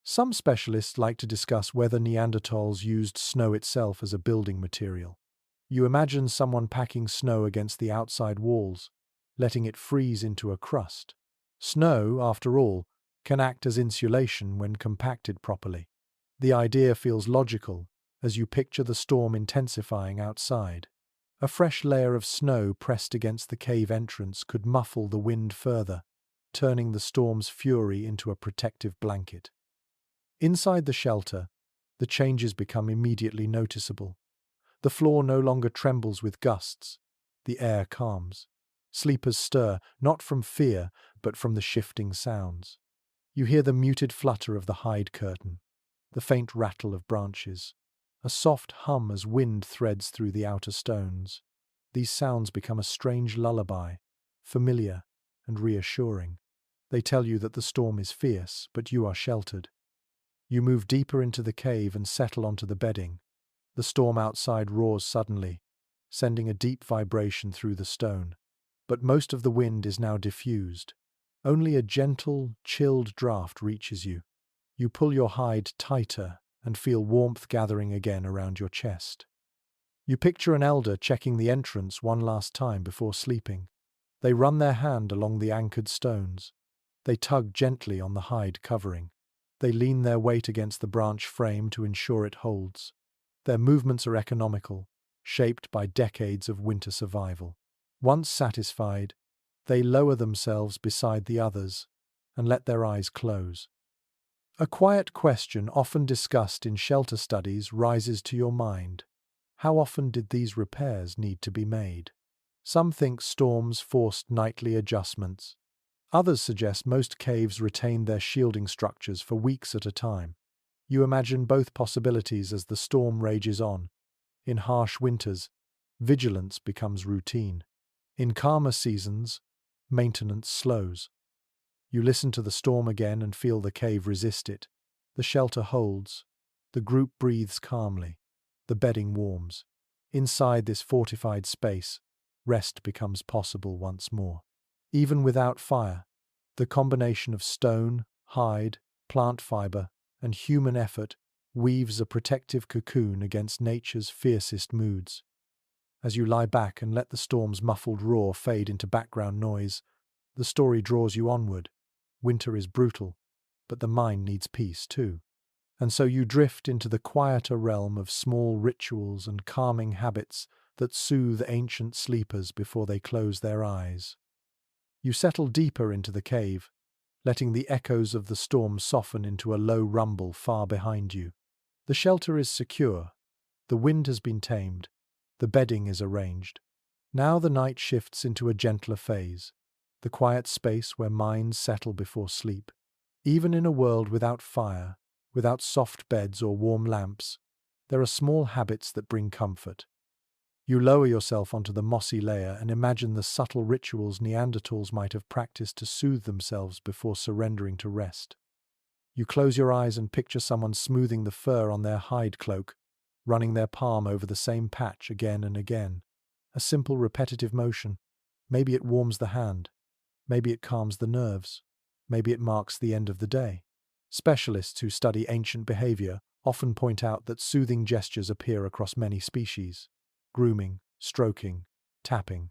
Some specialists like to discuss whether Neanderthals used snow itself as a building material. You imagine someone packing snow against the outside walls, letting it freeze into a crust. Snow, after all, can act as insulation when compacted properly. The idea feels logical as you picture the storm intensifying outside. A fresh layer of snow pressed against the cave entrance could muffle the wind further, turning the storm's fury into a protective blanket. Inside the shelter, the changes become immediately noticeable. The floor no longer trembles with gusts. The air calms. Sleepers stir, not from fear, but from the shifting sounds. You hear the muted flutter of the hide curtain, the faint rattle of branches, a soft hum as wind threads through the outer stones. These sounds become a strange lullaby, familiar and reassuring. They tell you that the storm is fierce, but you are sheltered. You move deeper into the cave and settle onto the bedding. The storm outside roars suddenly, sending a deep vibration through the stone. But most of the wind is now diffused. Only a gentle, chilled draft reaches you. You pull your hide tighter and feel warmth gathering again around your chest. You picture an elder checking the entrance one last time before sleeping. They run their hand along the anchored stones. They tug gently on the hide covering. They lean their weight against the branch frame to ensure it holds. Their movements are economical, shaped by decades of winter survival. Once satisfied, they lower themselves beside the others and let their eyes close. A quiet question often discussed in shelter studies rises to your mind. How often did these repairs need to be made? Some think storms forced nightly adjustments. Others suggest most caves retained their shielding structures for weeks at a time. You imagine both possibilities as the storm rages on. In harsh winters, vigilance becomes routine. In calmer seasons, maintenance slows. You listen to the storm again and feel the cave resist it. The shelter holds. The group breathes calmly. The bedding warms. Inside this fortified space, rest becomes possible once more. Even without fire, the combination of stone, hide, plant fiber, and human effort weaves a protective cocoon against nature's fiercest moods. As you lie back and let the storm's muffled roar fade into background noise, the story draws you onward. Winter is brutal, but the mind needs peace too. And so you drift into the quieter realm of small rituals and calming habits that soothe ancient sleepers before they close their eyes. You settle deeper into the cave, letting the echoes of the storm soften into a low rumble far behind you. The shelter is secure, the wind has been tamed, the bedding is arranged. Now the night shifts into a gentler phase, the quiet space where minds settle before sleep. Even in a world without fire, without soft beds or warm lamps, there are small habits that bring comfort. You lower yourself onto the mossy layer and imagine the subtle rituals Neanderthals might have practiced to soothe themselves before surrendering to rest. You close your eyes and picture someone smoothing the fur on their hide cloak, running their palm over the same patch again and again. A simple, repetitive motion. Maybe it warms the hand. Maybe it calms the nerves. Maybe it marks the end of the day. Specialists who study ancient behavior often point out that soothing gestures appear across many species. Grooming, stroking, tapping.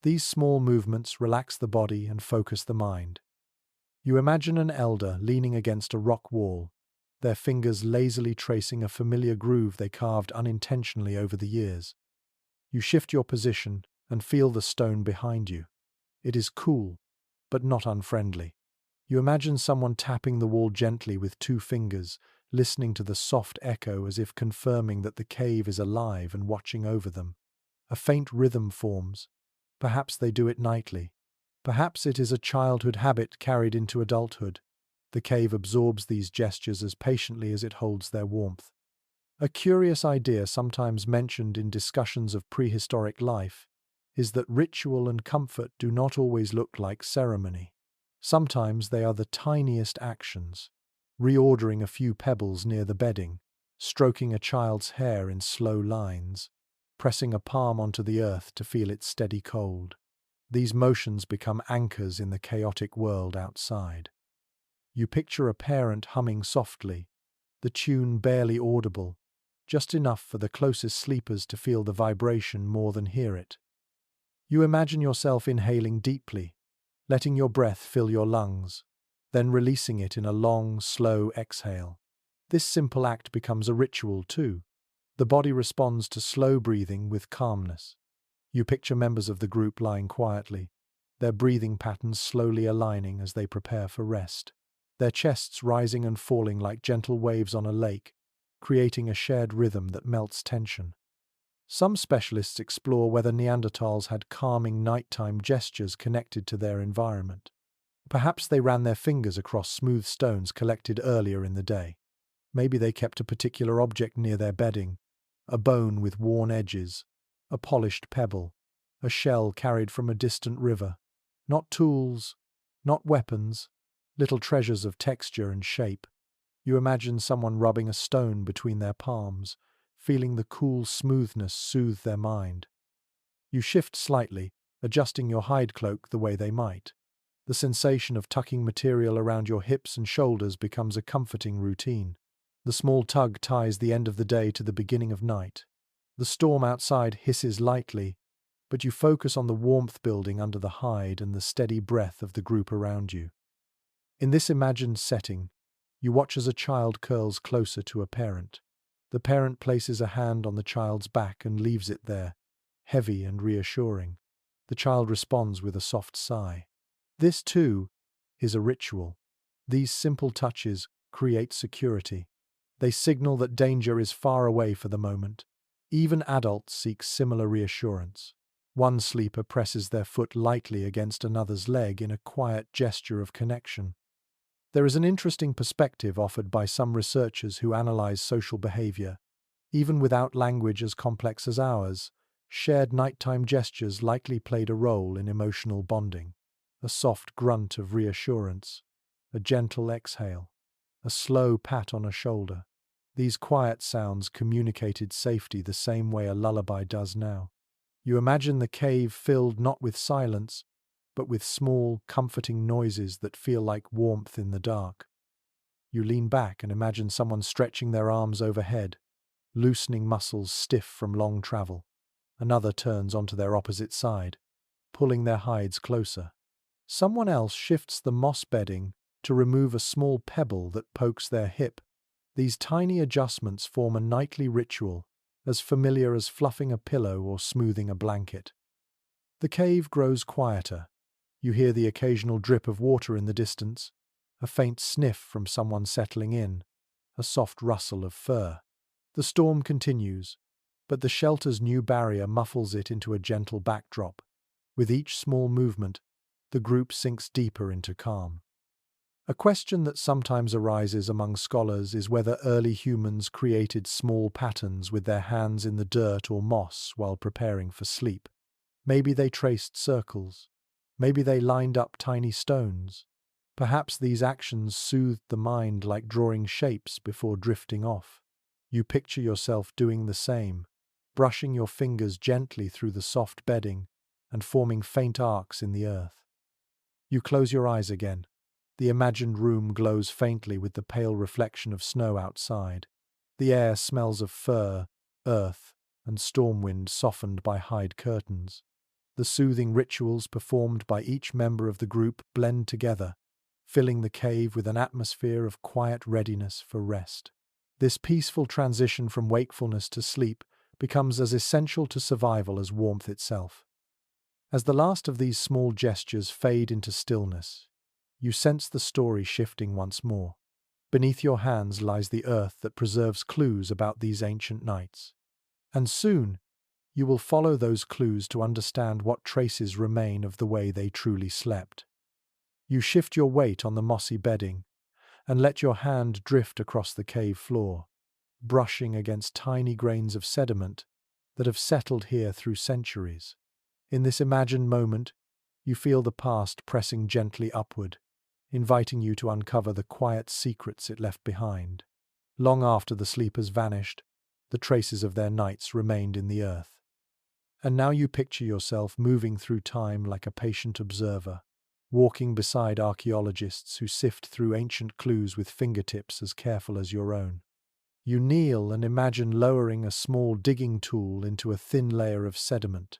These small movements relax the body and focus the mind. You imagine an elder leaning against a rock wall, their fingers lazily tracing a familiar groove they carved unintentionally over the years. You shift your position and feel the stone behind you. It is cool, but not unfriendly. You imagine someone tapping the wall gently with 2 fingers, listening to the soft echo as if confirming that the cave is alive and watching over them. A faint rhythm forms. Perhaps they do it nightly. Perhaps it is a childhood habit carried into adulthood. The cave absorbs these gestures as patiently as it holds their warmth. A curious idea sometimes mentioned in discussions of prehistoric life is that ritual and comfort do not always look like ceremony. Sometimes they are the tiniest actions. Reordering a few pebbles near the bedding, stroking a child's hair in slow lines, pressing a palm onto the earth to feel its steady cold. These motions become anchors in the chaotic world outside. You picture a parent humming softly, the tune barely audible, just enough for the closest sleepers to feel the vibration more than hear it. You imagine yourself inhaling deeply, letting your breath fill your lungs, then releasing it in a long, slow exhale. This simple act becomes a ritual too. The body responds to slow breathing with calmness. You picture members of the group lying quietly, their breathing patterns slowly aligning as they prepare for rest, their chests rising and falling like gentle waves on a lake, creating a shared rhythm that melts tension. Some specialists explore whether Neanderthals had calming nighttime gestures connected to their environment. Perhaps they ran their fingers across smooth stones collected earlier in the day. Maybe they kept a particular object near their bedding, a bone with worn edges, a polished pebble, a shell carried from a distant river. Not tools, not weapons, little treasures of texture and shape. You imagine someone rubbing a stone between their palms, feeling the cool smoothness soothe their mind. You shift slightly, adjusting your hide cloak the way they might. The sensation of tucking material around your hips and shoulders becomes a comforting routine. The small tug ties the end of the day to the beginning of night. The storm outside hisses lightly, but you focus on the warmth building under the hide and the steady breath of the group around you. In this imagined setting, you watch as a child curls closer to a parent. The parent places a hand on the child's back and leaves it there, heavy and reassuring. The child responds with a soft sigh. This, too, is a ritual. These simple touches create security. They signal that danger is far away for the moment. Even adults seek similar reassurance. One sleeper presses their foot lightly against another's leg in a quiet gesture of connection. There is an interesting perspective offered by some researchers who analyze social behavior. Even without language as complex as ours, shared nighttime gestures likely played a role in emotional bonding. A soft grunt of reassurance, a gentle exhale, a slow pat on a shoulder. These quiet sounds communicated safety the same way a lullaby does now. You imagine the cave filled not with silence, but with small, comforting noises that feel like warmth in the dark. You lean back and imagine someone stretching their arms overhead, loosening muscles stiff from long travel. Another turns onto their opposite side, pulling their hides closer. Someone else shifts the moss bedding to remove a small pebble that pokes their hip. These tiny adjustments form a nightly ritual, as familiar as fluffing a pillow or smoothing a blanket. The cave grows quieter. You hear the occasional drip of water in the distance, a faint sniff from someone settling in, a soft rustle of fur. The storm continues, but the shelter's new barrier muffles it into a gentle backdrop. With each small movement, the group sinks deeper into calm. A question that sometimes arises among scholars is whether early humans created small patterns with their hands in the dirt or moss while preparing for sleep. Maybe they traced circles. Maybe they lined up tiny stones. Perhaps these actions soothed the mind like drawing shapes before drifting off. You picture yourself doing the same, brushing your fingers gently through the soft bedding and forming faint arcs in the earth. You close your eyes again. The imagined room glows faintly with the pale reflection of snow outside. The air smells of fur, earth, and storm wind softened by hide curtains. The soothing rituals performed by each member of the group blend together, filling the cave with an atmosphere of quiet readiness for rest. This peaceful transition from wakefulness to sleep becomes as essential to survival as warmth itself. As the last of these small gestures fade into stillness, you sense the story shifting once more. Beneath your hands lies the earth that preserves clues about these ancient nights. And soon, you will follow those clues to understand what traces remain of the way they truly slept. You shift your weight on the mossy bedding and let your hand drift across the cave floor, brushing against tiny grains of sediment that have settled here through centuries. In this imagined moment, you feel the past pressing gently upward, inviting you to uncover the quiet secrets it left behind. Long after the sleepers vanished, the traces of their nights remained in the earth. And now you picture yourself moving through time like a patient observer, walking beside archaeologists who sift through ancient clues with fingertips as careful as your own. You kneel and imagine lowering a small digging tool into a thin layer of sediment.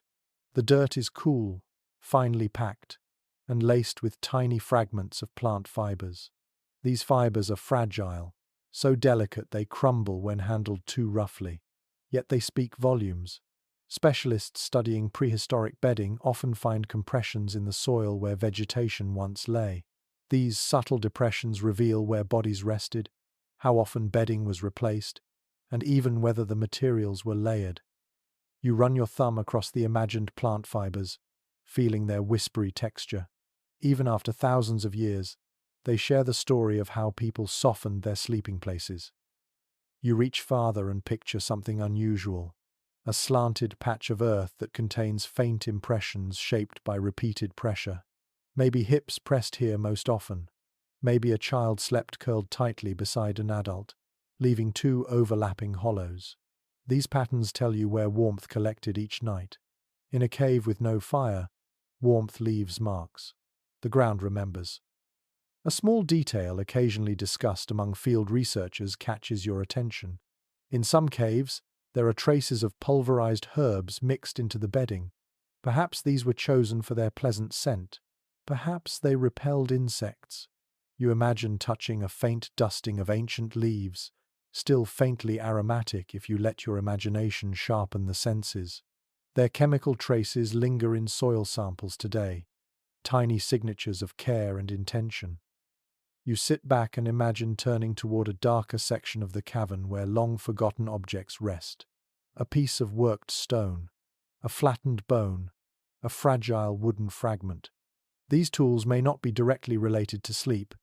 The dirt is cool, finely packed, and laced with tiny fragments of plant fibers. These fibers are fragile, so delicate they crumble when handled too roughly. Yet they speak volumes. Specialists studying prehistoric bedding often find compressions in the soil where vegetation once lay. These subtle depressions reveal where bodies rested, how often bedding was replaced, and even whether the materials were layered. You run your thumb across the imagined plant fibers, feeling their whispery texture. Even after thousands of years, they share the story of how people softened their sleeping places. You reach farther and picture something unusual, a slanted patch of earth that contains faint impressions shaped by repeated pressure. Maybe hips pressed here most often. Maybe a child slept curled tightly beside an adult, leaving two overlapping hollows. These patterns tell you where warmth collected each night. In a cave with no fire, warmth leaves marks. The ground remembers. A small detail occasionally discussed among field researchers catches your attention. In some caves, there are traces of pulverized herbs mixed into the bedding. Perhaps these were chosen for their pleasant scent. Perhaps they repelled insects. You imagine touching a faint dusting of ancient leaves, still faintly aromatic if you let your imagination sharpen the senses. Their chemical traces linger in soil samples today, tiny signatures of care and intention. You sit back and imagine turning toward a darker section of the cavern where long-forgotten objects rest. A piece of worked stone, a flattened bone, a fragile wooden fragment. These tools may not be directly related to sleep,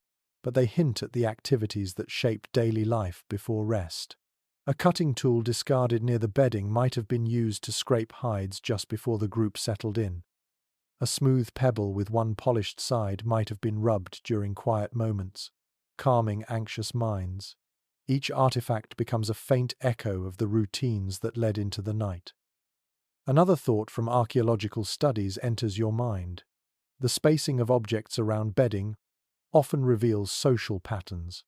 but they hint at the activities that shaped daily life before rest. A cutting tool discarded near the bedding might have been used to scrape hides just before the group settled in. A smooth pebble with one polished side might have been rubbed during quiet moments, calming anxious minds. Each artifact becomes a faint echo of the routines that led into the night. Another thought from archaeological studies enters your mind. The spacing of objects around bedding often reveals social patterns.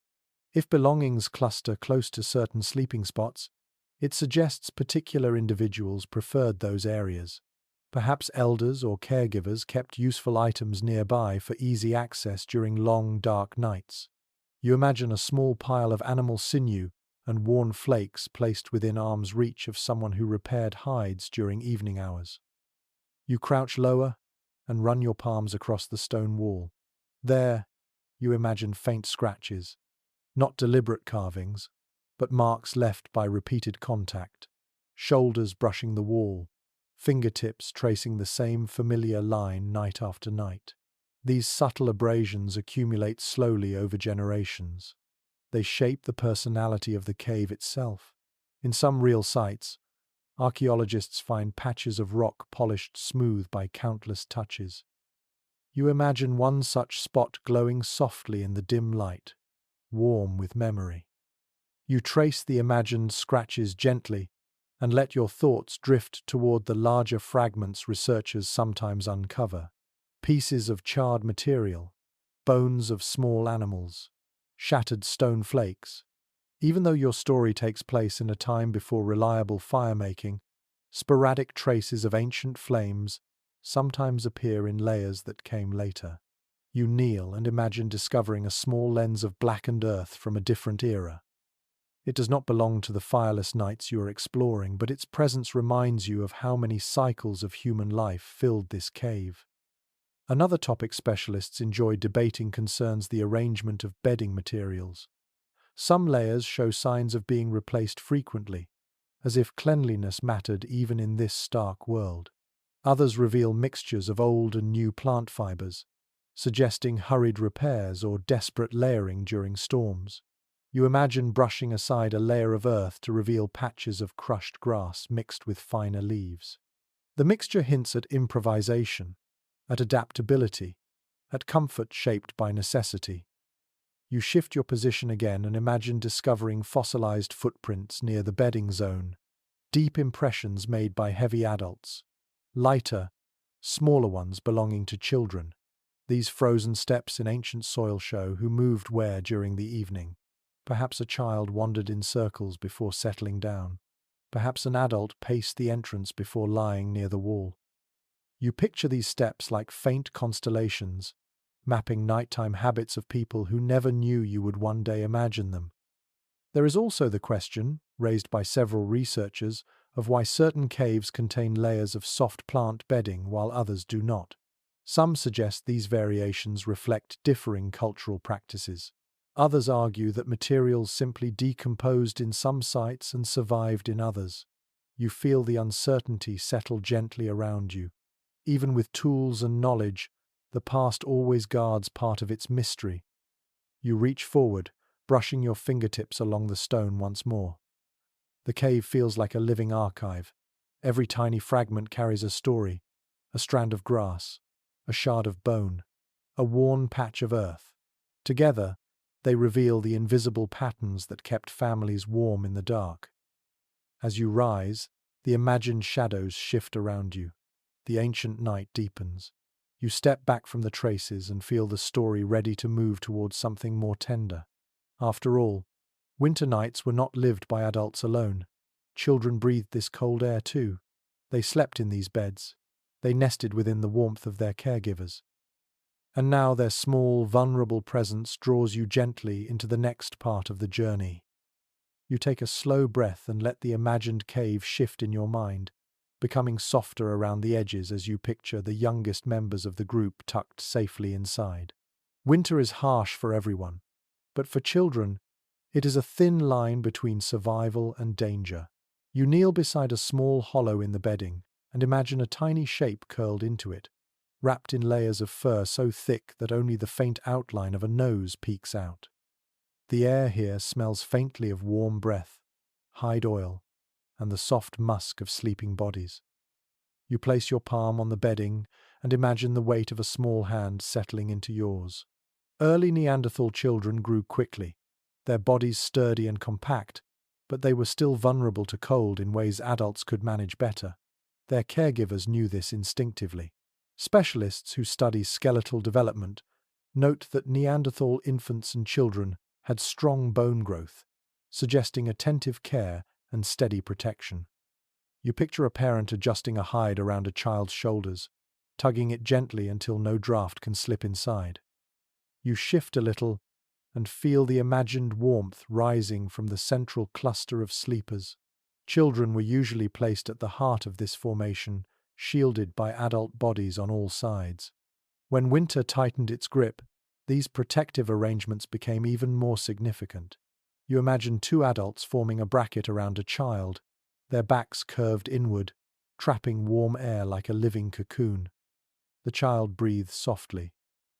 If belongings cluster close to certain sleeping spots, It suggests particular individuals preferred those areas. Perhaps elders or caregivers kept useful items nearby for easy access during long, dark nights. You imagine a small pile of animal sinew and worn flakes placed within arm's reach of someone who repaired hides during evening hours. You crouch lower and run your palms across the stone wall. There, you imagine faint scratches, not deliberate carvings, but marks left by repeated contact, shoulders brushing the wall, fingertips tracing the same familiar line night after night. These subtle abrasions accumulate slowly over generations. They shape the personality of the cave itself. In some real sites, archaeologists find patches of rock polished smooth by countless touches. You imagine one such spot glowing softly in the dim light, warm with memory. You trace the imagined scratches gently and let your thoughts drift toward the larger fragments researchers sometimes uncover. Pieces of charred material, bones of small animals, shattered stone flakes. Even though your story takes place in a time before reliable firemaking, sporadic traces of ancient flames sometimes appear in layers that came later. You kneel and imagine discovering a small lens of blackened earth from a different era. It does not belong to the fireless nights you are exploring, but its presence reminds you of how many cycles of human life filled this cave. Another topic specialists enjoy debating concerns the arrangement of bedding materials. Some layers show signs of being replaced frequently, as if cleanliness mattered even in this stark world. Others reveal mixtures of old and new plant fibers, suggesting hurried repairs or desperate layering during storms. You imagine brushing aside a layer of earth to reveal patches of crushed grass mixed with finer leaves. The mixture hints at improvisation, at adaptability, at comfort shaped by necessity. You shift your position again and imagine discovering fossilized footprints near the bedding zone, deep impressions made by heavy adults, lighter, smaller ones belonging to children. These frozen steps in ancient soil show who moved where during the evening. Perhaps a child wandered in circles before settling down. Perhaps an adult paced the entrance before lying near the wall. You picture these steps like faint constellations, mapping nighttime habits of people who never knew you would one day imagine them. There is also the question, raised by several researchers, of why certain caves contain layers of soft plant bedding while others do not. Some suggest these variations reflect differing cultural practices. Others argue that materials simply decomposed in some sites and survived in others. You feel the uncertainty settle gently around you. Even with tools and knowledge, the past always guards part of its mystery. You reach forward, brushing your fingertips along the stone once more. The cave feels like a living archive. Every tiny fragment carries a story, a strand of grass, a shard of bone, a worn patch of earth. Together, they reveal the invisible patterns that kept families warm in the dark. As you rise, the imagined shadows shift around you. The ancient night deepens. You step back from the traces and feel the story ready to move towards something more tender. After all, winter nights were not lived by adults alone. Children breathed this cold air too. They slept in these beds. They nested within the warmth of their caregivers. And now their small, vulnerable presence draws you gently into the next part of the journey. You take a slow breath and let the imagined cave shift in your mind, becoming softer around the edges as you picture the youngest members of the group tucked safely inside. Winter is harsh for everyone, but for children, it is a thin line between survival and danger. You kneel beside a small hollow in the bedding and imagine a tiny shape curled into it, wrapped in layers of fur so thick that only the faint outline of a nose peeks out. The air here smells faintly of warm breath, hide oil, and the soft musk of sleeping bodies. You place your palm on the bedding and imagine the weight of a small hand settling into yours. Early Neanderthal children grew quickly, their bodies sturdy and compact, but they were still vulnerable to cold in ways adults could manage better. Their caregivers knew this instinctively. Specialists who study skeletal development note that Neanderthal infants and children had strong bone growth, suggesting attentive care and steady protection. You picture a parent adjusting a hide around a child's shoulders, tugging it gently until no draft can slip inside. You shift a little and feel the imagined warmth rising from the central cluster of sleepers. Children were usually placed at the heart of this formation, shielded by adult bodies on all sides. When winter tightened its grip, these protective arrangements became even more significant. You imagine two adults forming a bracket around a child, their backs curved inward, trapping warm air like a living cocoon. The child breathes softly,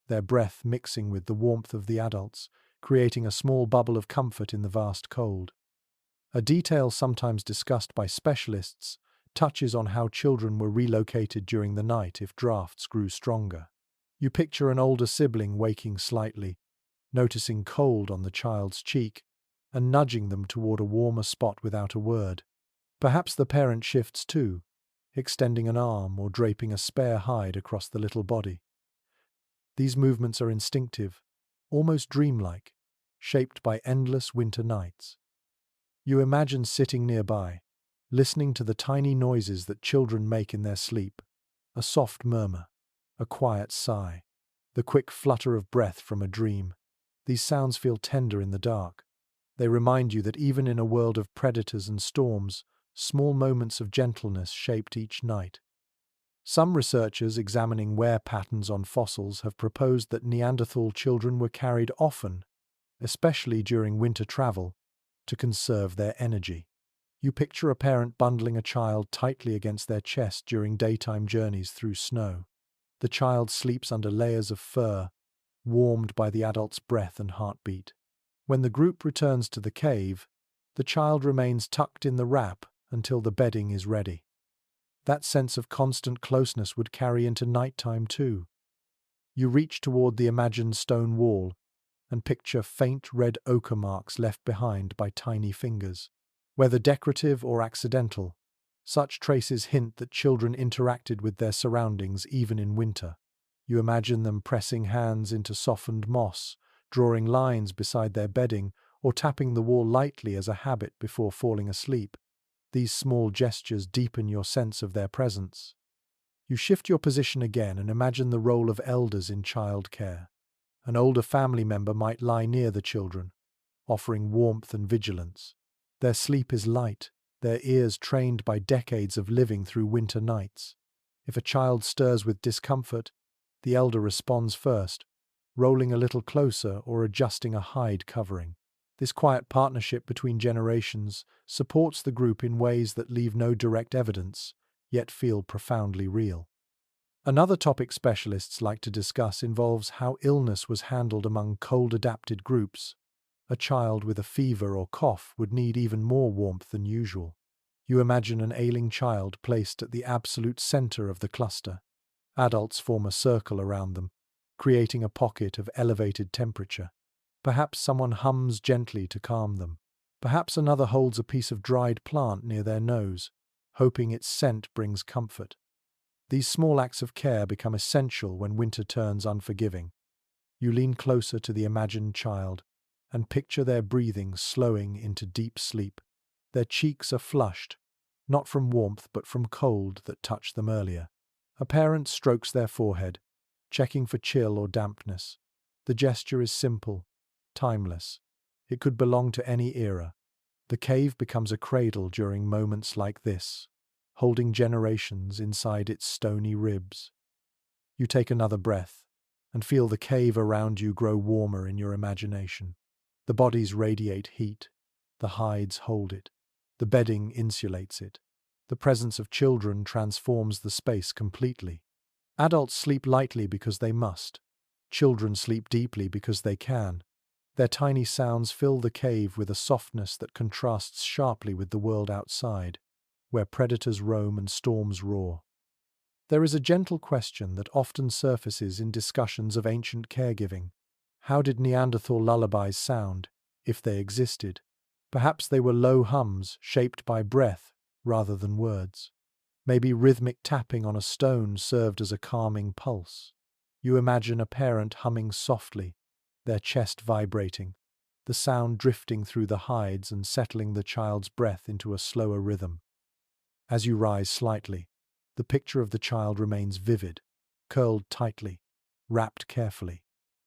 their breath mixing with the warmth of the adults, creating a small bubble of comfort in the vast cold. A detail sometimes discussed by specialists touches on how children were relocated during the night if drafts grew stronger. You picture an older sibling waking slightly, noticing cold on the child's cheek, and nudging them toward a warmer spot without a word. Perhaps the parent shifts too, extending an arm or draping a spare hide across the little body. These movements are instinctive, almost dreamlike, shaped by endless winter nights. You imagine sitting nearby, listening to the tiny noises that children make in their sleep, a soft murmur, a quiet sigh, the quick flutter of breath from a dream. These sounds feel tender in the dark. They remind you that even in a world of predators and storms, small moments of gentleness shaped each night. Some researchers examining wear patterns on fossils have proposed that Neanderthal children were carried often, especially during winter travel, to conserve their energy. You picture a parent bundling a child tightly against their chest during daytime journeys through snow. The child sleeps under layers of fur, warmed by the adult's breath and heartbeat. When the group returns to the cave, the child remains tucked in the wrap until the bedding is ready. That sense of constant closeness would carry into nighttime too. You reach toward the imagined stone wall and picture faint red ochre marks left behind by tiny fingers. Whether decorative or accidental, such traces hint that children interacted with their surroundings even in winter. You imagine them pressing hands into softened moss, drawing lines beside their bedding, or tapping the wall lightly as a habit before falling asleep. These small gestures deepen your sense of their presence. You shift your position again and imagine the role of elders in childcare. An older family member might lie near the children, offering warmth and vigilance. Their sleep is light, their ears trained by decades of living through winter nights. If a child stirs with discomfort, the elder responds first, rolling a little closer or adjusting a hide covering. This quiet partnership between generations supports the group in ways that leave no direct evidence, yet feel profoundly real. Another topic specialists like to discuss involves how illness was handled among cold-adapted groups. A child with a fever or cough would need even more warmth than usual. You imagine an ailing child placed at the absolute center of the cluster. Adults form a circle around them, creating a pocket of elevated temperature. Perhaps someone hums gently to calm them. Perhaps another holds a piece of dried plant near their nose, hoping its scent brings comfort. These small acts of care become essential when winter turns unforgiving. You lean closer to the imagined child and picture their breathing slowing into deep sleep. Their cheeks are flushed, not from warmth but from cold that touched them earlier. A parent strokes their forehead, checking for chill or dampness. The gesture is simple, timeless. It could belong to any era. The cave becomes a cradle during moments like this, holding generations inside its stony ribs. You take another breath and feel the cave around you grow warmer in your imagination. The bodies radiate heat, the hides hold it, the bedding insulates it. The presence of children transforms the space completely. Adults sleep lightly because they must. Children sleep deeply because they can. Their tiny sounds fill the cave with a softness that contrasts sharply with the world outside, where predators roam and storms roar. There is a gentle question that often surfaces in discussions of ancient caregiving. How did Neanderthal lullabies sound, if they existed? Perhaps they were low hums shaped by breath rather than words. Maybe rhythmic tapping on a stone served as a calming pulse. You imagine a parent humming softly, their chest vibrating, the sound drifting through the hides and settling the child's breath into a slower rhythm. As you rise slightly, the picture of the child remains vivid, curled tightly, wrapped carefully,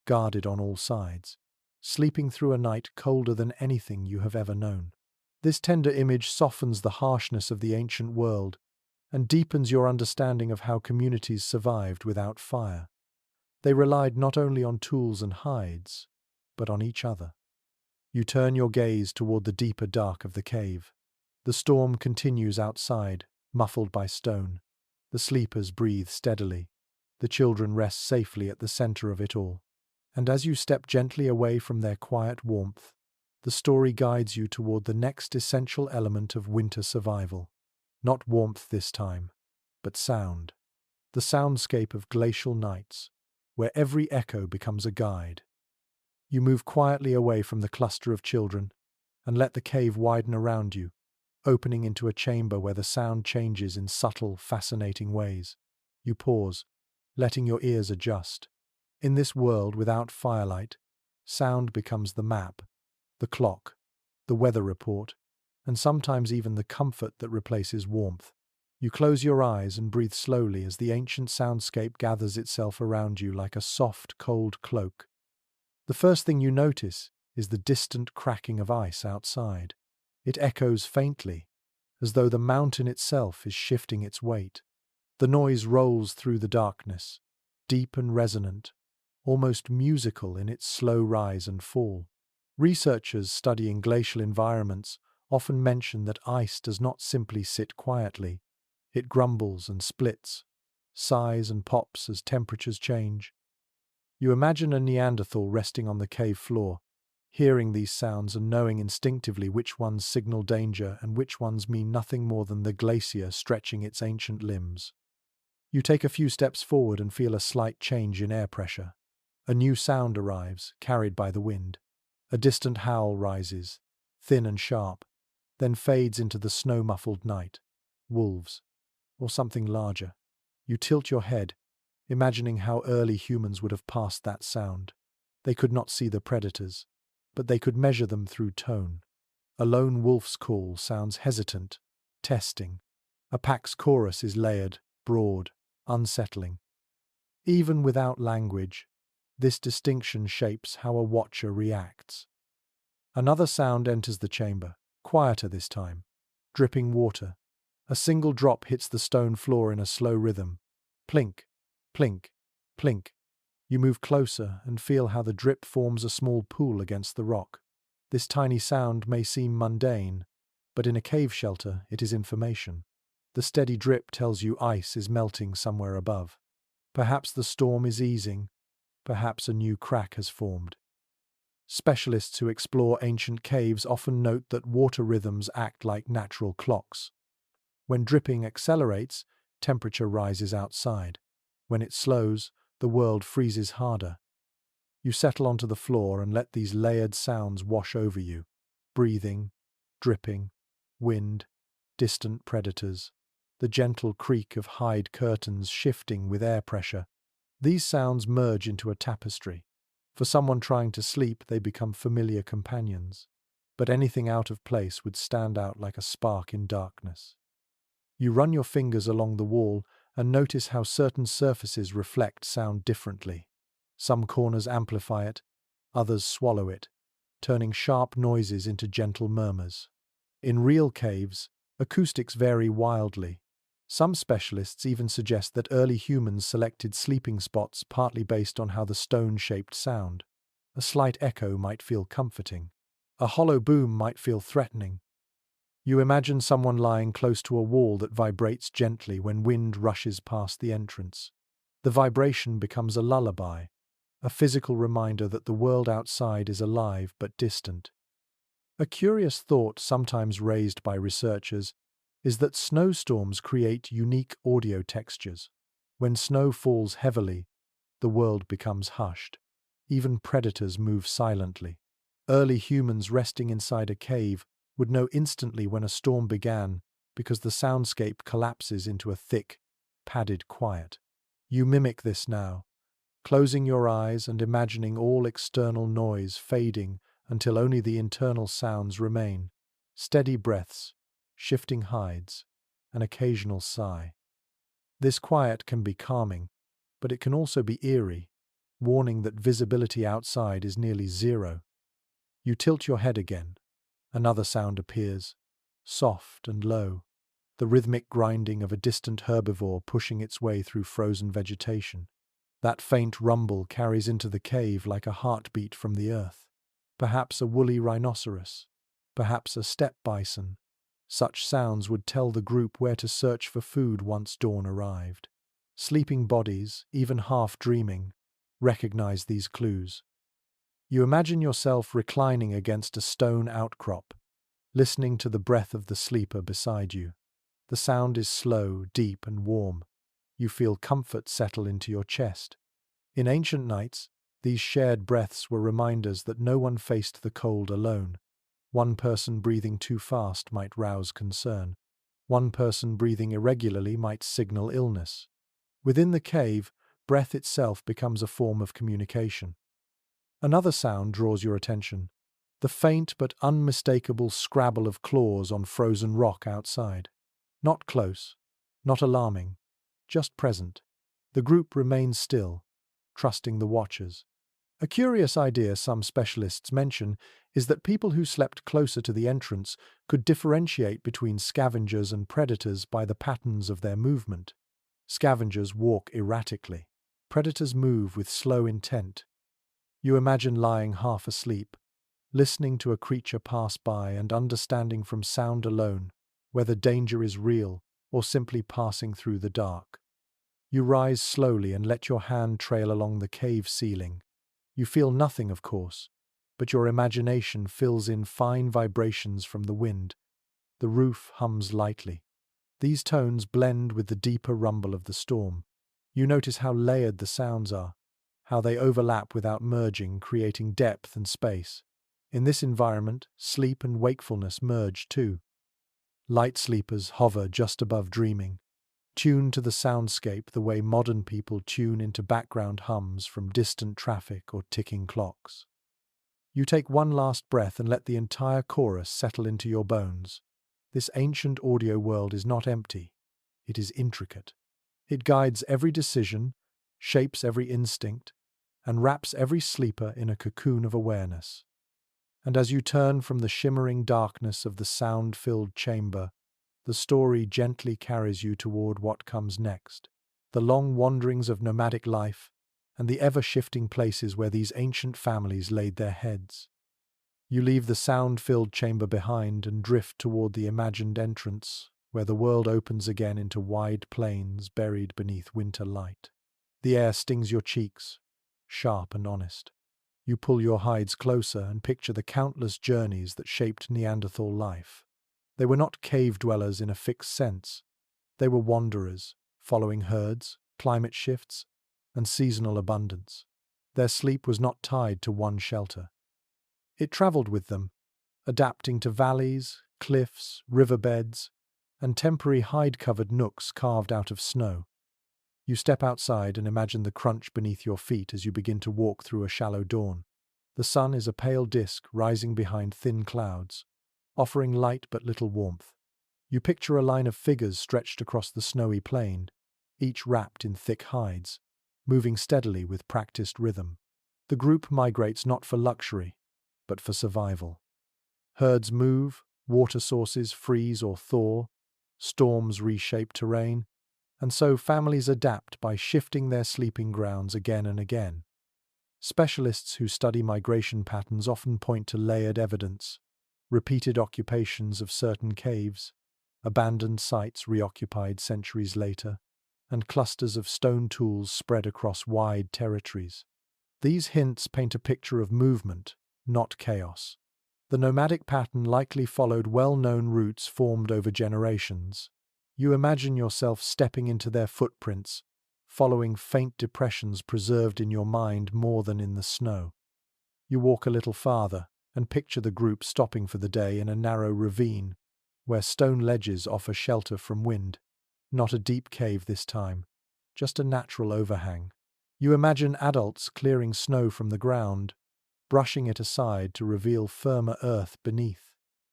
guarded on all sides, sleeping through a night colder than anything you have ever known. This tender image softens the harshness of the ancient world and deepens your understanding of how communities survived without fire. They relied not only on tools and hides, but on each other. You turn your gaze toward the deeper dark of the cave. The storm continues outside, muffled by stone. The sleepers breathe steadily. The children rest safely at the center of it all. And as you step gently away from their quiet warmth, the story guides you toward the next essential element of winter survival. Not warmth this time, but sound. The soundscape of glacial nights, where every echo becomes a guide. You move quietly away from the cluster of children and let the cave widen around you, opening into a chamber where the sound changes in subtle, fascinating ways. You pause, letting your ears adjust. In this world without firelight, sound becomes the map, the clock, the weather report, and sometimes even the comfort that replaces warmth. You close your eyes and breathe slowly as the ancient soundscape gathers itself around you like a soft, cold cloak. The first thing you notice is the distant cracking of ice outside. It echoes faintly, as though the mountain itself is shifting its weight. The noise rolls through the darkness, deep and resonant, almost musical in its slow rise and fall. Researchers studying glacial environments often mention that ice does not simply sit quietly. It grumbles and splits, sighs and pops as temperatures change. You imagine a Neanderthal resting on the cave floor, hearing these sounds and knowing instinctively which ones signal danger and which ones mean nothing more than the glacier stretching its ancient limbs. You take a few steps forward and feel a slight change in air pressure. A new sound arrives, carried by the wind. A distant howl rises, thin and sharp, then fades into the snow-muffled night. Wolves, or something larger. You tilt your head, imagining how early humans would have passed that sound. They could not see the predators, but they could measure them through tone. A lone wolf's call sounds hesitant, testing. A pack's chorus is layered, broad, unsettling. Even without language, this distinction shapes how a watcher reacts. Another sound enters the chamber, quieter this time. Dripping water. A single drop hits the stone floor in a slow rhythm. Plink, plink, plink. You move closer and feel how the drip forms a small pool against the rock. This tiny sound may seem mundane, but in a cave shelter it is information. The steady drip tells you ice is melting somewhere above. Perhaps the storm is easing, perhaps a new crack has formed. Specialists who explore ancient caves often note that water rhythms act like natural clocks. When dripping accelerates, temperature rises outside. When it slows, the world freezes harder. You settle onto the floor and let these layered sounds wash over you. Breathing, dripping, wind, distant predators, the gentle creak of hide curtains shifting with air pressure. These sounds merge into a tapestry. For someone trying to sleep, they become familiar companions. But anything out of place would stand out like a spark in darkness. You run your fingers along the wall and notice how certain surfaces reflect sound differently. Some corners amplify it, others swallow it, turning sharp noises into gentle murmurs. In real caves, acoustics vary wildly. Some specialists even suggest that early humans selected sleeping spots partly based on how the stone shaped sound. A slight echo might feel comforting. A hollow boom might feel threatening. You imagine someone lying close to a wall that vibrates gently when wind rushes past the entrance. The vibration becomes a lullaby, a physical reminder that the world outside is alive but distant. A curious thought sometimes raised by researchers is that snowstorms create unique audio textures. When snow falls heavily, the world becomes hushed. Even predators move silently. Early humans resting inside a cave would know instantly when a storm began because the soundscape collapses into a thick, padded quiet. You mimic this now, closing your eyes and imagining all external noise fading until only the internal sounds remain: steady breaths, shifting hides, an occasional sigh. This quiet can be calming, but it can also be eerie, warning that visibility outside is nearly zero. You tilt your head again. Another sound appears, soft and low, the rhythmic grinding of a distant herbivore pushing its way through frozen vegetation. That faint rumble carries into the cave like a heartbeat from the earth. Perhaps a woolly rhinoceros, perhaps a steppe bison. Such sounds would tell the group where to search for food once dawn arrived. Sleeping bodies, even half dreaming, recognize these clues. You imagine yourself reclining against a stone outcrop, listening to the breath of the sleeper beside you. The sound is slow, deep, and warm. You feel comfort settle into your chest. In ancient nights, these shared breaths were reminders that no one faced the cold alone. One person breathing too fast might rouse concern. One person breathing irregularly might signal illness. Within the cave, breath itself becomes a form of communication. Another sound draws your attention: the faint but unmistakable scrabble of claws on frozen rock outside. Not close, not alarming, just present. The group remains still, trusting the watchers. A curious idea some specialists mention is that people who slept closer to the entrance could differentiate between scavengers and predators by the patterns of their movement. Scavengers walk erratically. Predators move with slow intent. You imagine lying half asleep, listening to a creature pass by and understanding from sound alone whether danger is real or simply passing through the dark. You rise slowly and let your hand trail along the cave ceiling. You feel nothing, of course, but your imagination fills in fine vibrations from the wind. The roof hums lightly. These tones blend with the deeper rumble of the storm. You notice how layered the sounds are, how they overlap without merging, creating depth and space. In this environment, sleep and wakefulness merge too. Light sleepers hover just above dreaming, tuned to the soundscape the way modern people tune into background hums from distant traffic or ticking clocks. You take one last breath and let the entire chorus settle into your bones. This ancient audio world is not empty. It is intricate. It guides every decision, shapes every instinct, and wraps every sleeper in a cocoon of awareness. And as you turn from the shimmering darkness of the sound-filled chamber, the story gently carries you toward what comes next: the long wanderings of nomadic life and the ever-shifting places where these ancient families laid their heads. You leave the sound-filled chamber behind and drift toward the imagined entrance, where the world opens again into wide plains buried beneath winter light. The air stings your cheeks, sharp and honest. You pull your hides closer and picture the countless journeys that shaped Neanderthal life. They were not cave dwellers in a fixed sense. They were wanderers, following herds, climate shifts, and seasonal abundance. Their sleep was not tied to one shelter. It traveled with them, adapting to valleys, cliffs, riverbeds, and temporary hide-covered nooks carved out of snow. You step outside and imagine the crunch beneath your feet as you begin to walk through a shallow dawn. The sun is a pale disk rising behind thin clouds, offering light but little warmth. You picture a line of figures stretched across the snowy plain, each wrapped in thick hides, moving steadily with practiced rhythm. The group migrates not for luxury, but for survival. Herds move, water sources freeze or thaw, storms reshape terrain, and so families adapt by shifting their sleeping grounds again and again. Specialists who study migration patterns often point to layered evidence: repeated occupations of certain caves, abandoned sites reoccupied centuries later, and clusters of stone tools spread across wide territories. These hints paint a picture of movement, not chaos. The nomadic pattern likely followed well-known routes formed over generations. You imagine yourself stepping into their footprints, following faint depressions preserved in your mind more than in the snow. You walk a little farther and picture the group stopping for the day in a narrow ravine, where stone ledges offer shelter from wind. Not a deep cave this time, just a natural overhang. You imagine adults clearing snow from the ground, brushing it aside to reveal firmer earth beneath.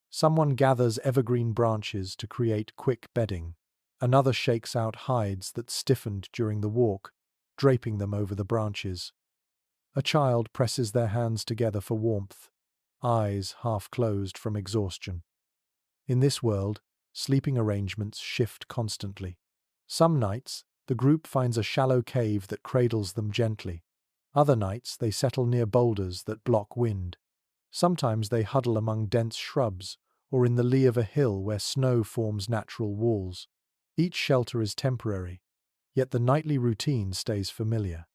Someone gathers evergreen branches to create quick bedding. Another shakes out hides that stiffened during the walk, draping them over the branches. A child presses their hands together for warmth, eyes half closed from exhaustion. In this world, sleeping arrangements shift constantly. Some nights, the group finds a shallow cave that cradles them gently. Other nights, they settle near boulders that block wind. Sometimes they huddle among dense shrubs or in the lee of a hill where snow forms natural walls. Each shelter is temporary, yet the nightly routine stays familiar.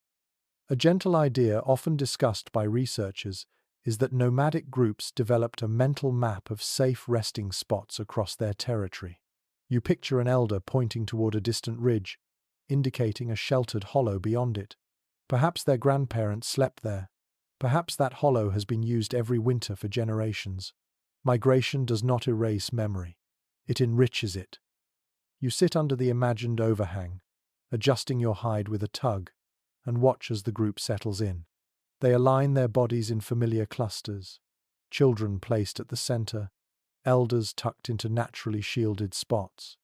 A gentle idea often discussed by researchers is that nomadic groups developed a mental map of safe resting spots across their territory. You picture an elder pointing toward a distant ridge, indicating a sheltered hollow beyond it. Perhaps their grandparents slept there. Perhaps that hollow has been used every winter for generations. Migration does not erase memory. It enriches it. You sit under the imagined overhang, adjusting your hide with a tug, and watch as the group settles in. They align their bodies in familiar clusters, children placed at the center, elders tucked into naturally shielded spots.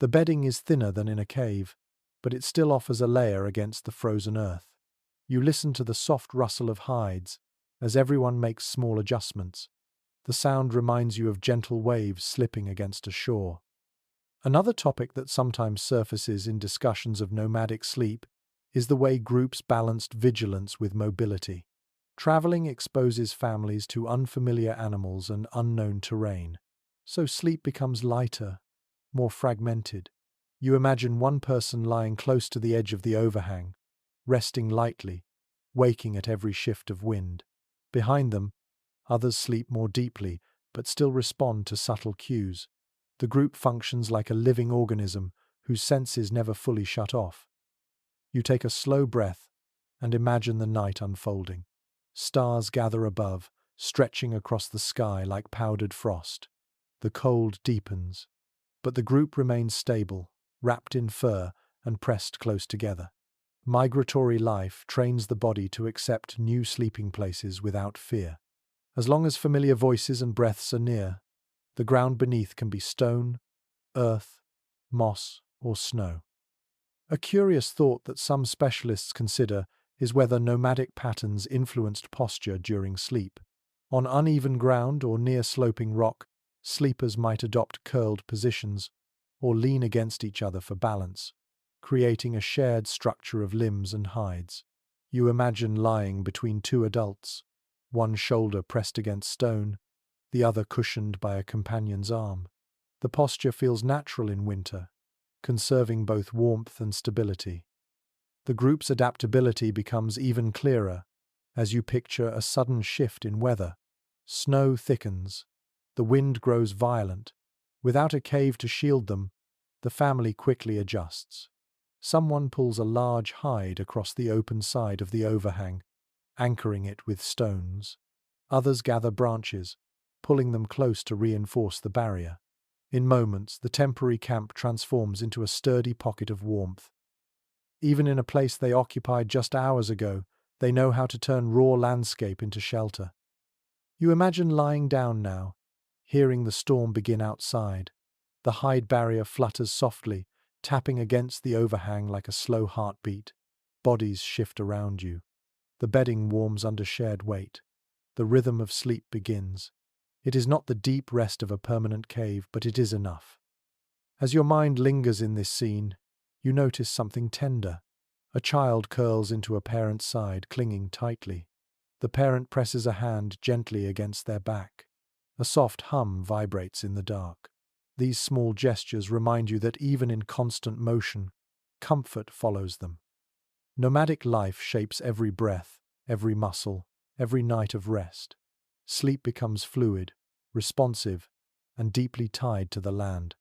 The bedding is thinner than in a cave, but it still offers a layer against the frozen earth. You listen to the soft rustle of hides as everyone makes small adjustments. The sound reminds you of gentle waves slipping against a shore. Another topic that sometimes surfaces in discussions of nomadic sleep is the way groups balanced vigilance with mobility. Traveling exposes families to unfamiliar animals and unknown terrain, so sleep becomes lighter, more fragmented. You imagine one person lying close to the edge of the overhang, resting lightly, waking at every shift of wind. Behind them, others sleep more deeply, but still respond to subtle cues. The group functions like a living organism whose senses never fully shut off. You take a slow breath and imagine the night unfolding. Stars gather above, stretching across the sky like powdered frost. The cold deepens, but the group remains stable, wrapped in fur and pressed close together. Migratory life trains the body to accept new sleeping places without fear. As long as familiar voices and breaths are near, the ground beneath can be stone, earth, moss, or snow. A curious thought that some specialists consider is whether nomadic patterns influenced posture during sleep. On uneven ground or near sloping rock, sleepers might adopt curled positions or lean against each other for balance, creating a shared structure of limbs and hides. You imagine lying between two adults, one shoulder pressed against stone, the other cushioned by a companion's arm. The posture feels natural in winter, conserving both warmth and stability. The group's adaptability becomes even clearer as you picture a sudden shift in weather. Snow thickens, the wind grows violent. Without a cave to shield them, the family quickly adjusts. Someone pulls a large hide across the open side of the overhang, anchoring it with stones. Others gather branches, pulling them close to reinforce the barrier. In moments, the temporary camp transforms into a sturdy pocket of warmth. Even in a place they occupied just hours ago, they know how to turn raw landscape into shelter. You imagine lying down now, hearing the storm begin outside. The hide barrier flutters softly, tapping against the overhang like a slow heartbeat. Bodies shift around you. The bedding warms under shared weight. The rhythm of sleep begins. It is not the deep rest of a permanent cave, but it is enough. As your mind lingers in this scene, you notice something tender. A child curls into a parent's side, clinging tightly. The parent presses a hand gently against their back. A soft hum vibrates in the dark. These small gestures remind you that even in constant motion, comfort follows them. Nomadic life shapes every breath, every muscle, every night of rest. Sleep becomes fluid, responsive, and deeply tied to the land.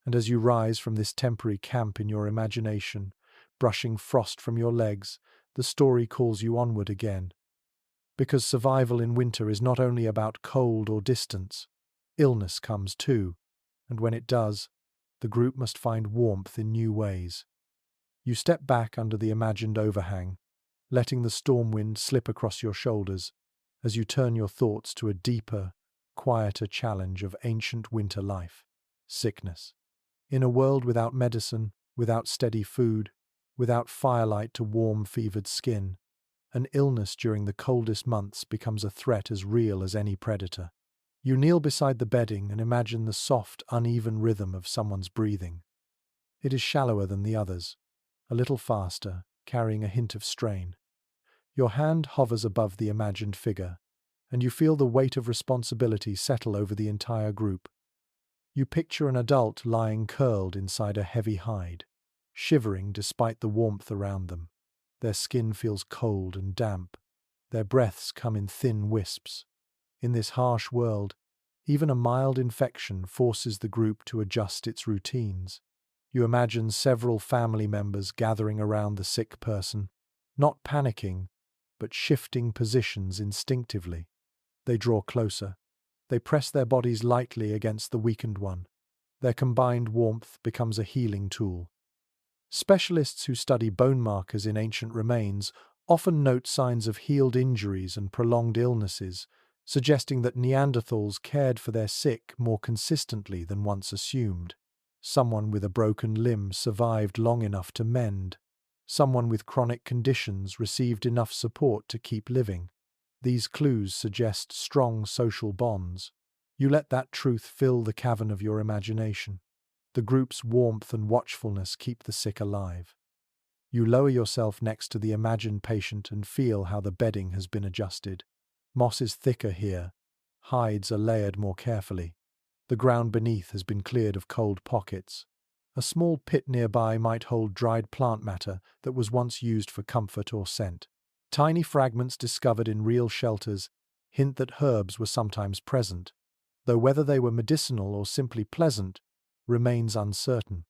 And as you rise from this temporary camp in your imagination, brushing frost from your legs, the story calls you onward again. Because survival in winter is not only about cold or distance, illness comes too, and when it does, the group must find warmth in new ways. You step back under the imagined overhang, letting the storm wind slip across your shoulders, as you turn your thoughts to a deeper, quieter challenge of ancient winter life: sickness. In a world without medicine, without steady food, without firelight to warm fevered skin, an illness during the coldest months becomes a threat as real as any predator. You kneel beside the bedding and imagine the soft, uneven rhythm of someone's breathing. It is shallower than the others, a little faster, carrying a hint of strain. Your hand hovers above the imagined figure, and you feel the weight of responsibility settle over the entire group. You picture an adult lying curled inside a heavy hide, shivering despite the warmth around them. Their skin feels cold and damp. Their breaths come in thin wisps. In this harsh world, even a mild infection forces the group to adjust its routines. You imagine several family members gathering around the sick person, not panicking, but shifting positions instinctively. They draw closer. They press their bodies lightly against the weakened one. Their combined warmth becomes a healing tool. Specialists who study bone markers in ancient remains often note signs of healed injuries and prolonged illnesses, suggesting that Neanderthals cared for their sick more consistently than once assumed. Someone with a broken limb survived long enough to mend. Someone with chronic conditions received enough support to keep living. These clues suggest strong social bonds. You let that truth fill the cavern of your imagination. The group's warmth and watchfulness keep the sick alive. You lower yourself next to the imagined patient and feel how the bedding has been adjusted. Moss is thicker here. Hides are layered more carefully. The ground beneath has been cleared of cold pockets. A small pit nearby might hold dried plant matter that was once used for comfort or scent. Tiny fragments discovered in real shelters hint that herbs were sometimes present, though whether they were medicinal or simply pleasant remains uncertain.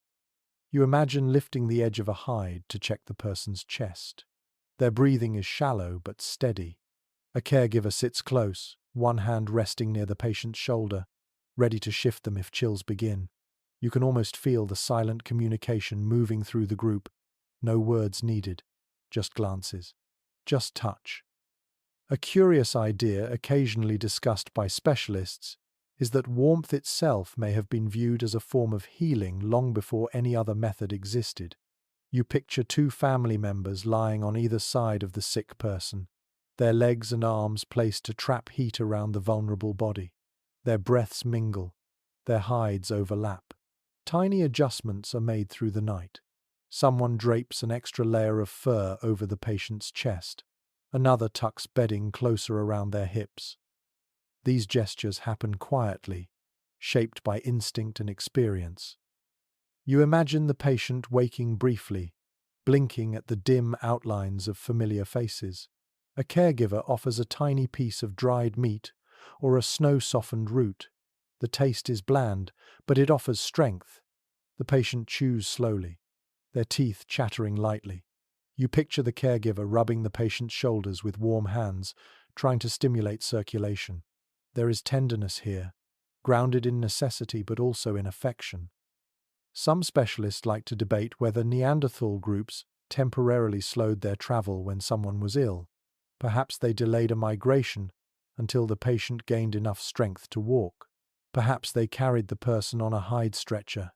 You imagine lifting the edge of a hide to check the person's chest. Their breathing is shallow but steady. A caregiver sits close, one hand resting near the patient's shoulder, ready to shift them if chills begin. You can almost feel the silent communication moving through the group. No words needed, just glances, just touch. A curious idea occasionally discussed by specialists is that warmth itself may have been viewed as a form of healing long before any other method existed. You picture two family members lying on either side of the sick person, their legs and arms placed to trap heat around the vulnerable body. Their breaths mingle, their hides overlap. Tiny adjustments are made through the night. Someone drapes an extra layer of fur over the patient's chest. Another tucks bedding closer around their hips. These gestures happen quietly, shaped by instinct and experience. You imagine the patient waking briefly, blinking at the dim outlines of familiar faces. A caregiver offers a tiny piece of dried meat or a snow-softened root. The taste is bland, but it offers strength. The patient chews slowly, their teeth chattering lightly. You picture the caregiver rubbing the patient's shoulders with warm hands, trying to stimulate circulation. There is tenderness here, grounded in necessity but also in affection. Some specialists like to debate whether Neanderthal groups temporarily slowed their travel when someone was ill. Perhaps they delayed a migration until the patient gained enough strength to walk. Perhaps they carried the person on a hide stretcher.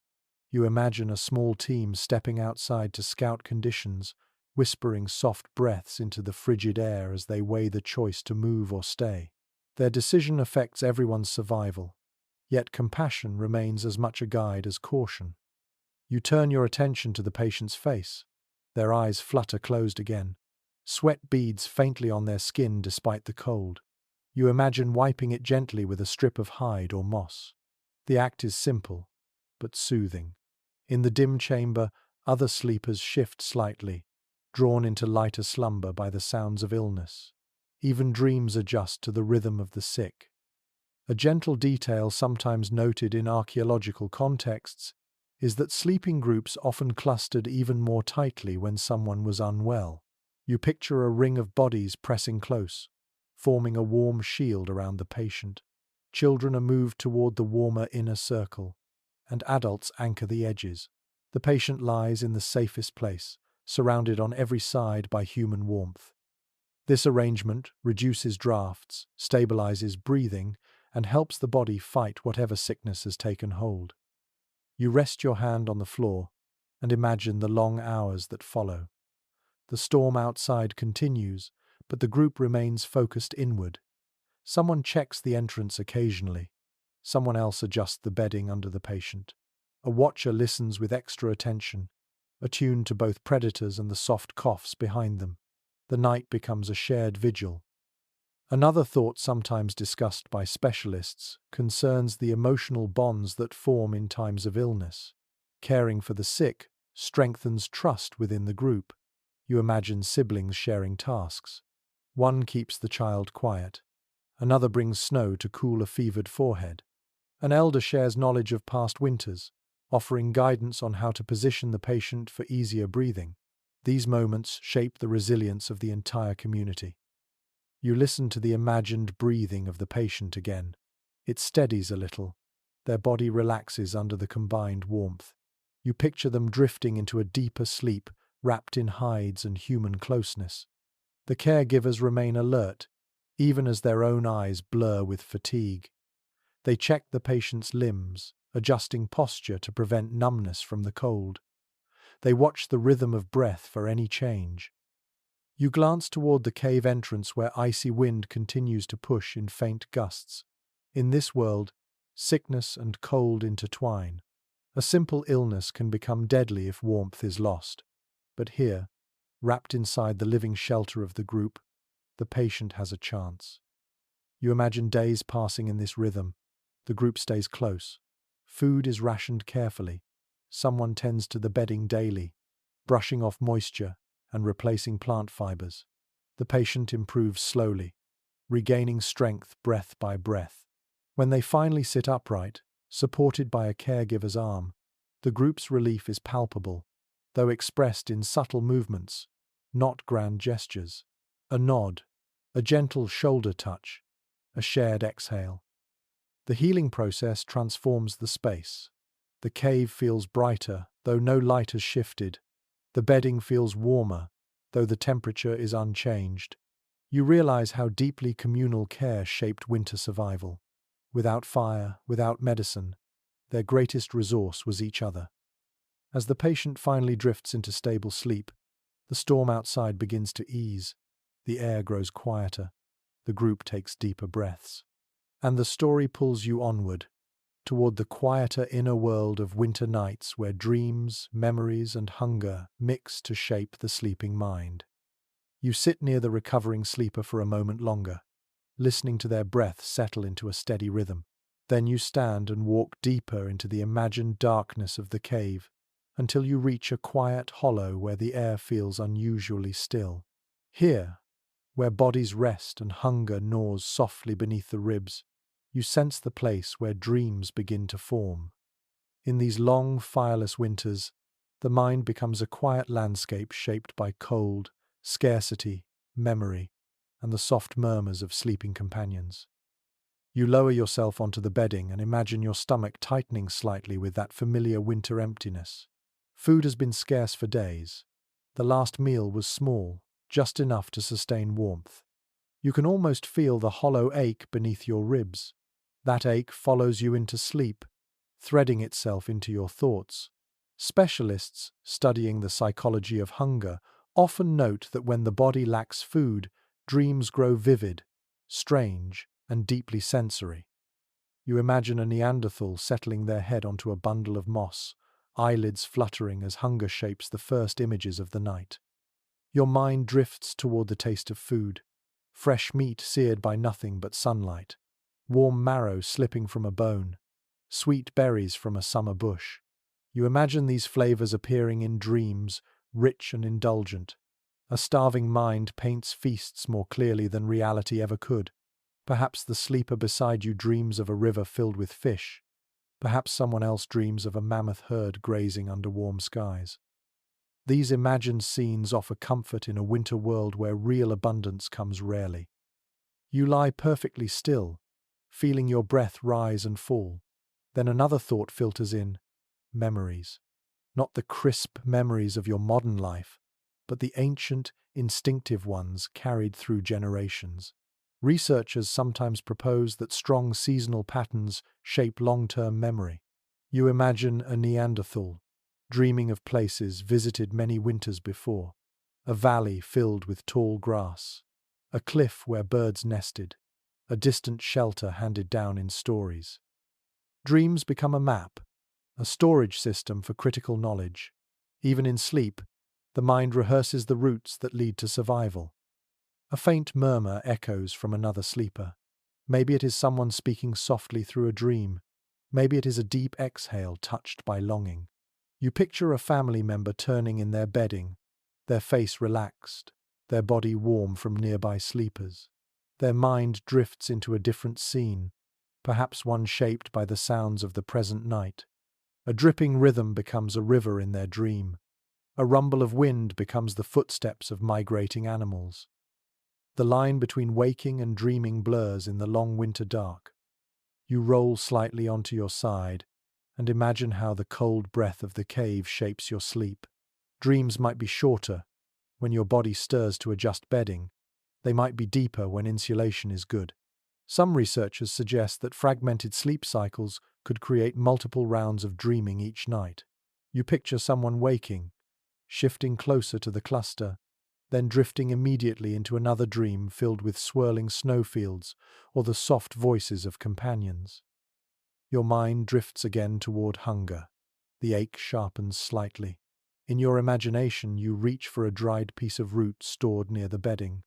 You imagine a small team stepping outside to scout conditions, whispering soft breaths into the frigid air as they weigh the choice to move or stay. Their decision affects everyone's survival, yet compassion remains as much a guide as caution. You turn your attention to the patient's face. Their eyes flutter closed again. Sweat beads faintly on their skin despite the cold. You imagine wiping it gently with a strip of hide or moss. The act is simple, but soothing. In the dim chamber, other sleepers shift slightly, drawn into lighter slumber by the sounds of illness. Even dreams adjust to the rhythm of the sick. A gentle detail sometimes noted in archaeological contexts is that sleeping groups often clustered even more tightly when someone was unwell. You picture a ring of bodies pressing close, forming a warm shield around the patient. Children are moved toward the warmer inner circle, and adults anchor the edges. The patient lies in the safest place, surrounded on every side by human warmth. This arrangement reduces drafts, stabilizes breathing, and helps the body fight whatever sickness has taken hold. You rest your hand on the floor and imagine the long hours that follow. The storm outside continues, but the group remains focused inward. Someone checks the entrance occasionally. Someone else adjusts the bedding under the patient. A watcher listens with extra attention, attuned to both predators and the soft coughs behind them. The night becomes a shared vigil. Another thought sometimes discussed by specialists concerns the emotional bonds that form in times of illness. Caring for the sick strengthens trust within the group. You imagine siblings sharing tasks. One keeps the child quiet. Another brings snow to cool a fevered forehead. An elder shares knowledge of past winters, offering guidance on how to position the patient for easier breathing. These moments shape the resilience of the entire community. You listen to the imagined breathing of the patient again. It steadies a little. Their body relaxes under the combined warmth. You picture them drifting into a deeper sleep, wrapped in hides and human closeness. The caregivers remain alert, even as their own eyes blur with fatigue. They check the patient's limbs, adjusting posture to prevent numbness from the cold. They watch the rhythm of breath for any change. You glance toward the cave entrance where icy wind continues to push in faint gusts. In this world, sickness and cold intertwine. A simple illness can become deadly if warmth is lost. But here, wrapped inside the living shelter of the group, the patient has a chance. You imagine days passing in this rhythm. The group stays close. Food is rationed carefully. Someone tends to the bedding daily, brushing off moisture and replacing plant fibers. The patient improves slowly, regaining strength breath by breath. When they finally sit upright, supported by a caregiver's arm, the group's relief is palpable, though expressed in subtle movements, not grand gestures. A nod, a gentle shoulder touch, a shared exhale. The healing process transforms the space. The cave feels brighter, though no light has shifted. The bedding feels warmer, though the temperature is unchanged. You realize how deeply communal care shaped winter survival. Without fire, without medicine, their greatest resource was each other. As the patient finally drifts into stable sleep, the storm outside begins to ease. The air grows quieter. The group takes deeper breaths. And the story pulls you onward, toward the quieter inner world of winter nights where dreams, memories, and hunger mix to shape the sleeping mind. You sit near the recovering sleeper for a moment longer, listening to their breath settle into a steady rhythm. Then you stand and walk deeper into the imagined darkness of the cave, until you reach a quiet hollow where the air feels unusually still. Here, where bodies rest and hunger gnaws softly beneath the ribs, you sense the place where dreams begin to form. In these long, fireless winters, the mind becomes a quiet landscape shaped by cold, scarcity, memory, and the soft murmurs of sleeping companions. You lower yourself onto the bedding and imagine your stomach tightening slightly with that familiar winter emptiness. Food has been scarce for days. The last meal was small, just enough to sustain warmth. You can almost feel the hollow ache beneath your ribs. That ache follows you into sleep, threading itself into your thoughts. Specialists studying the psychology of hunger often note that when the body lacks food, dreams grow vivid, strange, and deeply sensory. You imagine a Neanderthal settling their head onto a bundle of moss, eyelids fluttering as hunger shapes the first images of the night. Your mind drifts toward the taste of food, fresh meat seared by nothing but sunlight, warm marrow slipping from a bone, sweet berries from a summer bush. You imagine these flavors appearing in dreams, rich and indulgent. A starving mind paints feasts more clearly than reality ever could. Perhaps the sleeper beside you dreams of a river filled with fish. Perhaps someone else dreams of a mammoth herd grazing under warm skies. These imagined scenes offer comfort in a winter world where real abundance comes rarely. You lie perfectly still, feeling your breath rise and fall. Then another thought filters in: memories. Not the crisp memories of your modern life, but the ancient, instinctive ones carried through generations. Researchers sometimes propose that strong seasonal patterns shape long-term memory. You imagine a Neanderthal, dreaming of places visited many winters before, a valley filled with tall grass, a cliff where birds nested, a distant shelter handed down in stories. Dreams become a map, a storage system for critical knowledge. Even in sleep, the mind rehearses the routes that lead to survival. A faint murmur echoes from another sleeper. Maybe it is someone speaking softly through a dream. Maybe it is a deep exhale touched by longing. You picture a family member turning in their bedding, their face relaxed, their body warm from nearby sleepers. Their mind drifts into a different scene, perhaps one shaped by the sounds of the present night. A dripping rhythm becomes a river in their dream. A rumble of wind becomes the footsteps of migrating animals. The line between waking and dreaming blurs in the long winter dark. You roll slightly onto your side and imagine how the cold breath of the cave shapes your sleep. Dreams might be shorter when your body stirs to adjust bedding. They might be deeper when insulation is good. Some researchers suggest that fragmented sleep cycles could create multiple rounds of dreaming each night. You picture someone waking, shifting closer to the cluster, then drifting immediately into another dream filled with swirling snowfields or the soft voices of companions. Your mind drifts again toward hunger. The ache sharpens slightly. In your imagination, you reach for a dried piece of root stored near the bedding,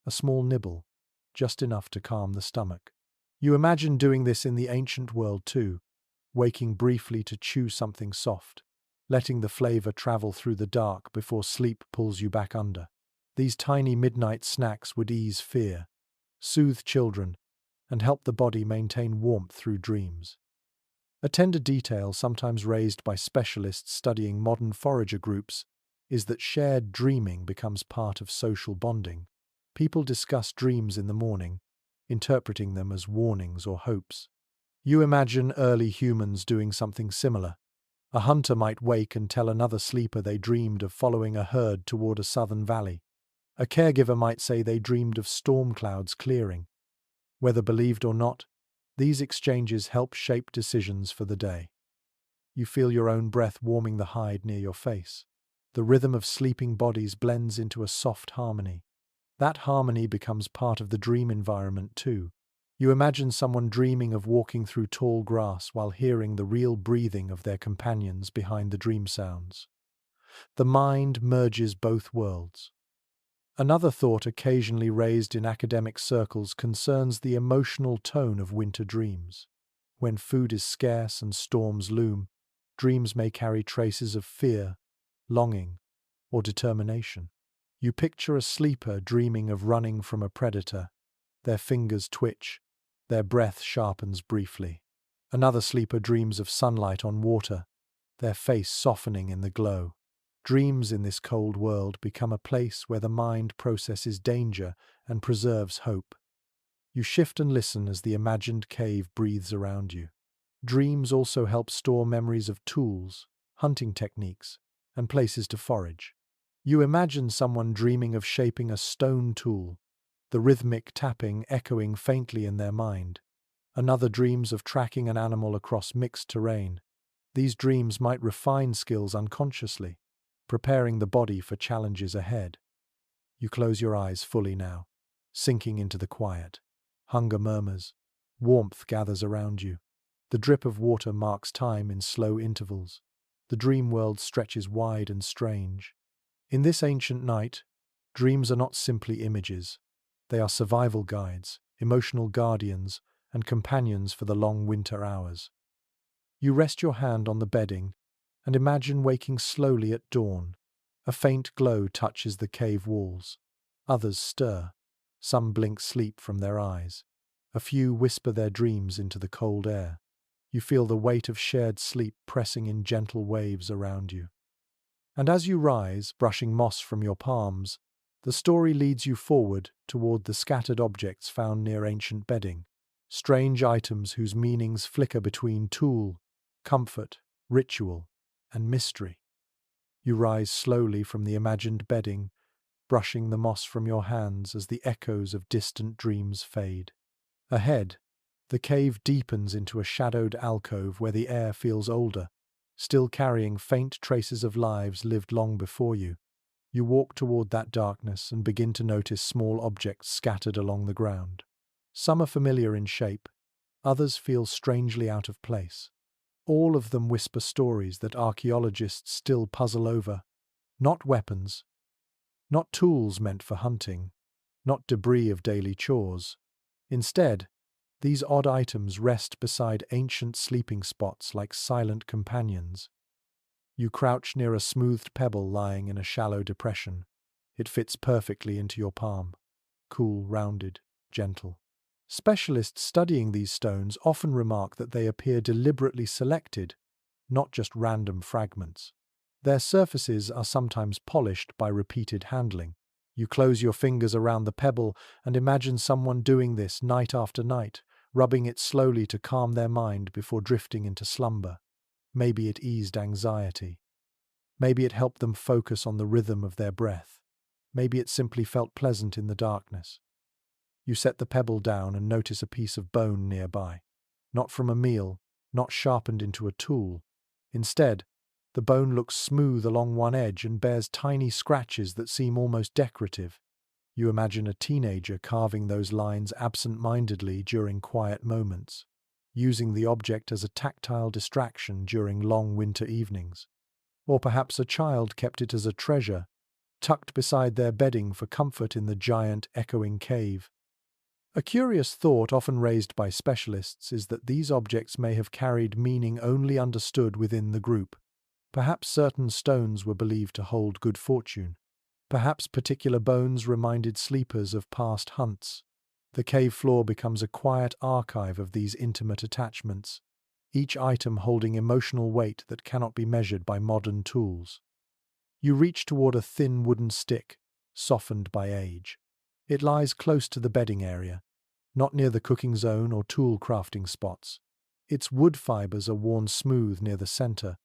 a small nibble, just enough to calm the stomach. You imagine doing this in the ancient world too, waking briefly to chew something soft, letting the flavor travel through the dark before sleep pulls you back under. These tiny midnight snacks would ease fear, soothe children, and help the body maintain warmth through dreams. A tender detail sometimes raised by specialists studying modern forager groups is that shared dreaming becomes part of social bonding. People discuss dreams in the morning, interpreting them as warnings or hopes. You imagine early humans doing something similar. A hunter might wake and tell another sleeper they dreamed of following a herd toward a southern valley. A caregiver might say they dreamed of storm clouds clearing. Whether believed or not, these exchanges help shape decisions for the day. You feel your own breath warming the hide near your face. The rhythm of sleeping bodies blends into a soft harmony. That harmony becomes part of the dream environment too. You imagine someone dreaming of walking through tall grass while hearing the real breathing of their companions behind the dream sounds. The mind merges both worlds. Another thought occasionally raised in academic circles concerns the emotional tone of winter dreams. When food is scarce and storms loom, dreams may carry traces of fear, longing, or determination. You picture a sleeper dreaming of running from a predator. Their fingers twitch, their breath sharpens briefly. Another sleeper dreams of sunlight on water, their face softening in the glow. Dreams in this cold world become a place where the mind processes danger and preserves hope. You shift and listen as the imagined cave breathes around you. Dreams also help store memories of tools, hunting techniques, and places to forage. You imagine someone dreaming of shaping a stone tool, the rhythmic tapping echoing faintly in their mind. Another dreams of tracking an animal across mixed terrain. These dreams might refine skills unconsciously, preparing the body for challenges ahead. You close your eyes fully now, sinking into the quiet. Hunger murmurs. Warmth gathers around you. The drip of water marks time in slow intervals. The dream world stretches wide and strange. In this ancient night, dreams are not simply images. They are survival guides, emotional guardians, and companions for the long winter hours. You rest your hand on the bedding and imagine waking slowly at dawn. A faint glow touches the cave walls. Others stir. Some blink sleep from their eyes. A few whisper their dreams into the cold air. You feel the weight of shared sleep pressing in gentle waves around you. And as you rise, brushing moss from your palms, the story leads you forward toward the scattered objects found near ancient bedding. Strange items whose meanings flicker between tool, comfort, ritual, and mystery. You rise slowly from the imagined bedding, brushing the moss from your hands as the echoes of distant dreams fade. Ahead, the cave deepens into a shadowed alcove where the air feels older, still carrying faint traces of lives lived long before you. You walk toward that darkness and begin to notice small objects scattered along the ground. Some are familiar in shape, others feel strangely out of place. All of them whisper stories that archaeologists still puzzle over. Not weapons, not tools meant for hunting, not debris of daily chores. Instead, these odd items rest beside ancient sleeping spots like silent companions. You crouch near a smoothed pebble lying in a shallow depression. It fits perfectly into your palm. Cool, rounded, gentle. Specialists studying these stones often remark that they appear deliberately selected, not just random fragments. Their surfaces are sometimes polished by repeated handling. You close your fingers around the pebble and imagine someone doing this night after night, rubbing it slowly to calm their mind before drifting into slumber. Maybe it eased anxiety. Maybe it helped them focus on the rhythm of their breath. Maybe it simply felt pleasant in the darkness. You set the pebble down and notice a piece of bone nearby. Not from a meal, not sharpened into a tool. Instead, the bone looks smooth along one edge and bears tiny scratches that seem almost decorative. You imagine a teenager carving those lines absent-mindedly during quiet moments, using the object as a tactile distraction during long winter evenings. Or perhaps a child kept it as a treasure, tucked beside their bedding for comfort in the giant, echoing cave. A curious thought often raised by specialists is that these objects may have carried meaning only understood within the group. Perhaps certain stones were believed to hold good fortune. Perhaps particular bones reminded sleepers of past hunts. The cave floor becomes a quiet archive of these intimate attachments, each item holding emotional weight that cannot be measured by modern tools. You reach toward a thin wooden stick, softened by age. It lies close to the bedding area, not near the cooking zone or tool crafting spots. Its wood fibers are worn smooth near the center,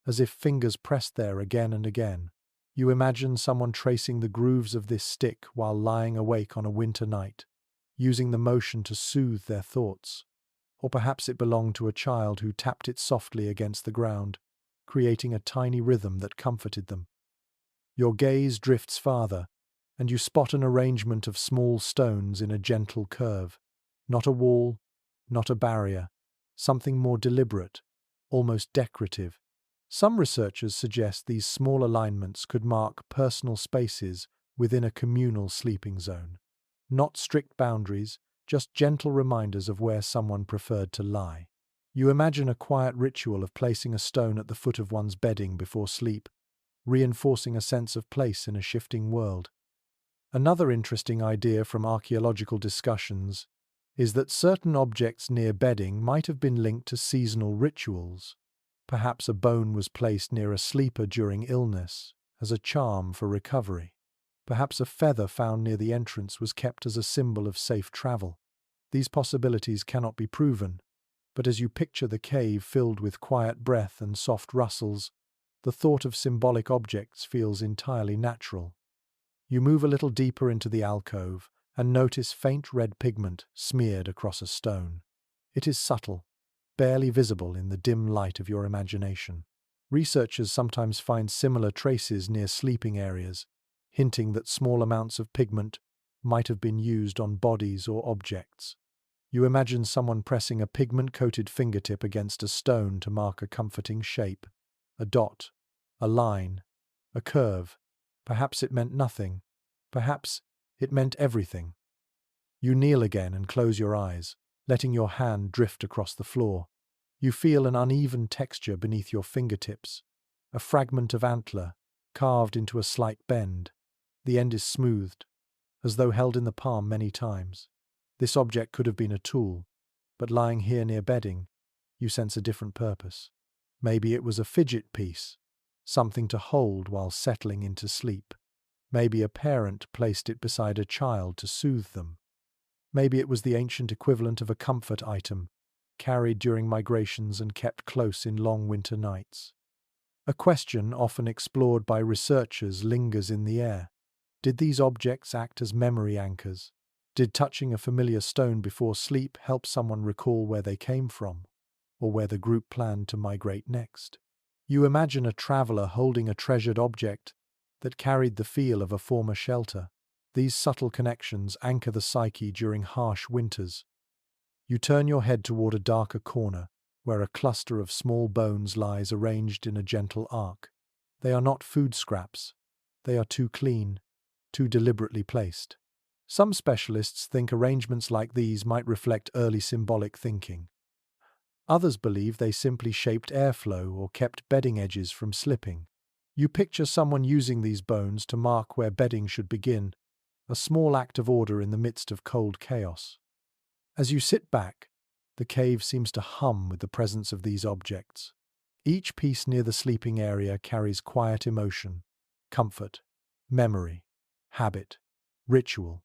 as if fingers pressed there again and again. You imagine someone tracing the grooves of this stick while lying awake on a winter night, using the motion to soothe their thoughts. Or perhaps it belonged to a child who tapped it softly against the ground, creating a tiny rhythm that comforted them. Your gaze drifts farther, and you spot an arrangement of small stones in a gentle curve. Not a wall, not a barrier, something more deliberate, almost decorative. Some researchers suggest these small alignments could mark personal spaces within a communal sleeping zone. Not strict boundaries, just gentle reminders of where someone preferred to lie. You imagine a quiet ritual of placing a stone at the foot of one's bedding before sleep, reinforcing a sense of place in a shifting world. Another interesting idea from archaeological discussions is that certain objects near bedding might have been linked to seasonal rituals. Perhaps a bone was placed near a sleeper during illness, as a charm for recovery. Perhaps a feather found near the entrance was kept as a symbol of safe travel. These possibilities cannot be proven, but as you picture the cave filled with quiet breath and soft rustles, the thought of symbolic objects feels entirely natural. You move a little deeper into the alcove and notice faint red pigment smeared across a stone. It is subtle, barely visible in the dim light of your imagination. Researchers sometimes find similar traces near sleeping areas, hinting that small amounts of pigment might have been used on bodies or objects. You imagine someone pressing a pigment-coated fingertip against a stone to mark a comforting shape. A dot, a line, a curve. Perhaps it meant nothing. Perhaps it meant everything. You kneel again and close your eyes, letting your hand drift across the floor. You feel an uneven texture beneath your fingertips, a fragment of antler, carved into a slight bend. The end is smoothed, as though held in the palm many times. This object could have been a tool, but lying here near bedding, you sense a different purpose. Maybe it was a fidget piece, something to hold while settling into sleep. Maybe a parent placed it beside a child to soothe them. Maybe it was the ancient equivalent of a comfort item, carried during migrations and kept close in long winter nights. A question often explored by researchers lingers in the air. Did these objects act as memory anchors? Did touching a familiar stone before sleep help someone recall where they came from, or where the group planned to migrate next? You imagine a traveler holding a treasured object that carried the feel of a former shelter. These subtle connections anchor the psyche during harsh winters. You turn your head toward a darker corner, where a cluster of small bones lies arranged in a gentle arc. They are not food scraps. They are too clean, too deliberately placed. Some specialists think arrangements like these might reflect early symbolic thinking. Others believe they simply shaped airflow or kept bedding edges from slipping. You picture someone using these bones to mark where bedding should begin, a small act of order in the midst of cold chaos. As you sit back, the cave seems to hum with the presence of these objects. Each piece near the sleeping area carries quiet emotion, comfort, memory, habit, ritual.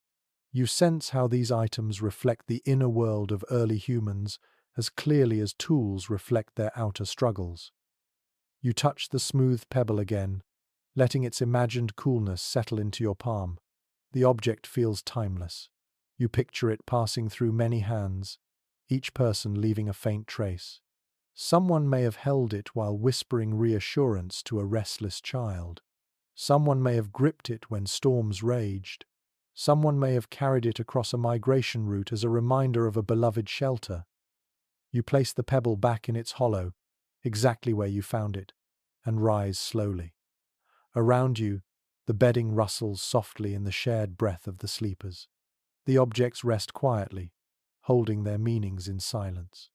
You sense how these items reflect the inner world of early humans as clearly as tools reflect their outer struggles. You touch the smooth pebble again, letting its imagined coolness settle into your palm. The object feels timeless. You picture it passing through many hands, each person leaving a faint trace. Someone may have held it while whispering reassurance to a restless child. Someone may have gripped it when storms raged. Someone may have carried it across a migration route as a reminder of a beloved shelter. You place the pebble back in its hollow, exactly where you found it, and rise slowly. Around you, the bedding rustles softly in the shared breath of the sleepers. The objects rest quietly, holding their meanings in silence.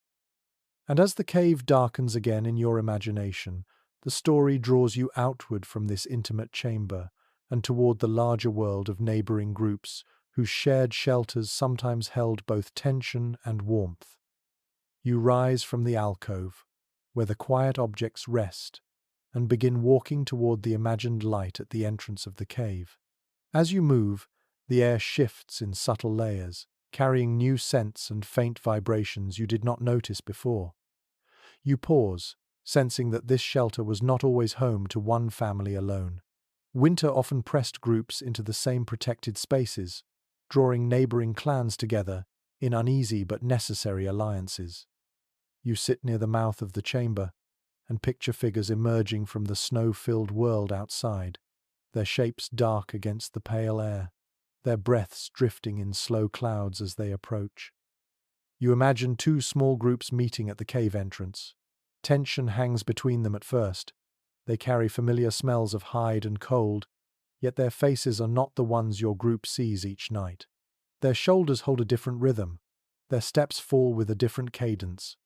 And as the cave darkens again in your imagination, the story draws you outward from this intimate chamber and toward the larger world of neighboring groups whose shared shelters sometimes held both tension and warmth. You rise from the alcove, where the quiet objects rest, and begin walking toward the imagined light at the entrance of the cave. As you move, the air shifts in subtle layers, carrying new scents and faint vibrations you did not notice before. You pause, sensing that this shelter was not always home to one family alone. Winter often pressed groups into the same protected spaces, drawing neighboring clans together in uneasy but necessary alliances. You sit near the mouth of the chamber and picture figures emerging from the snow-filled world outside, their shapes dark against the pale air, their breaths drifting in slow clouds as they approach. You imagine two small groups meeting at the cave entrance. Tension hangs between them at first. They carry familiar smells of hide and cold, yet their faces are not the ones your group sees each night. Their shoulders hold a different rhythm. Their steps fall with a different cadence.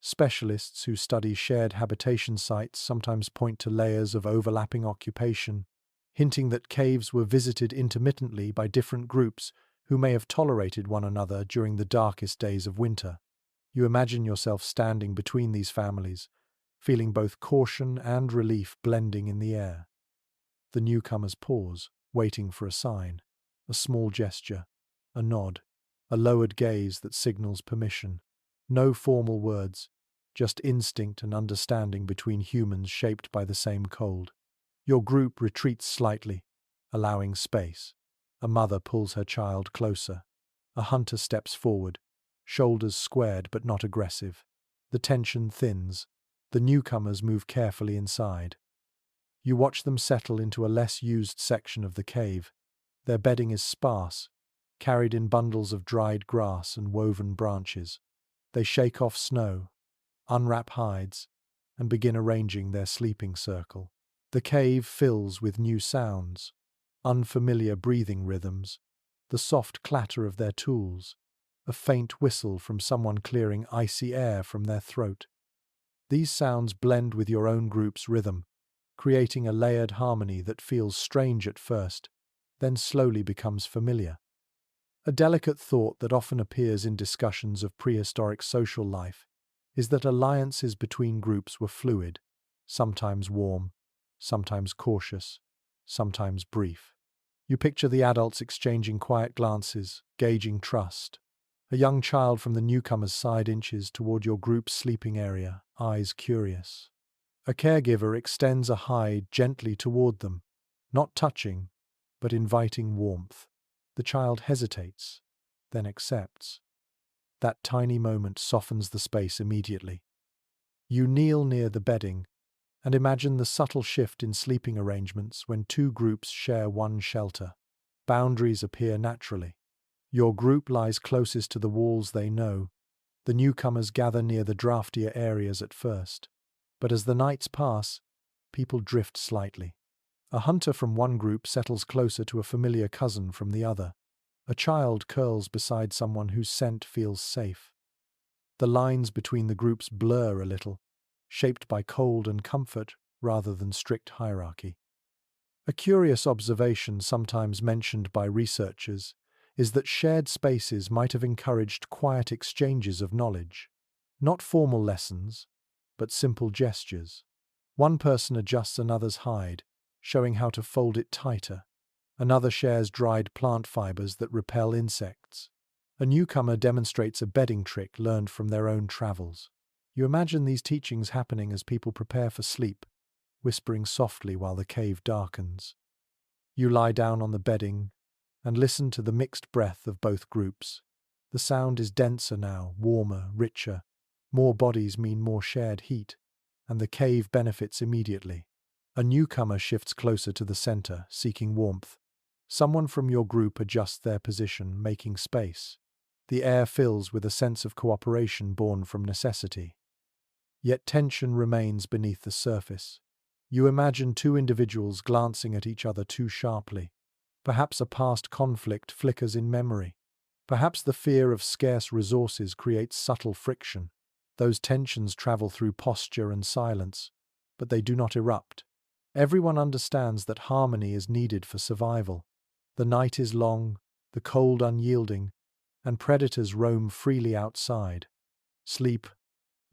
Specialists who study shared habitation sites sometimes point to layers of overlapping occupation, hinting that caves were visited intermittently by different groups who may have tolerated one another during the darkest days of winter. You imagine yourself standing between these families, feeling both caution and relief blending in the air. The newcomers pause, waiting for a sign, a small gesture, a nod, a lowered gaze that signals permission. No formal words, just instinct and understanding between humans shaped by the same cold. Your group retreats slightly, allowing space. A mother pulls her child closer. A hunter steps forward, shoulders squared but not aggressive. The tension thins. The newcomers move carefully inside. You watch them settle into a less used section of the cave. Their bedding is sparse, carried in bundles of dried grass and woven branches. They shake off snow, unwrap hides, and begin arranging their sleeping circle. The cave fills with new sounds, unfamiliar breathing rhythms, the soft clatter of their tools, a faint whistle from someone clearing icy air from their throat. These sounds blend with your own group's rhythm, creating a layered harmony that feels strange at first, then slowly becomes familiar. A delicate thought that often appears in discussions of prehistoric social life is that alliances between groups were fluid, sometimes warm, sometimes cautious, sometimes brief. You picture the adults exchanging quiet glances, gauging trust. A young child from the newcomer's side inches toward your group's sleeping area, eyes curious. A caregiver extends a hide gently toward them, not touching, but inviting warmth. The child hesitates, then accepts. That tiny moment softens the space immediately. You kneel near the bedding and imagine the subtle shift in sleeping arrangements when two groups share one shelter. Boundaries appear naturally. Your group lies closest to the walls they know. The newcomers gather near the draftier areas at first. But as the nights pass, people drift slightly. A hunter from one group settles closer to a familiar cousin from the other. A child curls beside someone whose scent feels safe. The lines between the groups blur a little, shaped by cold and comfort rather than strict hierarchy. A curious observation sometimes mentioned by researchers is that shared spaces might have encouraged quiet exchanges of knowledge. Not formal lessons, but simple gestures. One person adjusts another's hide, showing how to fold it tighter. Another shares dried plant fibers that repel insects. A newcomer demonstrates a bedding trick learned from their own travels. You imagine these teachings happening as people prepare for sleep, whispering softly while the cave darkens. You lie down on the bedding and listen to the mixed breath of both groups. The sound is denser now, warmer, richer. More bodies mean more shared heat, and the cave benefits immediately. A newcomer shifts closer to the center, seeking warmth. Someone from your group adjusts their position, making space. The air fills with a sense of cooperation born from necessity. Yet tension remains beneath the surface. You imagine two individuals glancing at each other too sharply. Perhaps a past conflict flickers in memory. Perhaps the fear of scarce resources creates subtle friction. Those tensions travel through posture and silence, but they do not erupt. Everyone understands that harmony is needed for survival. The night is long, the cold unyielding, and predators roam freely outside. Sleep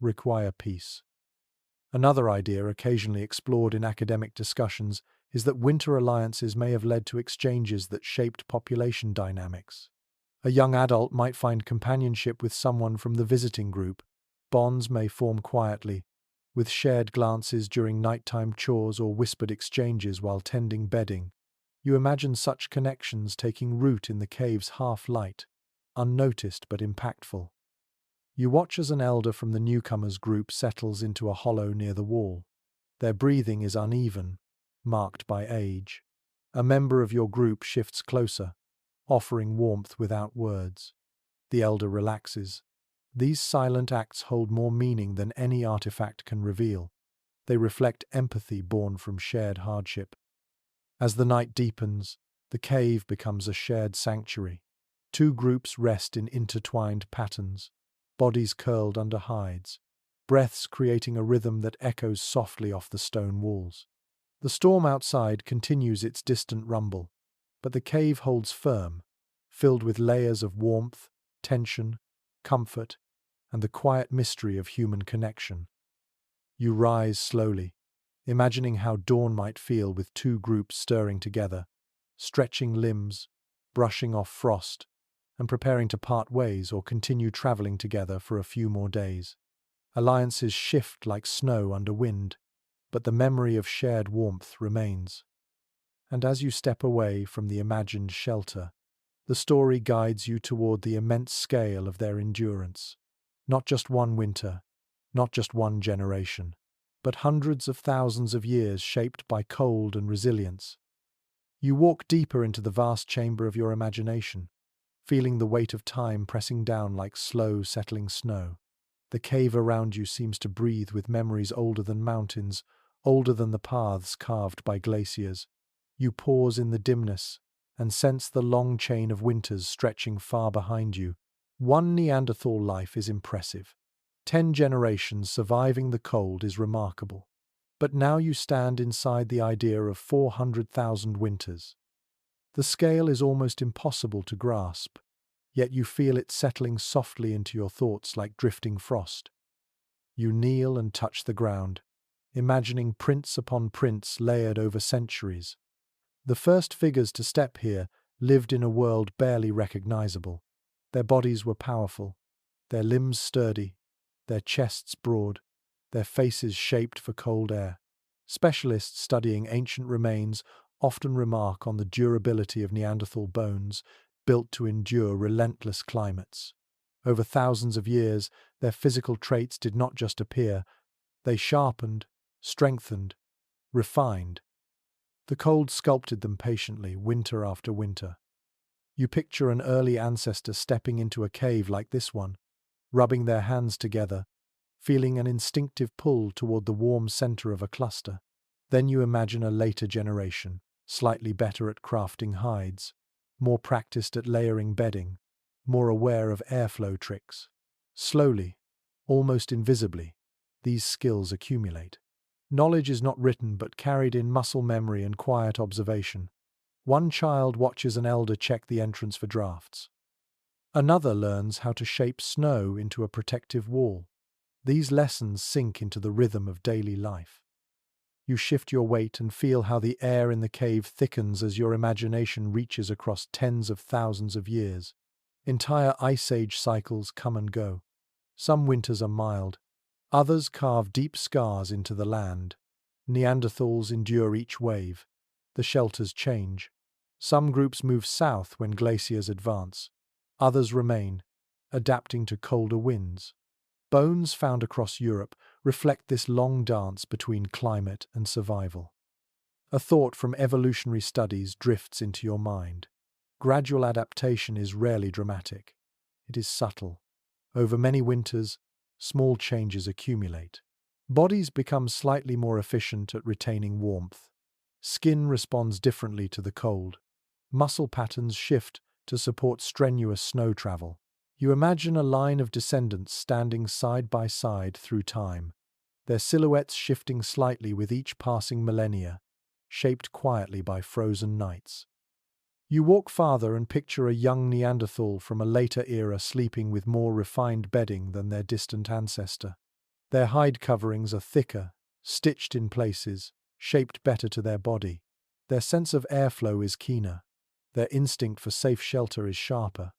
require peace. Another idea occasionally explored in academic discussions is that winter alliances may have led to exchanges that shaped population dynamics. A young adult might find companionship with someone from the visiting group. Bonds may form quietly, with shared glances during nighttime chores or whispered exchanges while tending bedding. You imagine such connections taking root in the cave's half-light, unnoticed but impactful. You watch as an elder from the newcomers' group settles into a hollow near the wall. Their breathing is uneven, marked by age. A member of your group shifts closer, offering warmth without words. The elder relaxes. These silent acts hold more meaning than any artifact can reveal. They reflect empathy born from shared hardship. As the night deepens, the cave becomes a shared sanctuary. Two groups rest in intertwined patterns, bodies curled under hides, breaths creating a rhythm that echoes softly off the stone walls. The storm outside continues its distant rumble, but the cave holds firm, filled with layers of warmth, tension, comfort, and the quiet mystery of human connection. You rise slowly, imagining how dawn might feel with two groups stirring together, stretching limbs, brushing off frost, and preparing to part ways or continue traveling together for a few more days. Alliances shift like snow under wind, but the memory of shared warmth remains. And as you step away from the imagined shelter, the story guides you toward the immense scale of their endurance. Not just one winter, not just one generation, but hundreds of thousands of years shaped by cold and resilience. You walk deeper into the vast chamber of your imagination, feeling the weight of time pressing down like slow, settling snow. The cave around you seems to breathe with memories older than mountains, older than the paths carved by glaciers. You pause in the dimness and sense the long chain of winters stretching far behind you. One Neanderthal life is impressive. 10 generations surviving the cold is remarkable. But now you stand inside the idea of 400,000 winters. The scale is almost impossible to grasp, yet you feel it settling softly into your thoughts like drifting frost. You kneel and touch the ground, imagining prints upon prints layered over centuries. The first figures to step here lived in a world barely recognizable. Their bodies were powerful, their limbs sturdy, their chests broad, their faces shaped for cold air. Specialists studying ancient remains often remark on the durability of Neanderthal bones, built to endure relentless climates. Over thousands of years, their physical traits did not just appear, they sharpened, strengthened, refined. The cold sculpted them patiently, winter after winter. You picture an early ancestor stepping into a cave like this one, rubbing their hands together, feeling an instinctive pull toward the warm center of a cluster. Then you imagine a later generation, slightly better at crafting hides, more practiced at layering bedding, more aware of airflow tricks. Slowly, almost invisibly, these skills accumulate. Knowledge is not written but carried in muscle memory and quiet observation. One child watches an elder check the entrance for drafts. Another learns how to shape snow into a protective wall. These lessons sink into the rhythm of daily life. You shift your weight and feel how the air in the cave thickens as your imagination reaches across tens of thousands of years. Entire ice age cycles come and go. Some winters are mild, others carve deep scars into the land. Neanderthals endure each wave. The shelters change. Some groups move south when glaciers advance. Others remain, adapting to colder winds. Bones found across Europe reflect this long dance between climate and survival. A thought from evolutionary studies drifts into your mind. Gradual adaptation is rarely dramatic. It is subtle. Over many winters, small changes accumulate. Bodies become slightly more efficient at retaining warmth. Skin responds differently to the cold. Muscle patterns shift to support strenuous snow travel. You imagine a line of descendants standing side by side through time, their silhouettes shifting slightly with each passing millennia, shaped quietly by frozen nights. You walk farther and picture a young Neanderthal from a later era sleeping with more refined bedding than their distant ancestor. Their hide coverings are thicker, stitched in places, shaped better to their body. Their sense of airflow is keener. Their instinct for safe shelter is sharper.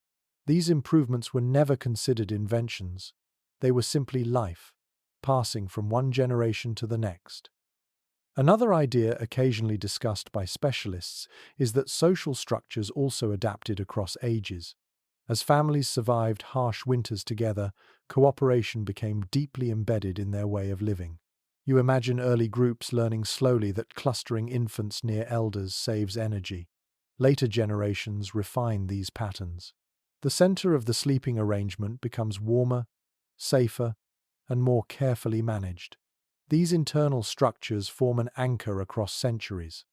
These improvements were never considered inventions. They were simply life, passing from one generation to the next. Another idea occasionally discussed by specialists is that social structures also adapted across ages. As families survived harsh winters together, cooperation became deeply embedded in their way of living. You imagine early groups learning slowly that clustering infants near elders saves energy. Later generations refine these patterns. The center of the sleeping arrangement becomes warmer, safer, and more carefully managed. These internal structures form an anchor across centuries.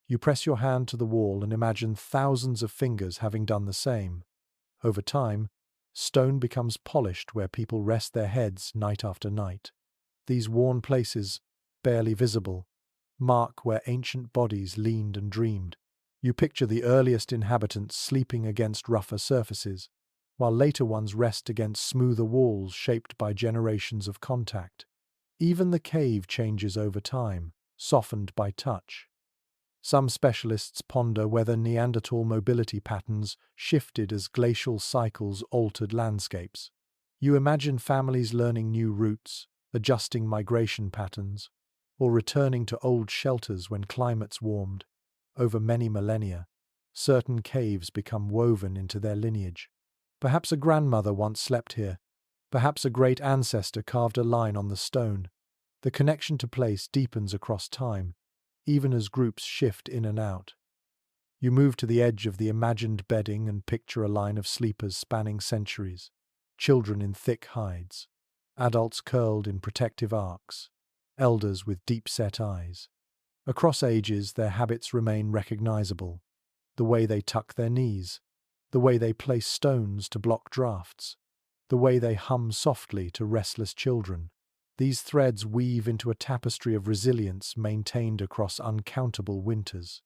You press your hand to the wall and imagine thousands of fingers having done the same. Over time, stone becomes polished where people rest their heads night after night. These worn places, barely visible, mark where ancient bodies leaned and dreamed. You picture the earliest inhabitants sleeping against rougher surfaces, while later ones rest against smoother walls shaped by generations of contact. Even the cave changes over time, softened by touch. Some specialists ponder whether Neanderthal mobility patterns shifted as glacial cycles altered landscapes. You imagine families learning new routes, adjusting migration patterns, or returning to old shelters when climates warmed. Over many millennia, certain caves become woven into their lineage. Perhaps a grandmother once slept here. Perhaps a great ancestor carved a line on the stone. The connection to place deepens across time, even as groups shift in and out. You move to the edge of the imagined bedding and picture a line of sleepers spanning centuries. Children in thick hides, adults curled in protective arcs, elders with deep-set eyes. Across ages, their habits remain recognizable. The way they tuck their knees, the way they place stones to block drafts, the way they hum softly to restless children. These threads weave into a tapestry of resilience maintained across uncountable winters.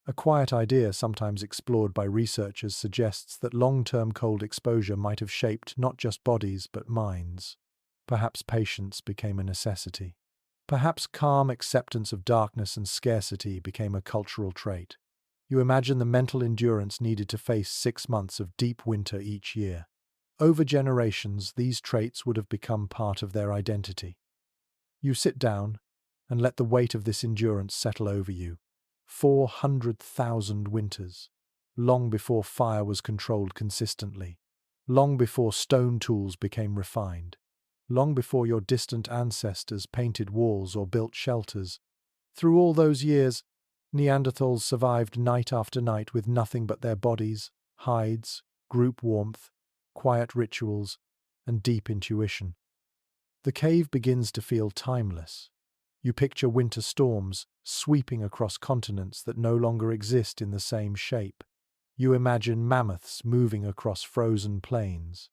A quiet idea sometimes explored by researchers suggests that long-term cold exposure might have shaped not just bodies but minds. Perhaps patience became a necessity. Perhaps calm acceptance of darkness and scarcity became a cultural trait. You imagine the mental endurance needed to face 6 months of deep winter each year. Over generations, these traits would have become part of their identity. You sit down and let the weight of this endurance settle over you. 400,000 winters, long before fire was controlled consistently, long before stone tools became refined, long before your distant ancestors painted walls or built shelters. Through all those years, Neanderthals survived night after night with nothing but their bodies, hides, group warmth, quiet rituals, and deep intuition. The cave begins to feel timeless. You picture winter storms sweeping across continents that no longer exist in the same shape. You imagine mammoths moving across frozen plains.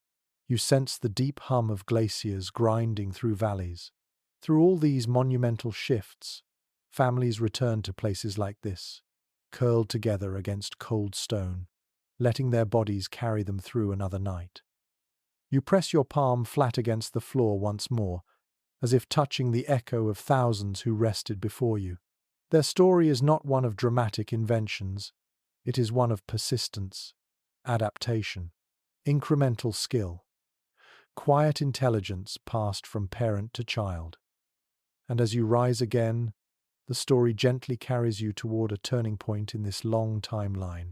You sense the deep hum of glaciers grinding through valleys. Through all these monumental shifts, families return to places like this, curled together against cold stone, letting their bodies carry them through another night. You press your palm flat against the floor once more, as if touching the echo of thousands who rested before you. Their story is not one of dramatic inventions, it is one of persistence, adaptation, incremental skill, quiet intelligence passed from parent to child. And as you rise again, the story gently carries you toward a turning point in this long timeline,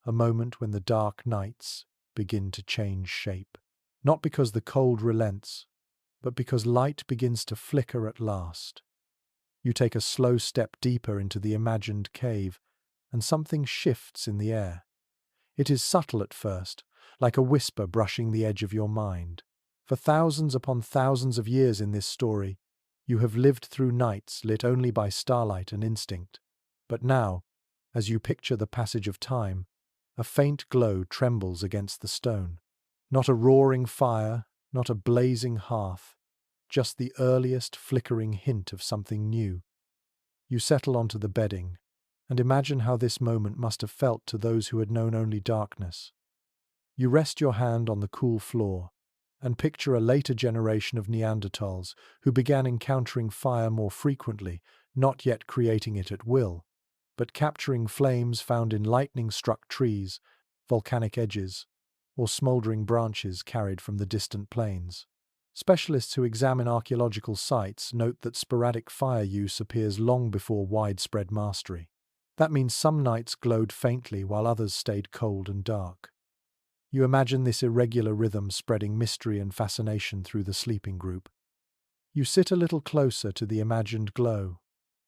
a moment when the dark nights begin to change shape. Not because the cold relents, but because light begins to flicker at last. You take a slow step deeper into the imagined cave, and something shifts in the air. It is subtle at first, like a whisper brushing the edge of your mind. For thousands upon thousands of years in this story, you have lived through nights lit only by starlight and instinct. But now, as you picture the passage of time, a faint glow trembles against the stone. Not a roaring fire, not a blazing hearth, just the earliest flickering hint of something new. You settle onto the bedding, and imagine how this moment must have felt to those who had known only darkness. You rest your hand on the cool floor, and picture a later generation of Neanderthals who began encountering fire more frequently, not yet creating it at will, but capturing flames found in lightning-struck trees, volcanic edges, or smouldering branches carried from the distant plains. Specialists who examine archaeological sites note that sporadic fire use appears long before widespread mastery. That means some nights glowed faintly while others stayed cold and dark. You imagine this irregular rhythm spreading mystery and fascination through the sleeping group. You sit a little closer to the imagined glow,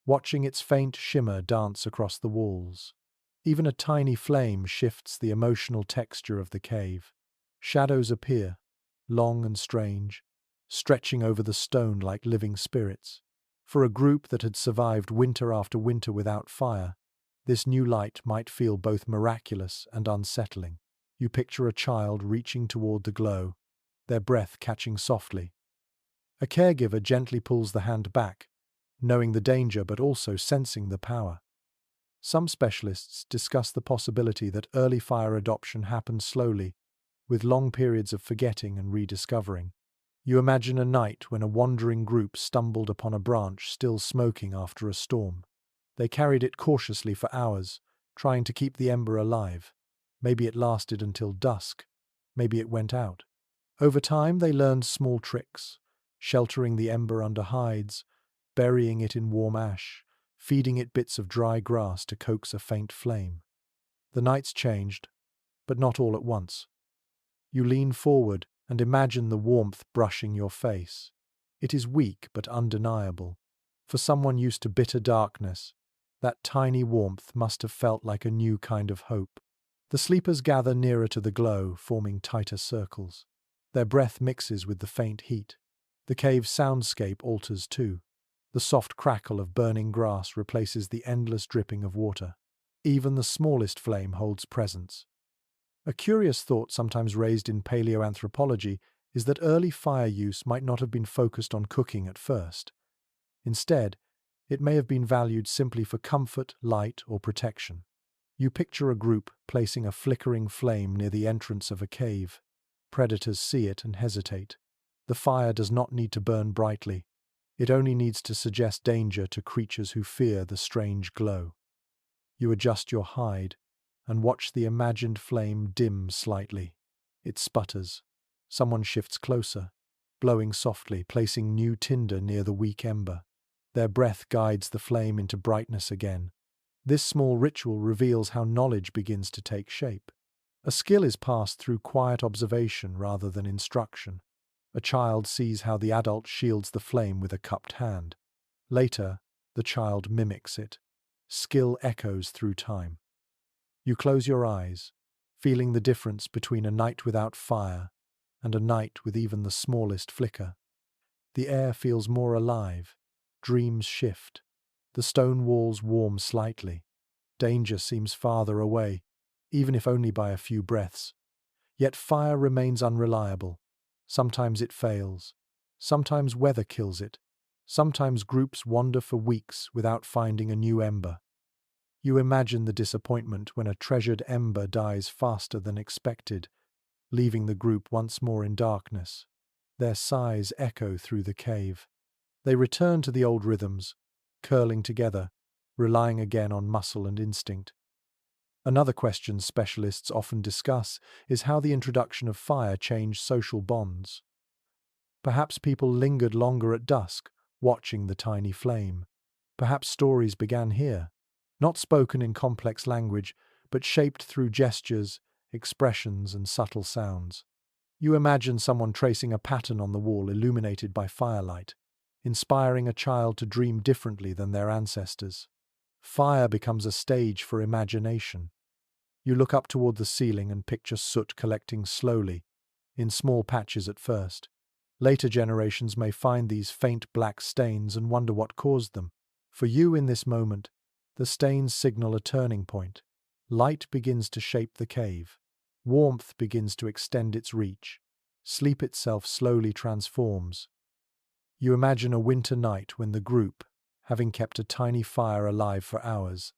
watching its faint shimmer dance across the walls. Even a tiny flame shifts the emotional texture of the cave. Shadows appear, long and strange, stretching over the stone like living spirits. For a group that had survived winter after winter without fire, this new light might feel both miraculous and unsettling. You picture a child reaching toward the glow, their breath catching softly. A caregiver gently pulls the hand back, knowing the danger but also sensing the power. Some specialists discuss the possibility that early fire adoption happened slowly, with long periods of forgetting and rediscovering. You imagine a night when a wandering group stumbled upon a branch still smoking after a storm. They carried it cautiously for hours, trying to keep the ember alive. Maybe it lasted until dusk. Maybe it went out. Over time, they learned small tricks, sheltering the ember under hides, burying it in warm ash, feeding it bits of dry grass to coax a faint flame. The nights changed, but not all at once. You lean forward and imagine the warmth brushing your face. It is weak but undeniable. For someone used to bitter darkness, that tiny warmth must have felt like a new kind of hope. The sleepers gather nearer to the glow, forming tighter circles. Their breath mixes with the faint heat. The cave's soundscape alters too. The soft crackle of burning grass replaces the endless dripping of water. Even the smallest flame holds presence. A curious thought sometimes raised in paleoanthropology is that early fire use might not have been focused on cooking at first. Instead, it may have been valued simply for comfort, light, or protection. You picture a group placing a flickering flame near the entrance of a cave. Predators see it and hesitate. The fire does not need to burn brightly. It only needs to suggest danger to creatures who fear the strange glow. You adjust your hide and watch the imagined flame dim slightly. It sputters. Someone shifts closer, blowing softly, placing new tinder near the weak ember. Their breath guides the flame into brightness again. This small ritual reveals how knowledge begins to take shape. A skill is passed through quiet observation rather than instruction. A child sees how the adult shields the flame with a cupped hand. Later, the child mimics it. Skill echoes through time. You close your eyes, feeling the difference between a night without fire and a night with even the smallest flicker. The air feels more alive. Dreams shift. The stone walls warm slightly. Danger seems farther away, even if only by a few breaths. Yet fire remains unreliable. Sometimes it fails. Sometimes weather kills it. Sometimes groups wander for weeks without finding a new ember. You imagine the disappointment when a treasured ember dies faster than expected, leaving the group once more in darkness. Their sighs echo through the cave. They return to the old rhythms, curling together, relying again on muscle and instinct. Another question specialists often discuss is how the introduction of fire changed social bonds. Perhaps people lingered longer at dusk, watching the tiny flame. Perhaps stories began here, not spoken in complex language, but shaped through gestures, expressions, and subtle sounds. You imagine someone tracing a pattern on the wall illuminated by firelight, inspiring a child to dream differently than their ancestors. Fire becomes a stage for imagination. You look up toward the ceiling and picture soot collecting slowly, in small patches at first. Later generations may find these faint black stains and wonder what caused them. For you in this moment, the stains signal a turning point. Light begins to shape the cave. Warmth begins to extend its reach. Sleep itself slowly transforms. You imagine a winter night when the group, having kept a tiny fire alive for hours,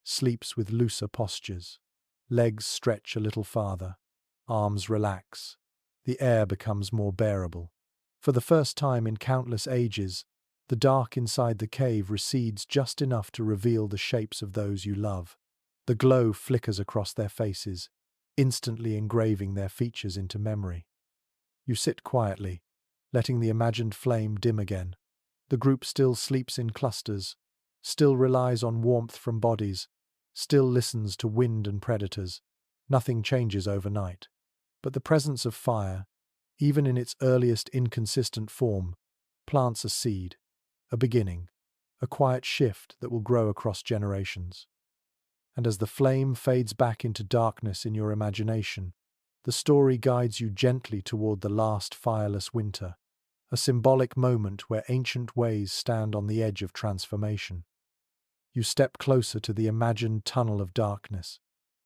sleeps with looser postures. Legs stretch a little farther. Arms relax. The air becomes more bearable. For the first time in countless ages, the dark inside the cave recedes just enough to reveal the shapes of those you love. The glow flickers across their faces, instantly engraving their features into memory. You sit quietly, letting the imagined flame dim again. The group still sleeps in clusters, still relies on warmth from bodies, still listens to wind and predators. Nothing changes overnight. But the presence of fire, even in its earliest inconsistent form, plants a seed, a beginning, a quiet shift that will grow across generations. And as the flame fades back into darkness in your imagination, the story guides you gently toward the last fireless winter, a symbolic moment where ancient ways stand on the edge of transformation. You step closer to the imagined tunnel of darkness,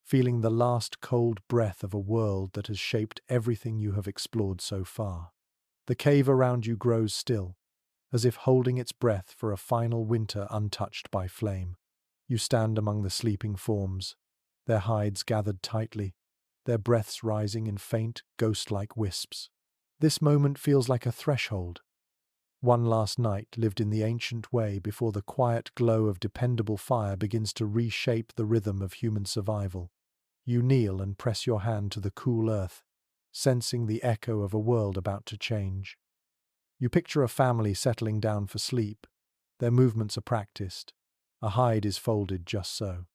feeling the last cold breath of a world that has shaped everything you have explored so far. The cave around you grows still, as if holding its breath for a final winter untouched by flame. You stand among the sleeping forms, their hides gathered tightly, their breaths rising in faint, ghost-like wisps. This moment feels like a threshold. One last night lived in the ancient way before the quiet glow of dependable fire begins to reshape the rhythm of human survival. You kneel and press your hand to the cool earth, sensing the echo of a world about to change. You picture a family settling down for sleep. Their movements are practiced. A hide is folded just so.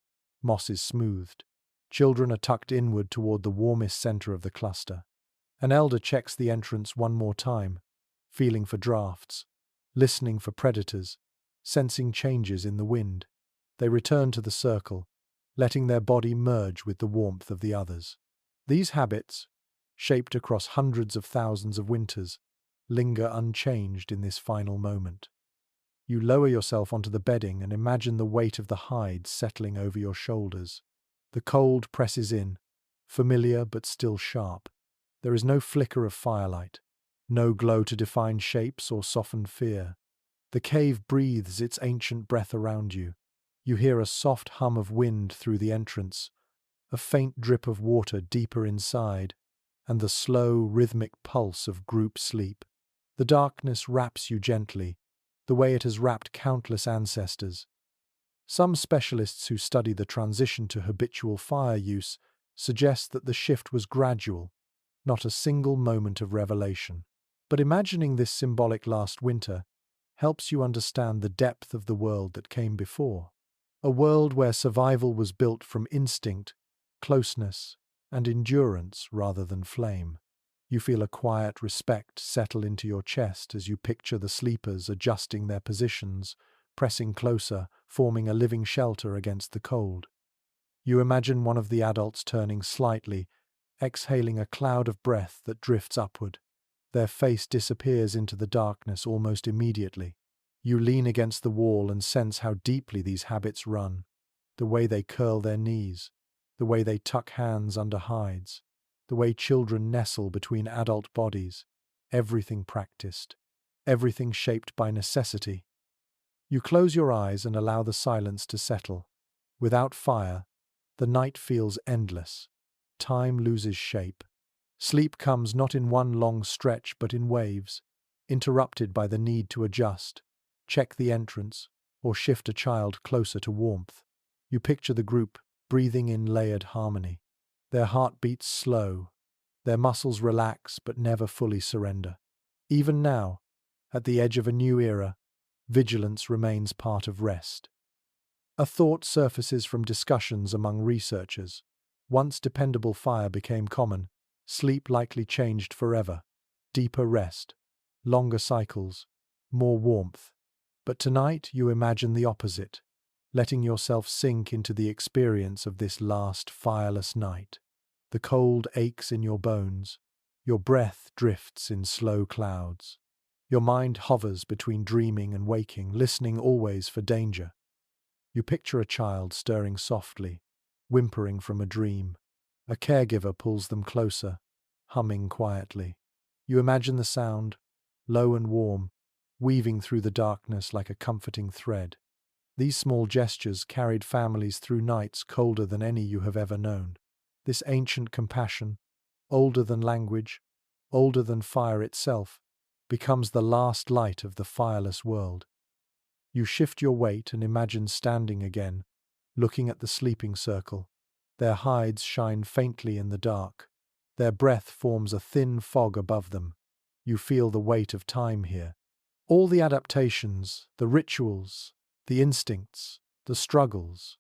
Moss is smoothed. Children are tucked inward toward the warmest center of the cluster. An elder checks the entrance one more time, feeling for drafts, listening for predators, sensing changes in the wind. They return to the circle, letting their body merge with the warmth of the others. These habits, shaped across hundreds of thousands of winters, linger unchanged in this final moment. You lower yourself onto the bedding and imagine the weight of the hide settling over your shoulders. The cold presses in, familiar but still sharp. There is no flicker of firelight, no glow to define shapes or soften fear. The cave breathes its ancient breath around you. You hear a soft hum of wind through the entrance, a faint drip of water deeper inside, and the slow, rhythmic pulse of group sleep. The darkness wraps you gently, the way it has wrapped countless ancestors. Some specialists who study the transition to habitual fire use suggest that the shift was gradual, not a single moment of revelation. But imagining this symbolic last winter helps you understand the depth of the world that came before. A world where survival was built from instinct, closeness, and endurance rather than flame. You feel a quiet respect settle into your chest as you picture the sleepers adjusting their positions, pressing closer, forming a living shelter against the cold. You imagine one of the adults turning slightly, exhaling a cloud of breath that drifts upward. Their face disappears into the darkness almost immediately. You lean against the wall and sense how deeply these habits run. The way they curl their knees, the way they tuck hands under hides, the way children nestle between adult bodies. Everything practiced, everything shaped by necessity. You close your eyes and allow the silence to settle. Without fire, the night feels endless. Time loses shape. Sleep comes not in one long stretch but in waves, interrupted by the need to adjust, check the entrance, or shift a child closer to warmth. You picture the group breathing in layered harmony. Their heartbeats slow, their muscles relax but never fully surrender. Even now, at the edge of a new era, vigilance remains part of rest. A thought surfaces from discussions among researchers. Once dependable fire became common, sleep likely changed forever. Deeper rest, longer cycles, more warmth. But tonight you imagine the opposite, letting yourself sink into the experience of this last fireless night. The cold aches in your bones. Your breath drifts in slow clouds. Your mind hovers between dreaming and waking, listening always for danger. You picture a child stirring softly, whimpering from a dream. A caregiver pulls them closer, humming quietly. You imagine the sound, low and warm, weaving through the darkness like a comforting thread. These small gestures carried families through nights colder than any you have ever known. This ancient compassion, older than language, older than fire itself, becomes the last light of the fireless world. You shift your weight and imagine standing again, looking at the sleeping circle. Their hides shine faintly in the dark. Their breath forms a thin fog above them. You feel the weight of time here. All the adaptations, the rituals, the instincts, the struggles,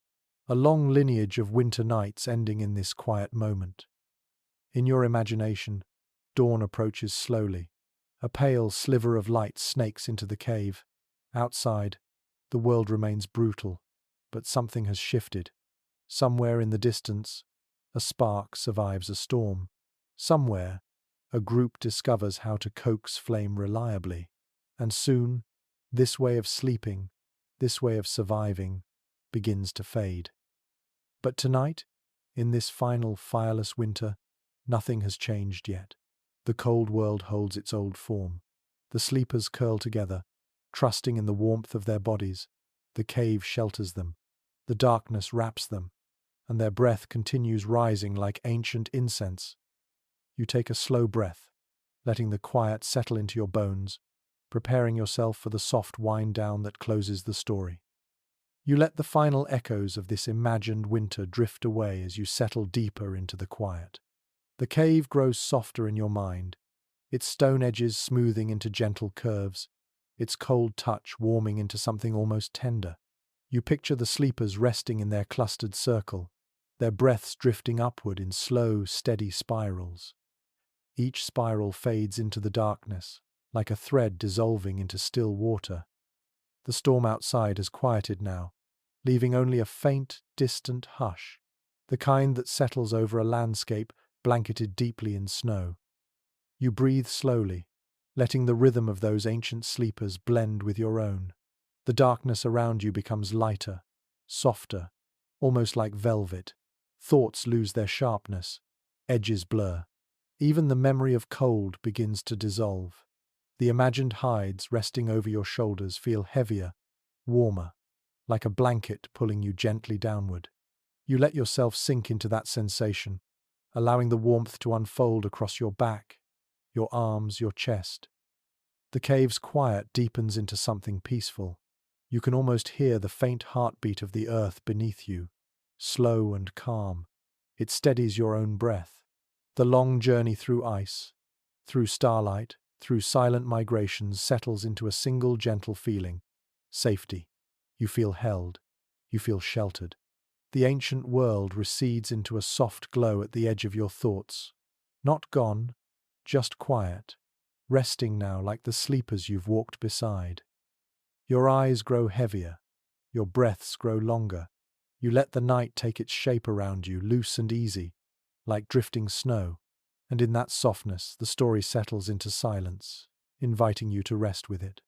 a long lineage of winter nights ending in this quiet moment. In your imagination, dawn approaches slowly. A pale sliver of light snakes into the cave. Outside, the world remains brutal, but something has shifted. Somewhere in the distance, a spark survives a storm. Somewhere, a group discovers how to coax flame reliably. And soon, this way of sleeping, this way of surviving, begins to fade. But tonight, in this final fireless winter, nothing has changed yet. The cold world holds its old form. The sleepers curl together, trusting in the warmth of their bodies. The cave shelters them. The darkness wraps them, and their breath continues rising like ancient incense. You take a slow breath, letting the quiet settle into your bones, preparing yourself for the soft wind-down that closes the story. You let the final echoes of this imagined winter drift away as you settle deeper into the quiet. The cave grows softer in your mind, its stone edges smoothing into gentle curves, its cold touch warming into something almost tender. You picture the sleepers resting in their clustered circle, their breaths drifting upward in slow, steady spirals. Each spiral fades into the darkness, like a thread dissolving into still water. The storm outside has quieted now, leaving only a faint, distant hush, the kind that settles over a landscape blanketed deeply in snow. You breathe slowly, letting the rhythm of those ancient sleepers blend with your own. The darkness around you becomes lighter, softer, almost like velvet. Thoughts lose their sharpness, edges blur. Even the memory of cold begins to dissolve. The imagined hides resting over your shoulders feel heavier, warmer, like a blanket pulling you gently downward. You let yourself sink into that sensation, allowing the warmth to unfold across your back, your arms, your chest. The cave's quiet deepens into something peaceful. You can almost hear the faint heartbeat of the earth beneath you, slow and calm. It steadies your own breath. The long journey through ice, through starlight, through silent migrations, settles into a single gentle feeling: safety. You feel held. You feel sheltered. The ancient world recedes into a soft glow at the edge of your thoughts. Not gone, just quiet, resting now like the sleepers you've walked beside. Your eyes grow heavier. Your breaths grow longer. You let the night take its shape around you, loose and easy, like drifting snow. And in that softness, the story settles into silence, inviting you to rest with it.